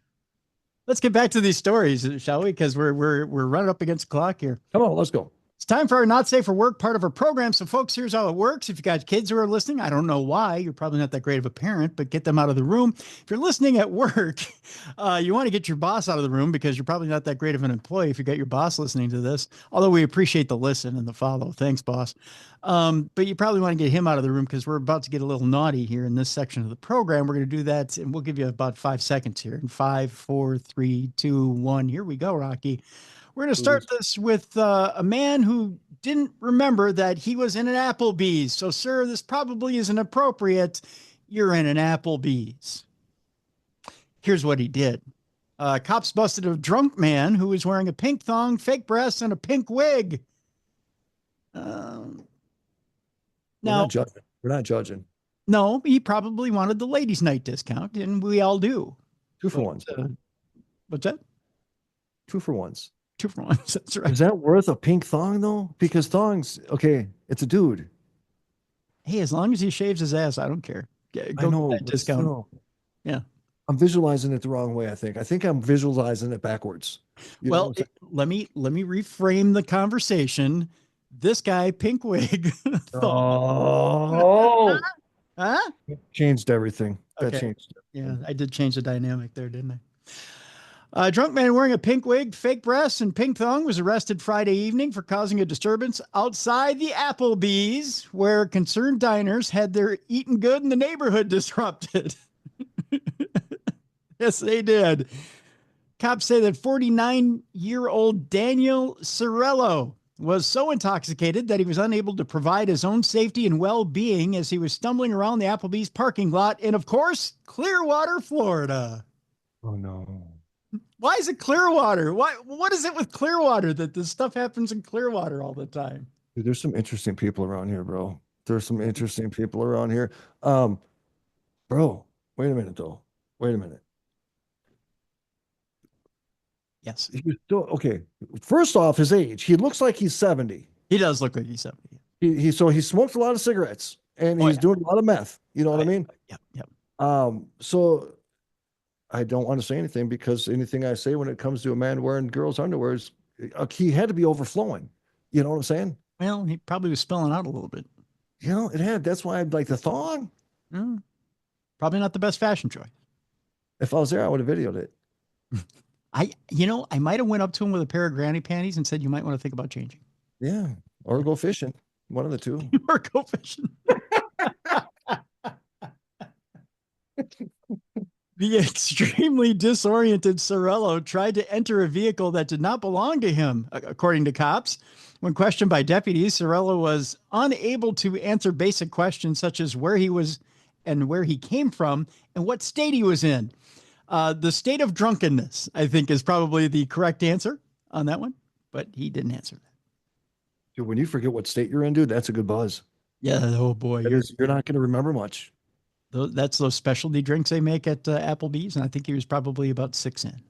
Let's get back to these stories, shall we? Because we're running up against the clock here. Come on, let's go. It's time for our Not Safe for Work part of our program. So, folks, here's how it works. If you got kids who are listening, I don't know why. You're probably not that great of a parent, but get them out of the room. If you're listening at work, you want to get your boss out of the room because you're probably not that great of an employee if you got your boss listening to this. Although we appreciate the listen and the follow. Thanks, boss. But you probably want to get him out of the room because we're about to get a little naughty here in this section of the program. We're going to do that, and we'll give you about 5 seconds here. In 5, 4, 3, 2, 1. Here we go, Rocky. We're going to start this with a man who didn't remember that he was in an Applebee's. So, sir, this probably isn't appropriate. You're in an Applebee's. Here's what he did. Cops busted a drunk man who was wearing a pink thong, fake breasts, and a pink wig. We're not judging. No, he probably wanted the ladies' night discount, and we all do. 2 for ones. What's that? 2 for ones. 2 for ones. That's right. Is that worth a pink thong though? Because thongs, okay, it's a dude. Hey, as long as he shaves his ass, I don't care. I know, get that discount. Still, yeah. I'm visualizing it the wrong way. I think I'm visualizing it backwards. Let me reframe the conversation. This guy, pink wig. Oh, huh? Changed everything. Okay. That changed it. Yeah, I did change the dynamic there, didn't I? A drunk man wearing a pink wig, fake breasts, and pink thong was arrested Friday evening for causing a disturbance outside the Applebee's, where concerned diners had their eating good in the neighborhood disrupted. Yes, they did. Cops say that 49-year-old Daniel Cirello was so intoxicated that he was unable to provide his own safety and well-being as he was stumbling around the Applebee's parking lot in, of course, Clearwater, Florida. Oh, no. Why is it Clearwater? What is it with Clearwater that this stuff happens in Clearwater all the time? Dude, there's some interesting people around here, bro. There's some interesting people around here. Bro, wait a minute, though. Wait a minute. Yes. Okay. First off, his age. He looks like he's 70. He does look like he's 70. So he smokes a lot of cigarettes and he's doing a lot of meth. You know what I mean? Yep. So I don't want to say anything because anything I say when it comes to a man wearing girls' underwear is he had to be overflowing. You know what I'm saying? Well, he probably was spilling out a little bit. It had. That's why I'd like the thong. Probably not the best fashion choice. If I was there, I would have videoed it. I might have went up to him with a pair of granny panties and said, you might want to think about changing. Yeah. Or go fishing. One of the two. Or go fishing. The extremely disoriented Sorello tried to enter a vehicle that did not belong to him, according to cops. When questioned by deputies, Sorello was unable to answer basic questions such as where he was and where he came from and what state he was in. The state of drunkenness, I think, is probably the correct answer on that one, but he didn't answer that. Dude, when you forget what state you're in, dude, that's a good buzz. Yeah. Oh boy. You're not going to remember much. That's those specialty drinks they make at Applebee's. And I think he was probably about 6 in.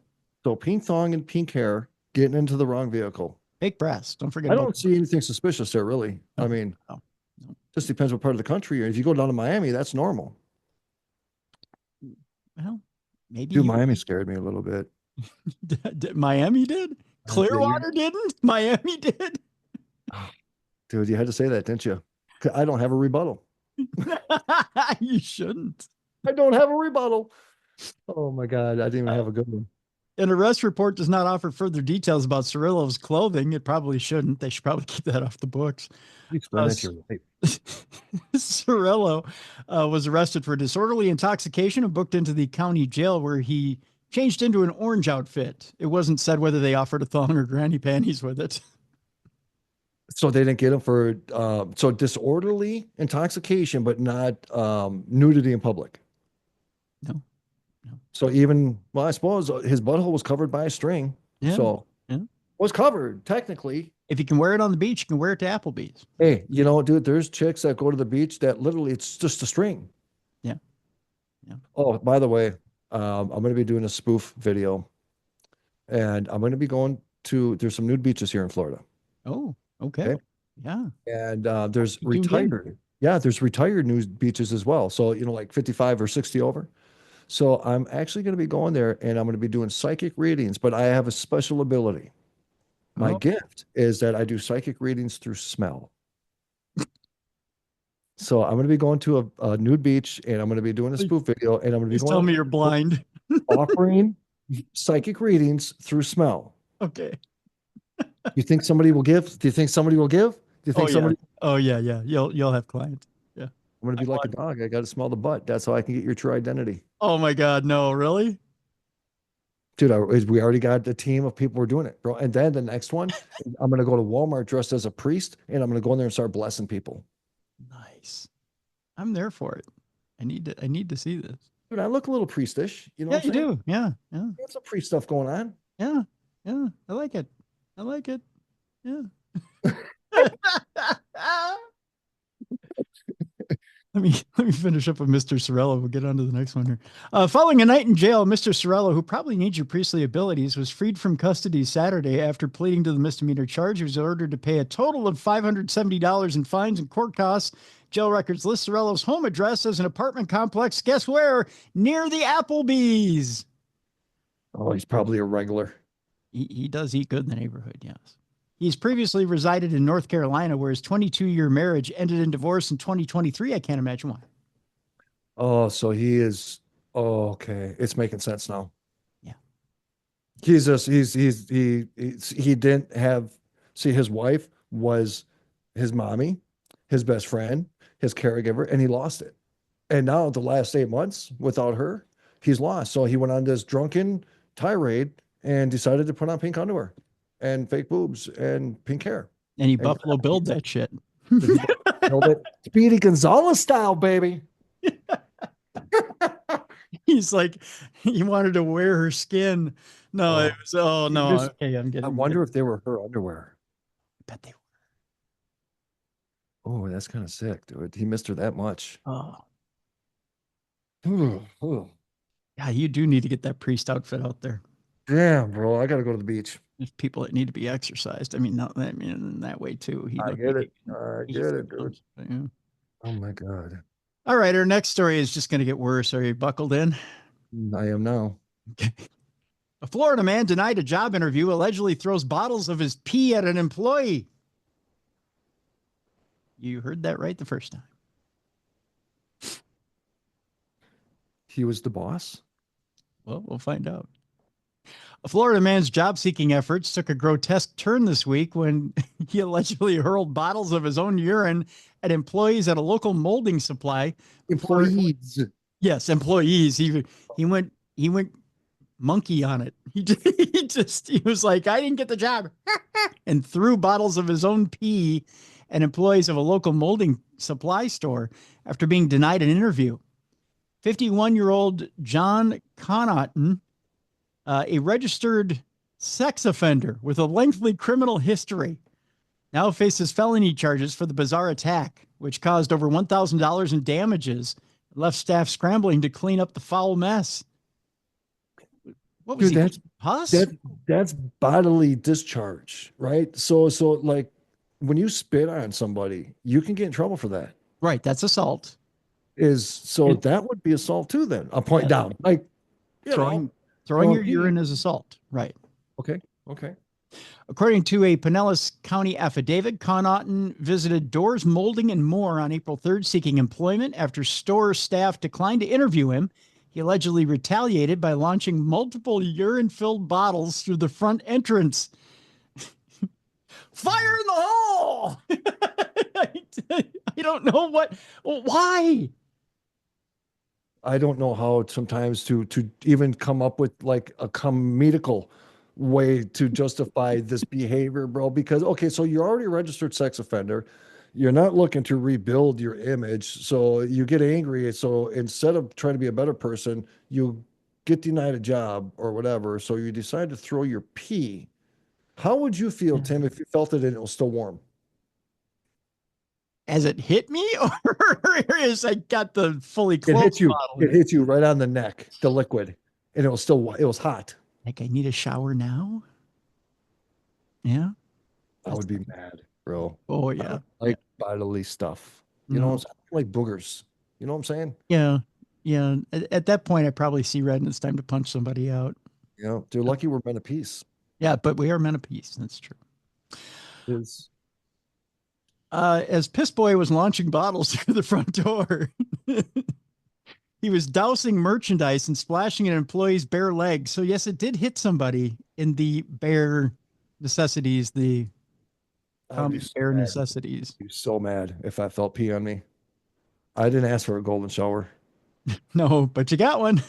So pink thong and pink hair getting into the wrong vehicle. Fake breasts. Don't forget. I don't see anything suspicious there, really. No, I mean, no. just depends what part of the country you're in. If you go down to Miami, that's normal. Well, maybe. Dude, Miami scared me a little bit. Miami did? Clearwater didn't? Miami did? Dude, you had to say that, didn't you? I don't have a rebuttal. You shouldn't. I don't have a rebuttal. Oh my God. I didn't even have a good one. An arrest report does not offer further details about Sorello's clothing. It probably shouldn't. They should probably keep that off the books. Sorello was arrested for disorderly intoxication and booked into the county jail where he changed into an orange outfit. It wasn't said whether they offered a thong or granny panties with it. So they didn't get him for so disorderly intoxication, but not nudity in public. No. So even, well, I suppose his butthole was covered by a string. Yeah. So was covered technically. If you can wear it on the beach, you can wear it to Applebee's. Hey, you know, dude, there's chicks that go to the beach that literally it's just a string. Yeah. Oh, by the way, I'm going to be doing a spoof video, and I'm going to be going to. There's some nude beaches here in Florida. Oh, okay. Yeah. And there's retired. Yeah, there's retired nude beaches as well. So, you know, like 55 or 60 over. So I'm actually going to be going there, and I'm going to be doing psychic readings, but I have a special ability. My gift is that I do psychic readings through smell. So I'm going to be going to a nude beach, and I'm going to be doing a spoof video, and I'm going to be going. Tell me you're blind. Offering psychic readings through smell. Okay. You think somebody will give? Do you think somebody will give? Do you think somebody? Oh yeah. You'll have clients. Yeah. I'm going to be like a dog. I got to smell the butt. That's how I can get your true identity. Oh my God. No, really? Dude, we already got a team of people who are doing it, bro. And then the next one, I'm going to go to Walmart dressed as a priest, and I'm going to go in there and start blessing people. Nice. I'm there for it. I need to see this. Dude, I look a little priestish. You know Yeah, what I'm you saying? do. Yeah. There's some priest stuff going on. Yeah. I like it. Yeah. Let me finish up with Mr. Sorello. We'll get on to the next one here. Following a night in jail, Mr. Sorello, who probably needs your priestly abilities, was freed from custody Saturday after pleading to the misdemeanor charge. He was ordered to pay a total of $570 in fines and court costs. Jail records list Sorello's home address as an apartment complex. Guess where? Near the Applebee's. Oh, he's probably a regular. He does eat good in the neighborhood, yes. He's previously resided in North Carolina, where his 22-year marriage ended in divorce in 2023. I can't imagine why. Oh, so he is. Oh, okay. It's making sense now. Yeah. He didn't have, see, his wife was his mommy, his best friend, his caregiver, and he lost it. And now the last 8 months without her, he's lost. So he went on this drunken tirade and decided to put on pink underwear and fake boobs and pink hair. And he Buffalo Billed that shit. Speedy Gonzalez style, baby. He's like, he wanted to wear her skin. No, it was, oh no. Okay, I wonder if they were her underwear. I bet they were. Oh, that's kind of sick, dude. He missed her that much. Oh. Oh. Yeah, you do need to get that priest outfit out there. Damn, bro. I got to go to the beach. There's people that need to be exercised. I mean, in that way too. I get it. I get it, dude. Yeah. Oh my God. All right. Our next story is just going to get worse. Are you buckled in? I am now. Okay. A Florida man denied a job interview, allegedly throws bottles of his pee at an employee. You heard that right the first time. He was the boss? Well, we'll find out. A Florida man's job-seeking efforts took a grotesque turn this week when he allegedly hurled bottles of his own urine at employees at a local molding supply. Employees. Yes, employees. He went he went monkey on it. He was like, I didn't get the job, and threw bottles of his own pee at employees of a local molding supply store after being denied an interview. 51-year-old John Connaughton, a registered sex offender with a lengthy criminal history, now faces felony charges for the bizarre attack, which caused over $1,000 in damages, left staff scrambling to clean up the foul mess. What was Dude, he? Pus? that's bodily discharge, right? So like when you spit on somebody, you can get in trouble for that. Right. That's assault. That would be assault too then. A point down. Like Throwing your urine is assault. Right. Okay. According to a Pinellas County affidavit, Connaughton visited Doors Molding and More on April 3rd seeking employment. After store staff declined to interview him, he allegedly retaliated by launching multiple urine-filled bottles through the front entrance. Fire in the hole! I don't know why? I don't know how sometimes to even come up with like a comedical way to justify this behavior, bro. Because, okay, so you're already a registered sex offender. You're not looking to rebuild your image. So you get angry. So instead of trying to be a better person, you get denied a job or whatever. So you decide to throw your pee. How would you feel, Tim, if you felt it and it was still warm? As it hit me, or as I got the fully closed bottle? It hit you right on the neck, the liquid, and it was hot. Like, I need a shower now? Yeah. I would be mad, bro. Oh, yeah. Like bodily stuff. You know, it's like boogers. You know what I'm saying? Yeah. Yeah. At that point, I probably see red and it's time to punch somebody out. You know, they're lucky we're men of peace. Yeah, but we are men of peace. That's true. As Piss Boy was launching bottles through the front door, he was dousing merchandise and splashing at employees' bare legs. So yes, it did hit somebody in the bare necessities, the bare necessities. I'd be so mad if I felt pee on me. I didn't ask for a golden shower. No, but you got one.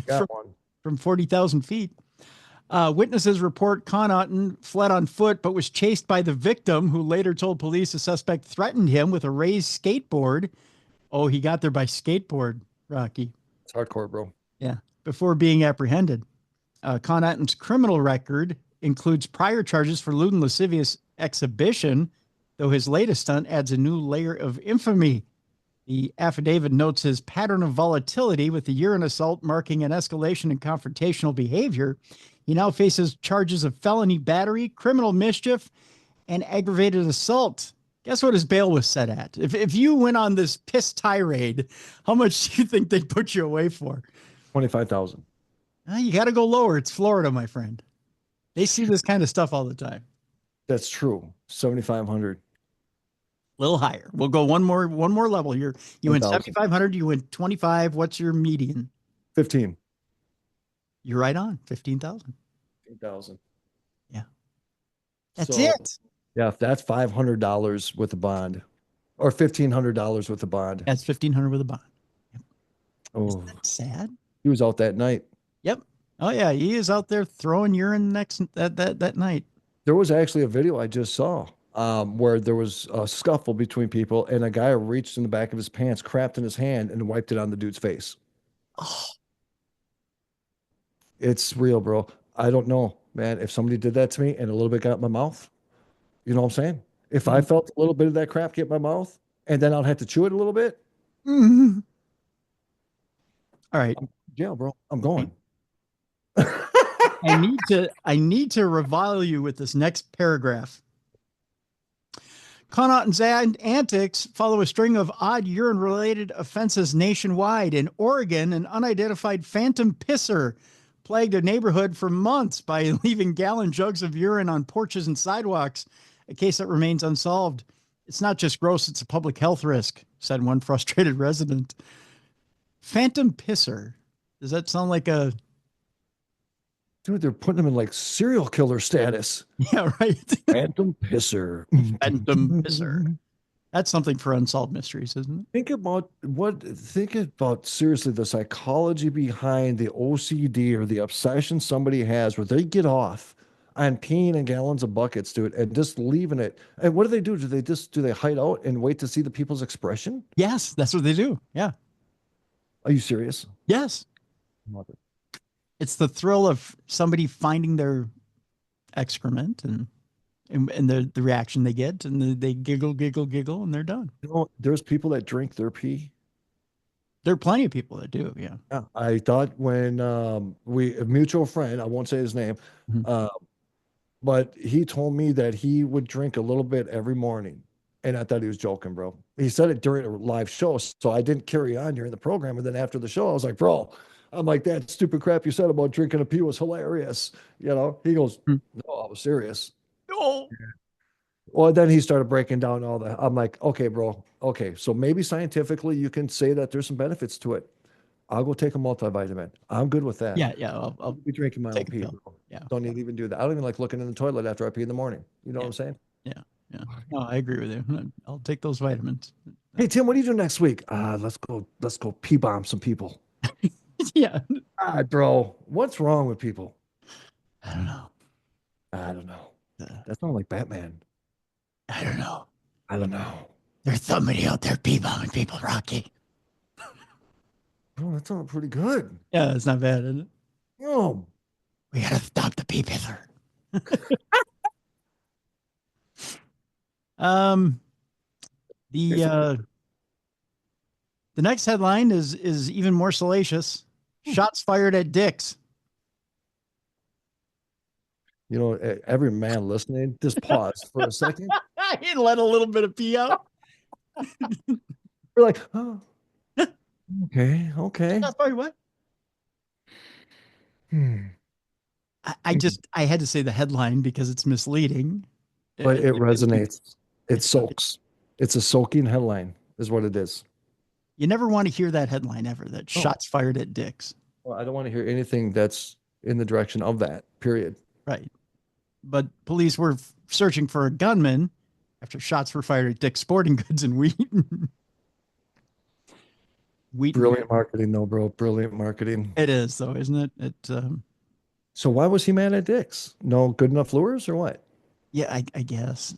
Got one. From 40,000 feet. Witnesses report Connaughton fled on foot, but was chased by the victim, who later told police the suspect threatened him with a raised skateboard. Oh, he got there by skateboard, Rocky. It's hardcore, bro. Yeah. Before being apprehended. Connaughton's criminal record includes prior charges for lewd and lascivious exhibition, though his latest stunt adds a new layer of infamy. The affidavit notes his pattern of volatility, with the urine assault marking an escalation in confrontational behavior. He now faces charges of felony battery, criminal mischief, and aggravated assault. Guess what his bail was set at? If you went on this piss tirade, how much do you think they'd put you away for? $25,000. You got to go lower. It's Florida, my friend. They see this kind of stuff all the time. That's true. 7,500. A little higher. We'll go one more level. You went 7,500. You went 25. What's your median? 15. You're right on. 15,000. 15,000. Yeah. That's it. Yeah, that's $500 with a bond, or $1,500 with a bond. That's 1,500 with a bond. Yep. Oh, Isn't that sad? He was out that night. Yep. Oh yeah, he is out there throwing urine that night. There was actually a video I just saw where there was a scuffle between people, and a guy reached in the back of his pants, crapped in his hand, and wiped it on the dude's face. Oh. It's real, bro. I don't know, man. If somebody did that to me and a little bit got in my mouth, you know what I'm saying? If I felt a little bit of that crap get in my mouth, and then I'd have to chew it a little bit. Mm-hmm. All right. Yeah, bro. I'm going. I need to revile you with this next paragraph. Connaughton's antics follow a string of odd urine-related offenses nationwide. In Oregon, an unidentified phantom pisser plagued a neighborhood for months by leaving gallon jugs of urine on porches and sidewalks, a case that remains unsolved. It's not just gross, it's a public health risk, said one frustrated resident. Phantom pisser. Does that sound like a... Dude, they're putting him in like serial killer status. Yeah, right. Phantom pisser. Phantom pisser. That's something for Unsolved Mysteries, isn't it? Think about seriously the psychology behind the OCD or the obsession somebody has where they get off on peeing in gallons of buckets, dude, and just leaving it. And what do? Do they hide out and wait to see the people's expression? Yes, that's what they do. Yeah. Are you serious? Yes. Love it. It's the thrill of somebody finding their excrement and the reaction they get, and they giggle, and they're done. There's people that drink their pee. There are plenty of people that do. Yeah. Yeah. I thought when a mutual friend, I won't say his name, Mhm. but he told me that he would drink a little bit every morning. And I thought he was joking, bro. He said it during a live show. So I didn't carry on during the program. And then after the show, I was like, bro, I'm like, that stupid crap you said about drinking a pee was hilarious. He goes, Hmm. no, I was serious. Oh. Well, then he started breaking down all that. I'm like, okay, bro. Okay. So maybe scientifically you can say that there's some benefits to it. I'll go take a multivitamin. I'm good with that. Yeah. I'll be drinking my own take a pee. pill. Bro. Yeah. Don't need to even do that. I don't even like looking in the toilet after I pee in the morning. You know what I'm saying? Yeah. No, I agree with you. I'll take those vitamins. Hey, Tim, what do you do next week? Let's go pee bomb some people. Yeah. Bro, what's wrong with people? I don't know. That sounds like Batman. I don't know. I don't know. There's somebody out there pee-bombing people, Rocky. Bro, that sounds pretty good. Yeah, it's not bad, is it? No. We gotta stop the pee pisser. The next headline is even more salacious. Shots fired at dicks. Every man listening, just pause for a second. He let a little bit of pee out. We're like, oh, okay. Shots fired what? I had to say the headline because it's misleading. But it resonates. It soaks. It's a soaking headline, is what it is. You never want to hear that headline ever, that shots fired at dicks. Well, I don't want to hear anything that's in the direction of that, period. Right. But police were searching for a gunman after shots were fired at Dick's Sporting Goods in Wheaton. Brilliant marketing, though, bro. Brilliant marketing. It is, though, isn't it? So why was he mad at Dick's? No good enough lures or what? Yeah, I guess.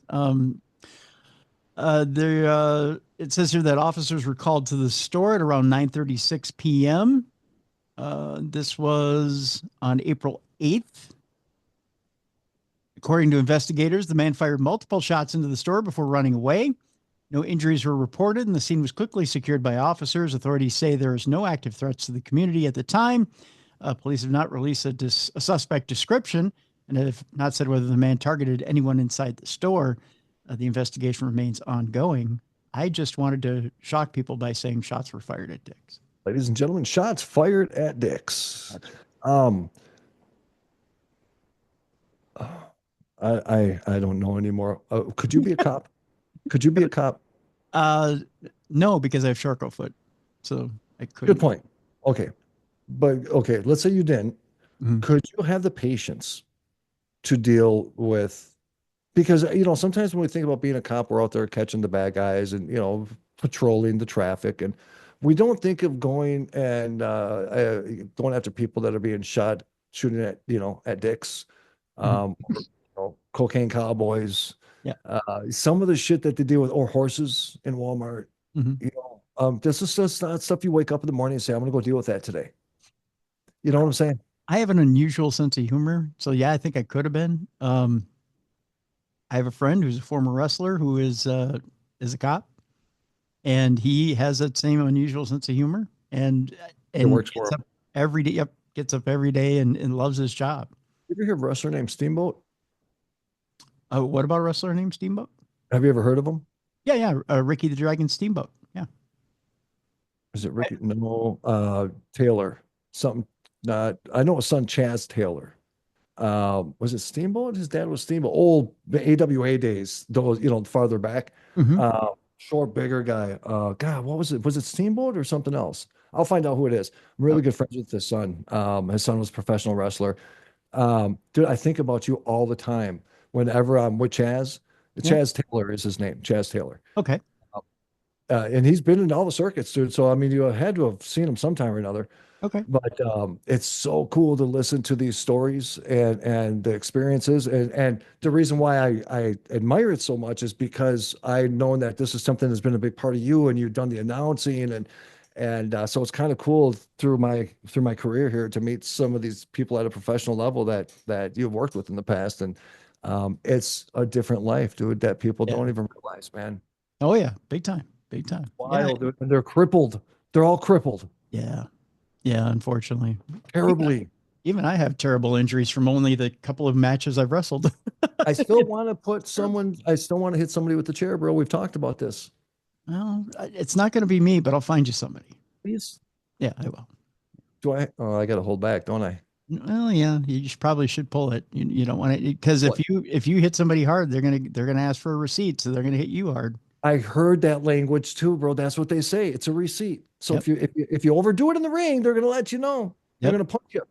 It says here that officers were called to the store at around 9:36 p.m. This was on April 8th. According to investigators, the man fired multiple shots into the store before running away. No injuries were reported, and the scene was quickly secured by officers. Authorities say there is no active threats to the community at the time. Police have not released a suspect description and have not said whether the man targeted anyone inside the store. The investigation remains ongoing. I just wanted to shock people by saying shots were fired at Dick's. Ladies and gentlemen, shots fired at Dick's. I don't know anymore. Could you be a cop? Could you be a cop? No, because I have Charcot foot, so I couldn't. Good point. Okay, but okay, let's say you didn't. Mhm. Could you have the patience to deal with? Because sometimes when we think about being a cop, we're out there catching the bad guys and patrolling the traffic, and we don't think of going and going after people that are being shooting at dicks, cocaine cowboys. Yeah. Some of the shit that they deal with, or horses in Walmart. Mhm. This is just not stuff you wake up in the morning and say, I'm going to go deal with that today. You know what I'm saying? I have an unusual sense of humor, so yeah, I think I could have been. I have a friend who's a former wrestler who is a cop, and he has that same unusual sense of humor, and works for gets him. up every day. Yep, gets up every day and loves his job. You ever hear of a wrestler named Steamboat? What about a wrestler named Steamboat? Have you ever heard of him? Yeah. Ricky the Dragon Steamboat. Yeah. Is it Ricky? No, Taylor. Something. I know his son Chaz Taylor. Was it Steamboat? His dad was Steamboat. Old AWA days. Those farther back. Mhm. Short, bigger guy. God, what was it? Was it Steamboat or something else? I'll find out who it is. I'm really good friends with his son. His son was a professional wrestler. Dude, I think about you all the time. Whenever I'm with Chaz, Chaz Taylor is his name. Chaz Taylor. Okay. And he's been in all the circuits, dude. So I mean, you had to have seen him sometime or another. Okay. But it's so cool to listen to these stories and the experiences. And the reason why I admire it so much is because I know that this is something that's been a big part of you, and you've done the announcing, and so it's kind of cool through my career here to meet some of these people at a professional level that you've worked with in the past. And it's a different life, dude, that people don't even realize, man. Oh yeah, big time, big time. Wild, dude. And they're crippled. They're all crippled. Yeah. Yeah, unfortunately. Terribly. Even I have terrible injuries from only the couple of matches I've wrestled. I still want to hit somebody with the chair, bro. We've talked about this. Well, it's not going to be me, but I'll find you somebody. Please. Yeah, I will. Do I? Oh, I got to hold back, don't I? Well, yeah, probably should pull it. You don't want it, because if you hit somebody hard, they're gonna ask for a receipt, so they're gonna hit you hard. I heard that language too, bro. That's what they say. It's a receipt. So if you overdo it in the ring, they're gonna let you know. They're gonna punch you.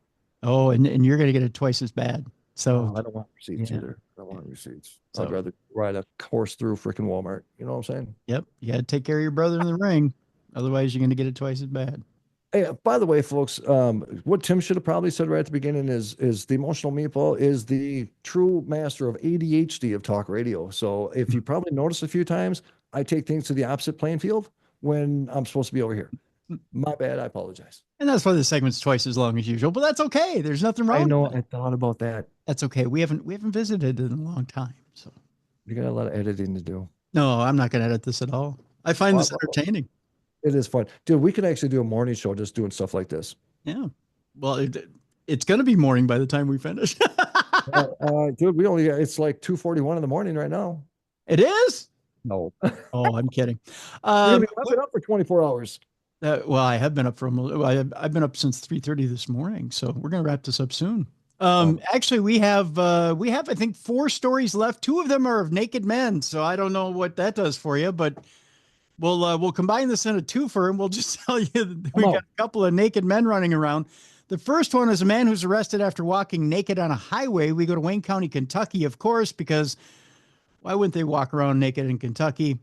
Oh, and you're gonna get it twice as bad. So I don't want receipts either. I don't want receipts. I'd rather ride a horse through freaking Walmart. You know what I'm saying? Yep. You got to take care of your brother in the ring. Otherwise, you're gonna get it twice as bad. Hey, by the way, folks, what Tim should have probably said right at the beginning is the emotional meatball is the true master of ADHD of talk radio. So if you probably noticed a few times, I take things to the opposite playing field when I'm supposed to be over here. My bad. I apologize. And that's why the segment's twice as long as usual, but that's okay. There's nothing wrong. I know. With it. I thought about that. That's okay. We haven't visited in a long time, so you got a lot of editing to do. No, I'm not going to edit this at all. I find this entertaining. It is fun, dude. We could actually do a morning show just doing stuff like this. Yeah. Well, it's going to be morning by the time we finish. Dude, it's like 2:41 in the morning right now. It is? No. Oh, I'm kidding. I've been up for 24 hours. Well, I have been up I've been up since 3:30 this morning, so we're going to wrap this up soon. Actually, we have I think 4 stories left. 2 of them are of naked men, so I don't know what that does for you, but we'll combine this in a twofer, and we'll just tell you that we got a couple of naked men running around. The first one is a man who's arrested after walking naked on a highway. We go to Wayne County, Kentucky, of course, because why wouldn't they walk around naked in Kentucky?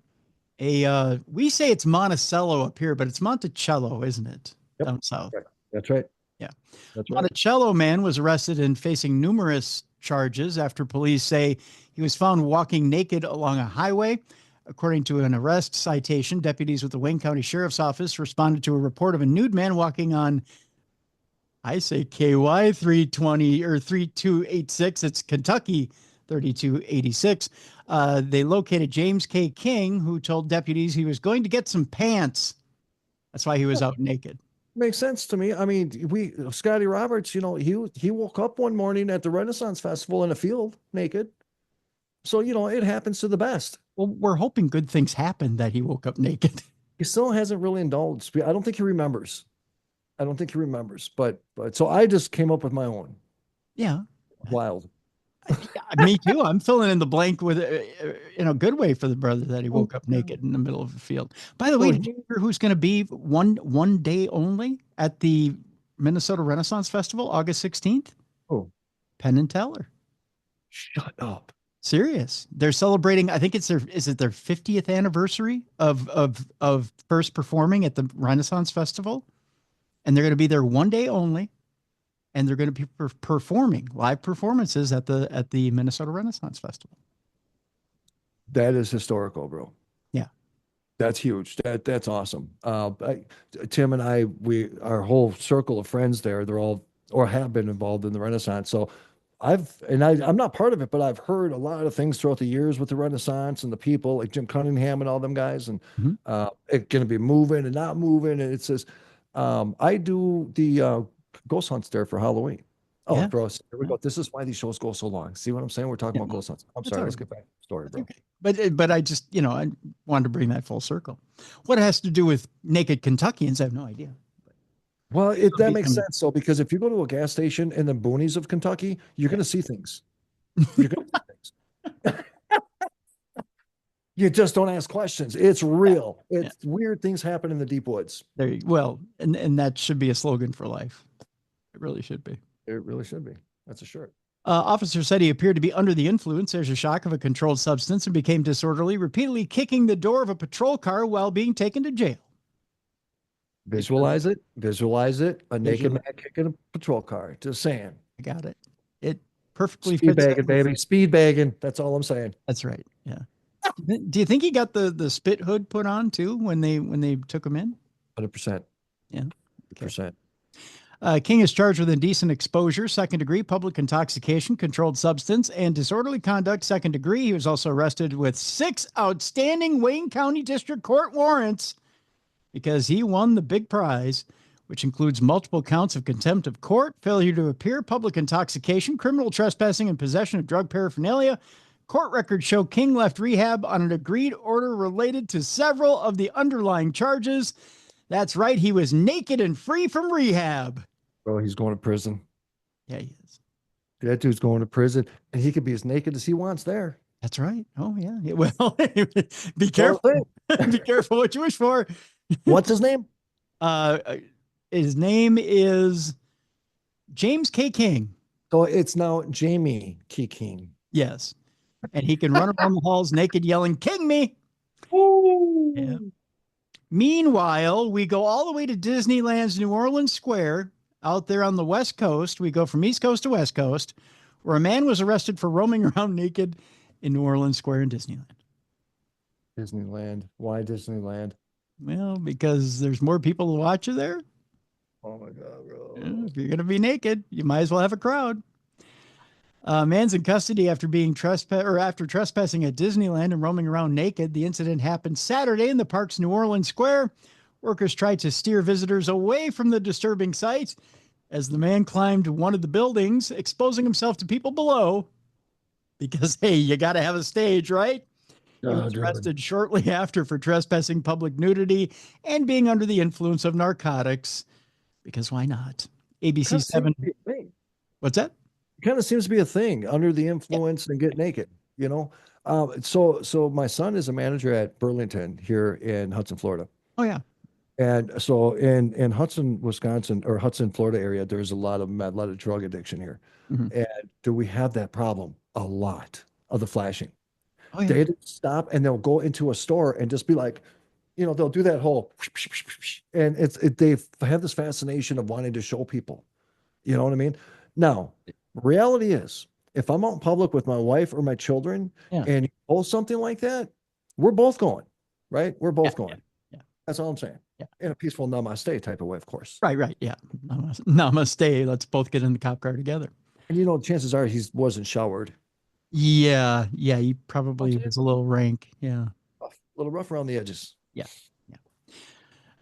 We say it's Monticello up here, but it's Monticello, isn't it? Yep. Down south. Right. That's right. Yeah. That's right. Monticello man was arrested and facing numerous charges after police say he was found walking naked along a highway. According to an arrest citation, deputies with the Wayne County Sheriff's Office responded to a report of a nude man walking on, I say KY 320 or 3286. It's Kentucky 3286. They located James K. King, who told deputies he was going to get some pants. That's why he was out naked. Makes sense to me. I mean, Scotty Roberts, he woke up one morning at the Renaissance Festival in a field naked. So, it happens to the best. Well, we're hoping good things happen that he woke up naked. He still hasn't really indulged. I don't think he remembers. But so I just came up with my own. Yeah. Wild. Me too. I'm filling in the blank with in a good way for the brother that he woke up naked in the middle of the field. By the way, did you hear who's going to be one day only at the Minnesota Renaissance Festival, August 16th? Oh, Penn and Teller. Shut up. Serious. They're celebrating, I think is it their 50th anniversary of first performing at the Renaissance Festival? And they're going to be there one day only. And they're going to be performing live performances at the Minnesota Renaissance Festival. That is historical, bro. Yeah. That's huge. That's awesome. Tim and I, our whole circle of friends there, they're all, or have been involved in the Renaissance. So I'm not part of it, but I've heard a lot of things throughout the years with the Renaissance and the people like Jim Cunningham and all them guys, and it's going to be moving and not moving. And it says, I do the ghost hunts there for Halloween. Oh, yeah. Bro, here we go. This is why these shows go so long. See what I'm saying? We're talking about ghost hunts. I'm sorry. Let's get back to the story, bro. Okay. But I just, I wanted to bring that full circle. What it has to do with naked Kentuckians, I have no idea. Well, that makes sense. So, because if you go to a gas station in the boonies of Kentucky, you're going to see things. You're going to see things. You just don't ask questions. It's real. It's weird things happen in the deep woods. And that should be a slogan for life. It really should be. It really should be. That's a shirt. Officer said he appeared to be under the influence as a shock of a controlled substance and became disorderly, repeatedly kicking the door of a patrol car while being taken to jail. Visualize it. Visualize it. A naked Visualize. man kicking a patrol car. Just saying. I got it. It perfectly Speed fits. bagging, baby. Speed bagging. That's all I'm saying. That's right. Yeah. Do you think he got the spit hood put on too when they took him in? 100%. Yeah. 100%. King is charged with indecent exposure, second degree, public intoxication, controlled substance, and disorderly conduct, second degree. He was also arrested with 6 outstanding Wayne County District Court warrants because he won the big prize, which includes multiple counts of contempt of court, failure to appear, public intoxication, criminal trespassing, and possession of drug paraphernalia. Court records show King left rehab on an agreed order related to several of the underlying charges. That's right. He was naked and free from rehab. Bro, he's going to prison. Yeah, he is. That dude's going to prison, and he could be as naked as he wants there. That's right. Oh, yeah. Well, be careful. Be careful what you wish for. What's his name? His name is James K. King. So it's now Jamie Key King. Yes. And he can run around the halls naked yelling, "King me." Ooh. Yeah. Meanwhile, we go all the way to Disneyland's New Orleans Square out there on the West Coast. We go from East Coast to West Coast, where a man was arrested for roaming around naked in New Orleans Square in Disneyland. Disneyland. Why Disneyland? Well, because there's more people to watch you there. Oh my God, bro. If you're going to be naked, you might as well have a crowd. Man's in custody after being trespassing at Disneyland and roaming around naked. The incident happened Saturday in the park's New Orleans Square. Workers tried to steer visitors away from the disturbing sight as the man climbed one of the buildings, exposing himself to people below. Because, hey, you got to have a stage, right? He was arrested shortly after for trespassing public nudity and being under the influence of narcotics. Because why not? ABC 7. What's that? Kind of seems to be a thing, under the influence and get naked, you know? So my son is a manager at Burlington here in Hudson, Florida. Oh, yeah. And so in Hudson, Wisconsin, or Hudson, Florida area, there's a lot of drug addiction here. Mhm. And do we have that problem? A lot of the flashing. Oh, yeah. They just stop and they'll go into a store and just be like, you know, they'll do that whole, and they have this fascination of wanting to show people. You know what I mean? Now, reality is, if I'm out in public with my wife or my children, Yeah. and you post something like that, we're both going, right? We're both going. Yeah. That's all I'm saying. Yeah. In a peaceful namaste type of way, of course. Right. Yeah. Namaste. Let's both get in the cop car together. And you know, chances are he wasn't showered. Yeah. He probably was a little rank. Yeah. A little rough around the edges. Yeah.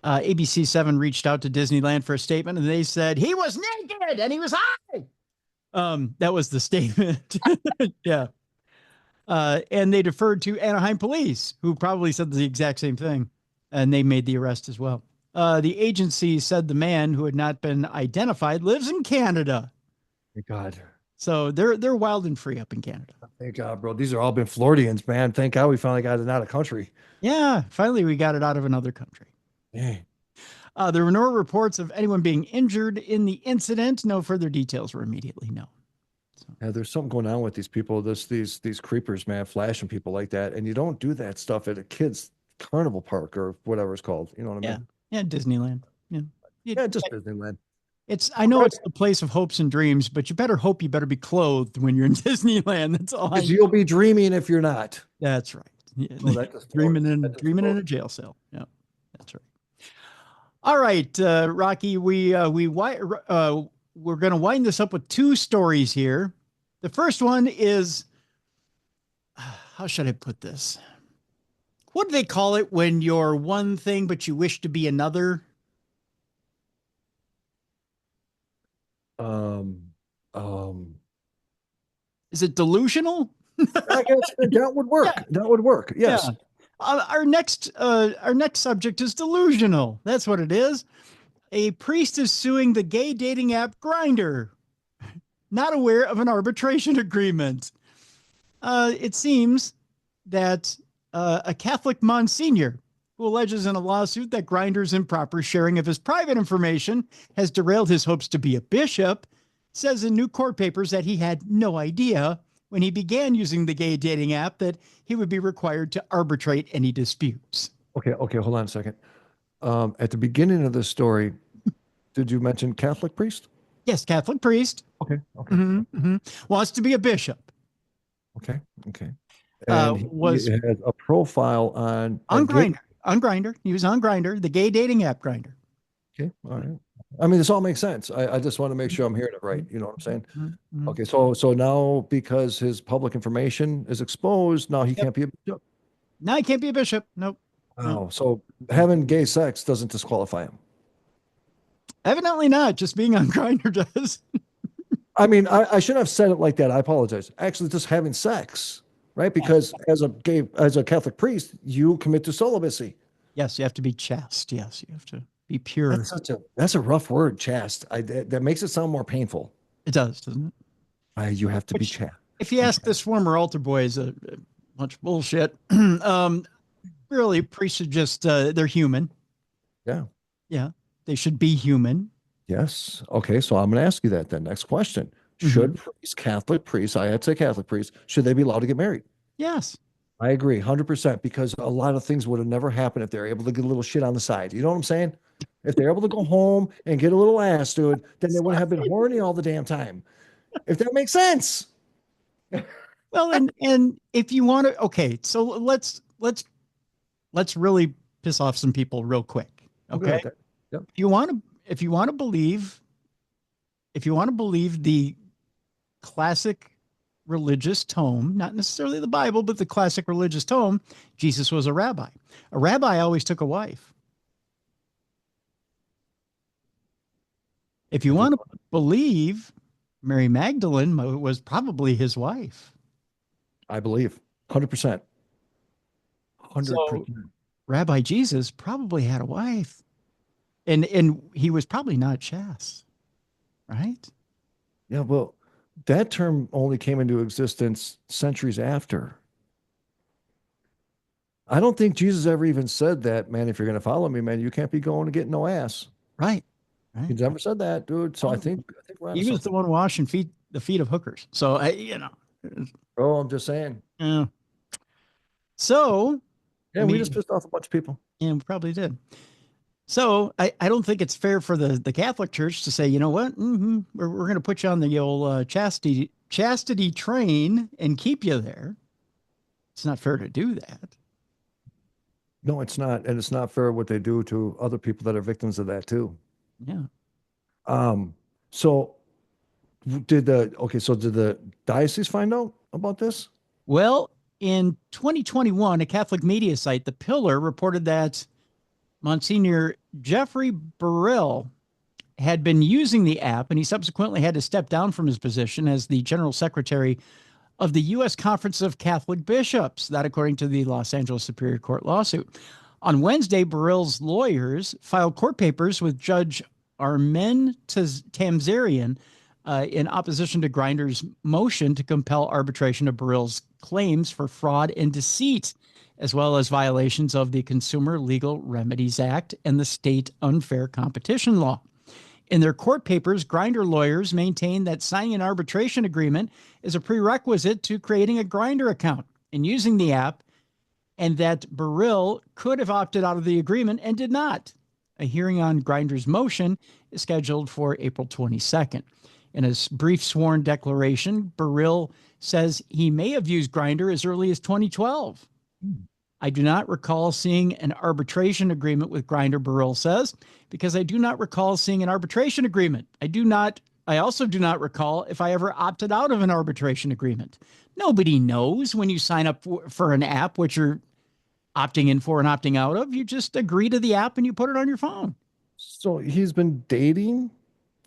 ABC 7 reached out to Disneyland for a statement, and they said he was naked and he was high. That was the statement. Yeah. And they deferred to Anaheim police, who probably said the exact same thing, and they made the arrest as well. The agency said the man, who had not been identified, lives in Canada. Thank God. So they're wild and free up in Canada. Thank God, bro. These are all been Floridians, man. Thank God we finally got it out of country. Yeah, finally we got it out of another country. Dang. There were no reports of anyone being injured in the incident. No further details were immediately known. Yeah, there's something going on with these people, these creepers, man, flashing people like that. And you don't do that stuff at a kid's carnival park or whatever it's called. You know what I mean? Yeah, Disneyland. Yeah, just Disneyland. I know it's the place of hopes and dreams, but you better be clothed when you're in Disneyland. That's all. Because you'll be dreaming if you're not. That's right. Yeah. Well, dreaming in a jail cell. Yeah, that's right. All right, Rocky, we're going to wind this up with 2 stories here. The first one is, how should I put this? What do they call it when you're one thing but you wish to be another? Is it delusional? I guess that would work. Yeah. That would work. Yes. Yeah. Our next subject is delusional. That's what it is. A priest is suing the gay dating app Grindr, not aware of an arbitration agreement. It seems that a Catholic Monsignor, who alleges in a lawsuit that Grindr's improper sharing of his private information has derailed his hopes to be a bishop, says in new court papers that he had no idea when he began using the gay dating app that he would be required to arbitrate any disputes. Okay, hold on a second. At the beginning of this story, did you mention Catholic priest? Yes, Catholic priest. Okay. Wants to be a bishop. Okay. And Was he has a profile on Grindr. On Grindr. He was on Grindr, the gay dating app Grindr. Okay, all right. I mean, this all makes sense. I just want to make sure I'm hearing it right. You know what I'm saying? Mm-hmm. Okay, so now because his public information is exposed, now he can't be a bishop. Now he can't be a bishop. Nope. Oh, so having gay sex doesn't disqualify him. Evidently not. Just being on Grindr does. I mean, I shouldn't have said it like that. I apologize. Actually, just having sex, right? Because as a Catholic priest, you commit to celibacy. Yes, you have to be chaste. Yes, you have to be pure. That's a rough word, chaste. That makes it sound more painful. It does, doesn't it? You have to be chaste. If you ask this former altar boy, is a bunch of bullshit. Really, priests are just they're human. Yeah, they should be human. Yes. Okay, so I'm going to ask you that then. Next question. Should Catholic priests, I had to say Catholic priests, should they be allowed to get married? Yes. I agree 100% because a lot of things would have never happened if they're able to get a little shit on the side. You know what I'm saying? If they're able to go home and get a little ass, dude, then they wouldn't have been horny all the damn time. If that makes sense. Well, and if you want to, okay, so let's really piss off some people real quick. Okay. Yep. If you want to believe the classic religious tome, not necessarily the Bible, but the classic religious tome, Jesus was a rabbi. A rabbi always took a wife. If you want to believe Mary Magdalene was probably his wife. I believe 100%. 100%. So, Rabbi Jesus probably had a wife. And he was probably not chaste, right? Yeah, well, that term only came into existence centuries after. I don't think Jesus ever even said that, man, if you're going to follow me, man, you can't be going to get no ass. Right. He never said that, dude. So I think we're he was the one washing the feet of hookers. So Oh, I'm just saying. Yeah. So we just pissed off a bunch of people. Yeah, we probably did. So I don't think it's fair for the Catholic Church to say, you know what, we're going to put you on the old chastity train and keep you there. It's not fair to do that. No, it's not, and it's not fair what they do to other people that are victims of that too. Yeah. So did the diocese find out about this? Well, in 2021, a Catholic media site, The Pillar, reported that Monsignor Jeffrey Burrill had been using the app, and he subsequently had to step down from his position as the general secretary of the U.S. Conference of Catholic Bishops, that according to the Los Angeles Superior Court lawsuit. On Wednesday, Burrill's lawyers filed court papers with Judge Armen Tamzarian in opposition to Grindr's motion to compel arbitration of Burrill's claims for fraud and deceit, as well as violations of the Consumer Legal Remedies Act and the state unfair competition law. In their court papers, Grindr lawyers maintain that signing an arbitration agreement is a prerequisite to creating a Grindr account and using the app, and that Burrill could have opted out of the agreement and did not. A hearing on Grindr's motion is scheduled for April 22nd. In a brief sworn declaration, Burrill says he may have used Grindr as early as 2012. I do not recall seeing an arbitration agreement with Grindr, Burrill says, because I do not recall seeing an arbitration agreement. I also do not recall if I ever opted out of an arbitration agreement. Nobody knows when you sign up for an app, what you're opting in for and opting out of. You just agree to the app and you put it on your phone. So he's been dating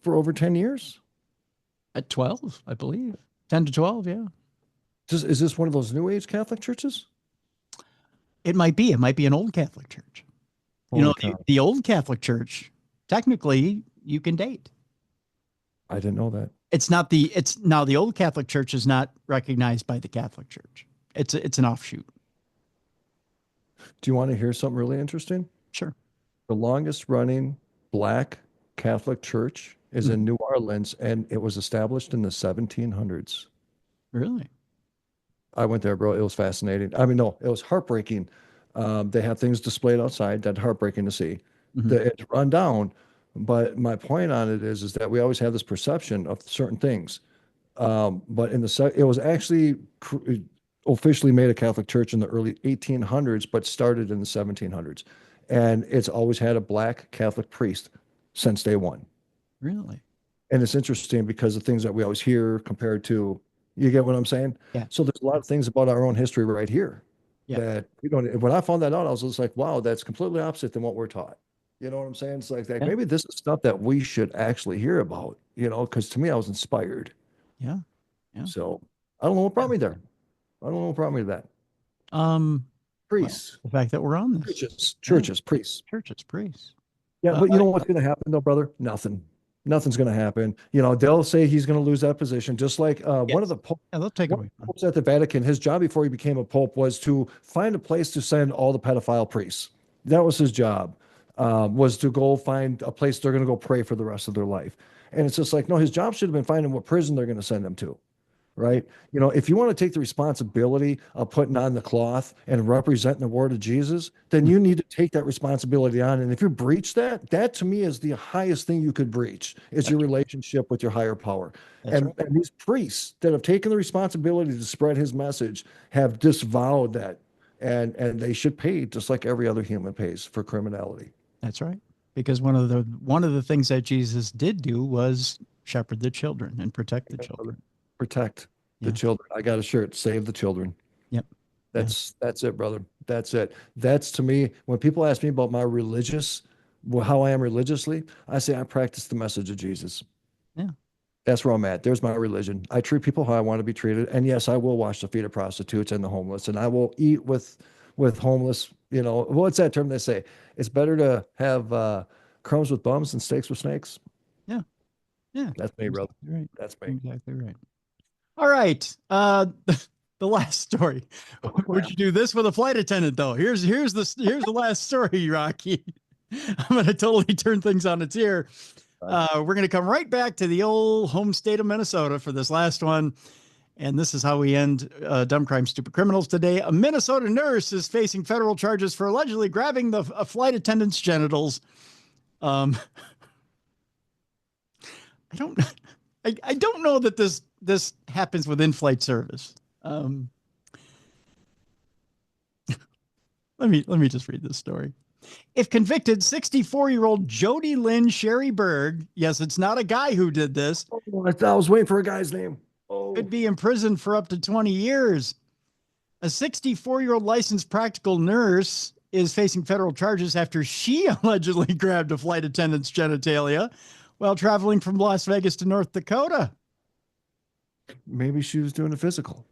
for over 10 years? At 12, I believe. 10 to 12, yeah. Is this one of those New Age Catholic churches? It might be. It might be an old Catholic church. The old Catholic church, technically, you can date. I didn't know that. Now the old Catholic church is not recognized by the Catholic Church. It's an offshoot. Do you want to hear something really interesting? Sure. The longest running Black Catholic church is in New Orleans, and it was established in the 1700s. Really? I went there, bro. It was fascinating. I mean, no, it was heartbreaking. They have things displayed outside that heartbreaking to see. It's run down, but my point on it is that we always have this perception of certain things. But it was actually officially made a Catholic church in the early 1800s, but started in the 1700s. And it's always had a black Catholic priest since day one. Really? And it's interesting because the things that we always hear compared to, you get what I'm saying? Yeah. So there's a lot of things about our own history right here that, when I found that out, I was just like, wow, that's completely opposite than what we're taught. You know what I'm saying? It's like maybe this is stuff that we should actually hear about, because to me, I was inspired. Yeah. So I don't know what brought me there. I don't know what brought me to that. Priests. Well, the fact that we're on this. Churches, priests. Churches, priests. Yeah, but you know what's going to happen though, brother? Nothing's going to happen. They'll say he's going to lose that position, just like one of the they'll take away popes at the Vatican. His job before he became a pope was to find a place to send all the pedophile priests. That was his job, was to go find a place they're going to go pray for the rest of their life. And it's just like, no, his job should have been finding what prison they're going to send him to. Right? If you want to take the responsibility of putting on the cloth and representing the word of Jesus, then you need to take that responsibility on. And if you breach that to me is the highest thing you could breach, is your relationship with your higher power. And these priests that have taken the responsibility to spread his message have disavowed that. And they should pay just like every other human pays for criminality. That's right. Because one of the things that Jesus did do was shepherd the children and protect the children. Protect the children. I got a shirt, save the children. Yep. That's it, brother. That's it. That's, to me, when people ask me about how I am religiously, I say I practice the message of Jesus. Yeah. That's where I'm at. There's my religion. I treat people how I want to be treated. And yes, I will wash the feet of prostitutes and the homeless. And I will eat with homeless, what's that term they say? It's better to have crumbs with bums than steaks with snakes. Yeah. Yeah. That's me, brother. Right. That's me. Exactly right. All right. The last story. Would you do this with a flight attendant though? Here's the last story, Rocky. I'm going to totally turn things on its ear. We're going to come right back to the old home state of Minnesota for this last one. And this is how we end Dumb Crime, Stupid Criminals today. A Minnesota nurse is facing federal charges for allegedly grabbing a flight attendant's genitals. I don't know that this happens with in-flight service. Let me just read this story. If convicted, 64-year-old Jody Lynn Sherry Berg, yes, it's not a guy who did this. Oh, I was waiting for a guy's name. Could be imprisoned for up to 20 years. A 64-year-old licensed practical nurse is facing federal charges after she allegedly grabbed a flight attendant's genitalia while traveling from Las Vegas to North Dakota. Maybe she was doing a physical.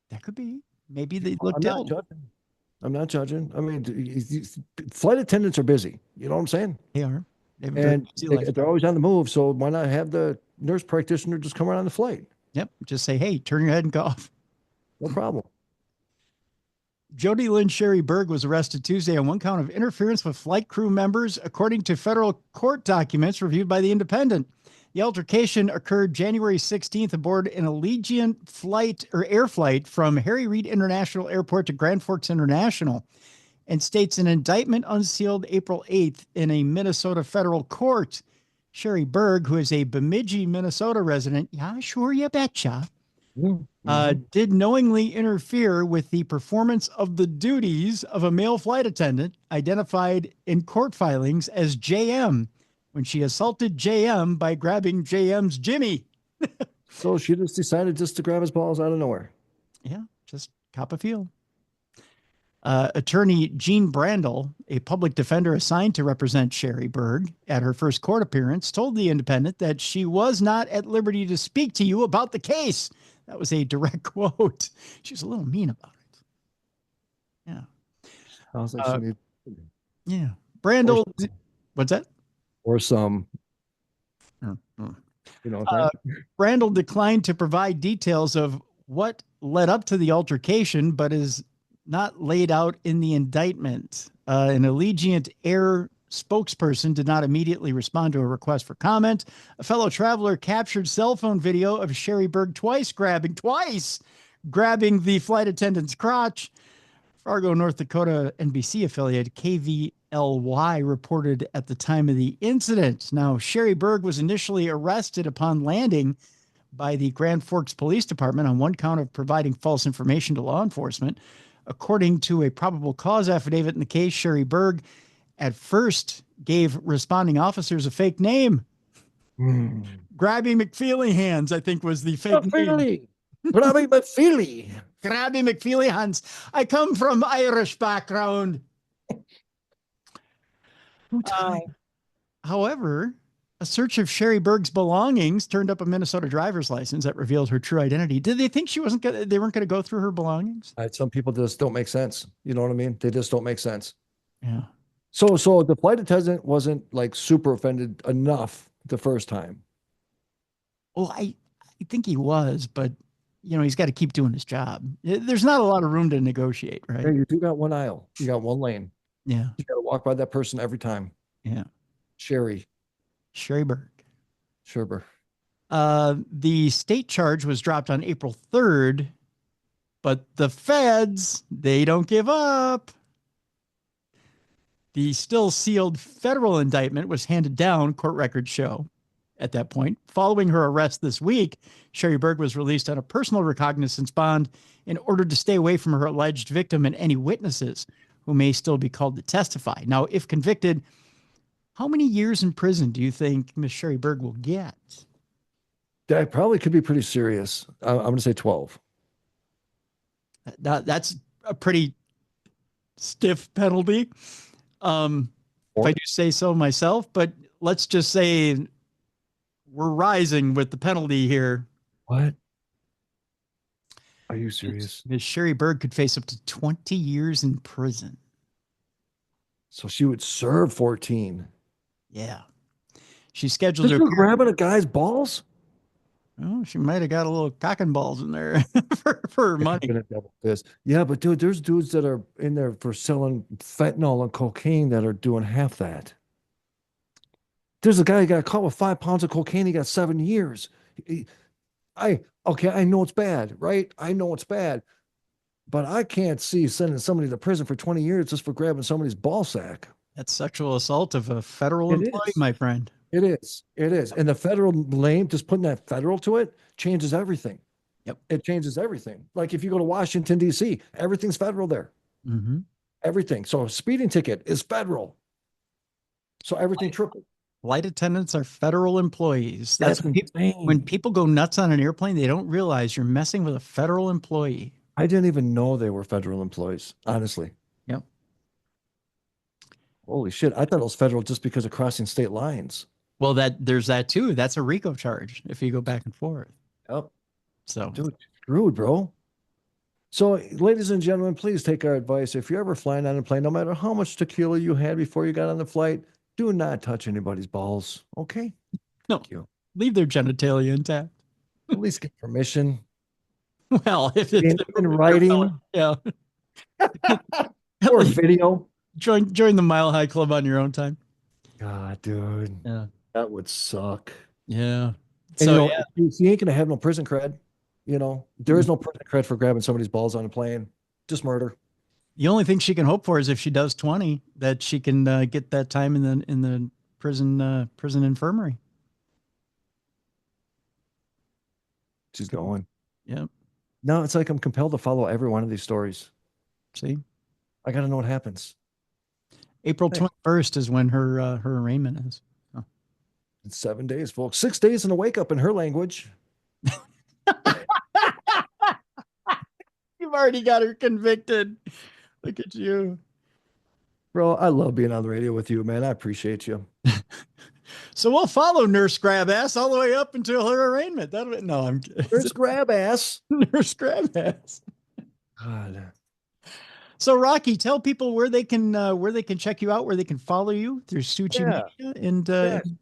That could be. Maybe they looked ill. I'm not judging. I mean, flight attendants are busy. You know what I'm saying? They are. And they're always on the move. So why not have the nurse practitioner just come around the flight? Yep. Just say, hey, turn your head and cough. No problem. Jody Lynn Sherry Berg was arrested Tuesday on one count of interference with flight crew members, according to federal court documents reviewed by The Independent. The altercation occurred January 16th aboard an Allegiant air flight from Harry Reid International Airport to Grand Forks International, and states an indictment unsealed April 8th in a Minnesota federal court. Sherry Berg, who is a Bemidji, Minnesota resident, yeah, sure, you betcha, did knowingly interfere with the performance of the duties of a male flight attendant identified in court filings as JM, when she assaulted JM by grabbing JM's Jimmy. So she just decided to grab his balls out of nowhere. Yeah, just cop a feel. Attorney Jean Brandel, a public defender assigned to represent Sherry Berg at her first court appearance, told The Independent that she was not at liberty to speak to you about the case. That was a direct quote. She was a little mean about it. Yeah. I was like, yeah. Brandel, what's that? Or some, Brandel declined to provide details of what led up to the altercation, but is not laid out in the indictment. An Allegiant Air spokesperson did not immediately respond to a request for comment. A fellow traveler captured cell phone video of Sherry Berg grabbing the flight attendant's crotch. Fargo, North Dakota NBC affiliate KVLY reported at the time of the incident. Now, Sherry Berg was initially arrested upon landing by the Grand Forks Police Department on one count of providing false information to law enforcement. According to a probable cause affidavit in the case, Sherry Berg at first gave responding officers a fake name. Grabby McFeely Hands, I think, was the fake name. Grabby McFeely. Grabby McFeely Hands. I come from Irish background. However, a search of Sherry Berg's belongings turned up a Minnesota driver's license that revealed her true identity. Did they think they weren't going to go through her belongings? Some people just don't make sense. You know what I mean? They just don't make sense. Yeah. So the flight attendant wasn't like super offended enough the first time. Well, I think he was, but he's got to keep doing his job. There's not a lot of room to negotiate, right? Yeah, you do got one aisle. You got one lane. Yeah. You got to walk by that person every time. Yeah. Sherry Berg. Sherber. The state charge was dropped on April 3rd, but the feds, they don't give up. The still sealed federal indictment was handed down, court records show, at that point. Following her arrest this week, Sherry Berg was released on a personal recognizance bond in order to stay away from her alleged victim and any witnesses who may still be called to testify. Now, if convicted, how many years in prison do you think Miss Sherry Berg will get? That probably could be pretty serious. I'm going to say 12. That's a pretty stiff penalty. If I do say so myself, but let's just say we're rising with the penalty here. What? Are you serious? Miss Sherry Berg could face up to 20 years in prison. So she would serve 14. Yeah. She's scheduled Just her for grabbing a guy's balls? Oh, she might have got a little cock and balls in there for money. Yeah, but dude, there's dudes that are in there for selling fentanyl and cocaine that are doing half that. There's a guy who got caught with 5 pounds of cocaine. He got 7 years. I know it's bad, right? I know it's bad, but I can't see sending somebody to prison for 20 years just for grabbing somebody's ball sack. That's sexual assault of a federal employee, my friend. It is. And the federal name, just putting that federal to it, changes everything. Yep. It changes everything. Like if you go to Washington, D.C., everything's federal there. Mm-hmm. Everything. So a speeding ticket is federal. So everything tripled. Flight attendants are federal employees. That's when people go nuts on an airplane, they don't realize you're messing with a federal employee. I didn't even know they were federal employees, honestly. Yep. Holy shit. I thought it was federal just because of crossing state lines. Well, there's that too. That's a RICO charge if you go back and forth. Yep. So, dude, screwed, bro. So, ladies and gentlemen, please take our advice. If you're ever flying on a plane, no matter how much tequila you had before you got on the flight, do not touch anybody's balls. Okay? No. Thank you. Leave their genitalia intact. At least get permission. Well, if it's in writing, yeah, or video. Join the Mile High Club on your own time. God, dude. Yeah. That would suck. Yeah. And So you ain't gonna have no prison cred. There is no prison cred for grabbing somebody's balls on a plane. Just murder. The only thing she can hope for is if she does 20, that she can get that time in the prison infirmary. She's going. Yeah. Now it's like I'm compelled to follow every one of these stories. See, I got to know what happens. April 21st is when her arraignment is. Oh. It's 7 days, folks. 6 days in a wake up in her language. You've already got her convicted. Look at you. Bro, I love being on the radio with you, man. I appreciate you. So we'll follow Nurse Grabass all the way up until her arraignment. I'm Nurse Grabass. Nurse Grabass. God. So Rocky, tell people where they can check you out, where they can follow you through Stuccimedia, and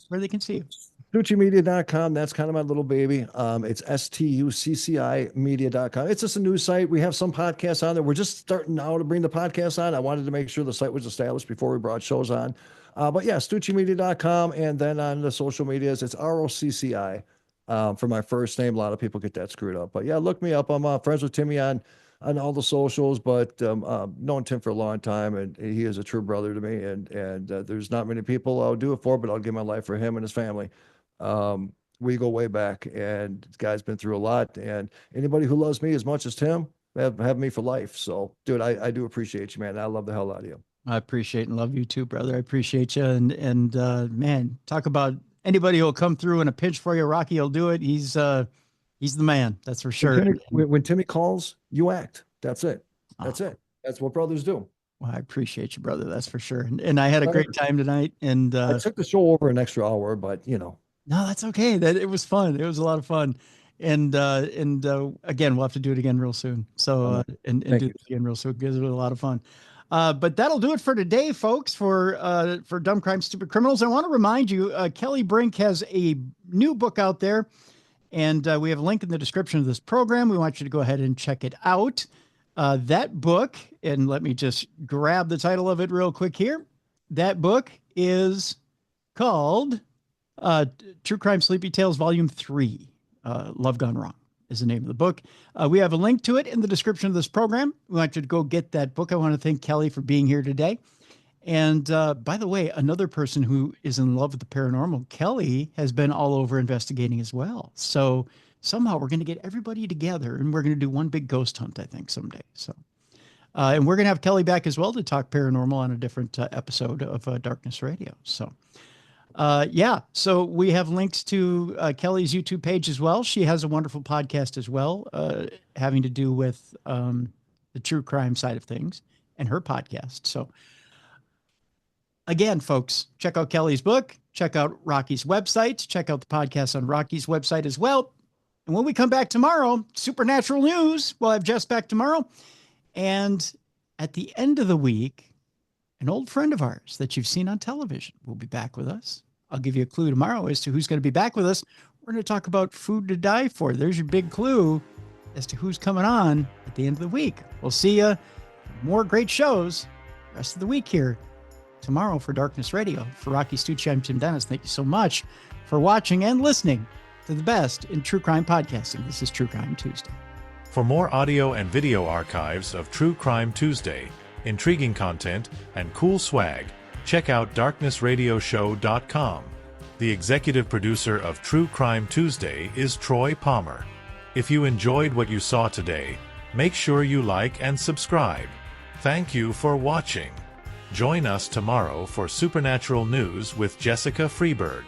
where they can see you. Stuccimedia.com. That's kind of my little baby. It's STUCCI media.com. It's just a news site. We have some podcasts on there. We're just starting now to bring the podcast on. I wanted to make sure the site was established before we brought shows on. But yeah, stuccimedia.com, and then on the social medias, it's ROCCI for my first name. A lot of people get that screwed up. But yeah, look me up. I'm friends with Timmy on all the socials, but known Tim for a long time, and he is a true brother to me. And there's not many people I'll do it for, but I'll give my life for him and his family. We go way back, and this guy's been through a lot. And anybody who loves me as much as Tim, have me for life. So, dude, I do appreciate you, man. I love the hell out of you. I appreciate and love you too, brother. I appreciate you. And man, talk about anybody who'll come through in a pinch for you. Rocky will do it. He's the man. That's for sure. When Timmy calls, you act. That's it. That's it. That's what brothers do. Well, I appreciate you, brother. That's for sure. And I had a great time tonight. And I took the show over an extra hour, but you know. No, that's okay. It was fun. It was a lot of fun. And again, we'll have to do it again real soon. So and do it again real soon because it was a lot of fun. But that'll do it for today, folks, for Dumb Crime, Stupid Criminals. I want to remind you, Kelli Brink has a new book out there, and we have a link in the description of this program. We want you to go ahead and check it out. That book, and let me just grab the title of it real quick here. That book is called True Crime Sleepy Tales Volume 3, Love Gone Wrong is the name of the book. We have a link to it in the description of this program. We want you to go get that book. I want to thank Kelli for being here today. And by the way, another person who is in love with the paranormal, Kelli, has been all over investigating as well. So somehow we're going to get everybody together, and we're going to do one big ghost hunt, I think, someday. So, and we're going to have Kelli back as well to talk paranormal on a different episode of Darkness Radio. So, yeah, so we have links to Kelli's YouTube page as well. She has a wonderful podcast as well, having to do with the true crime side of things and her podcast. So again, folks, check out Kelli's book, check out Rocky's website, check out the podcast on Rocky's website as well. And when we come back tomorrow, Supernatural News, we'll have Jess back tomorrow. And at the end of the week, an old friend of ours that you've seen on television will be back with us. I'll give you a clue tomorrow as to who's going to be back with us. We're going to talk about Food to Die For. There's your big clue as to who's coming on at the end of the week. We'll see you. More great shows rest of the week here tomorrow for Darkness Radio. For Rocky Stucci, I'm Tim Dennis. Thank you so much for watching and listening to the best in true crime podcasting. This is True Crime Tuesday. For more audio and video archives of True Crime Tuesday, intriguing content, and cool swag, check out darknessradioshow.com. The executive producer of True Crime Tuesday is Troy Palmer. If you enjoyed what you saw today, make sure you like and subscribe. Thank you for watching. Join us tomorrow for Supernatural News with Jessica Freeberg.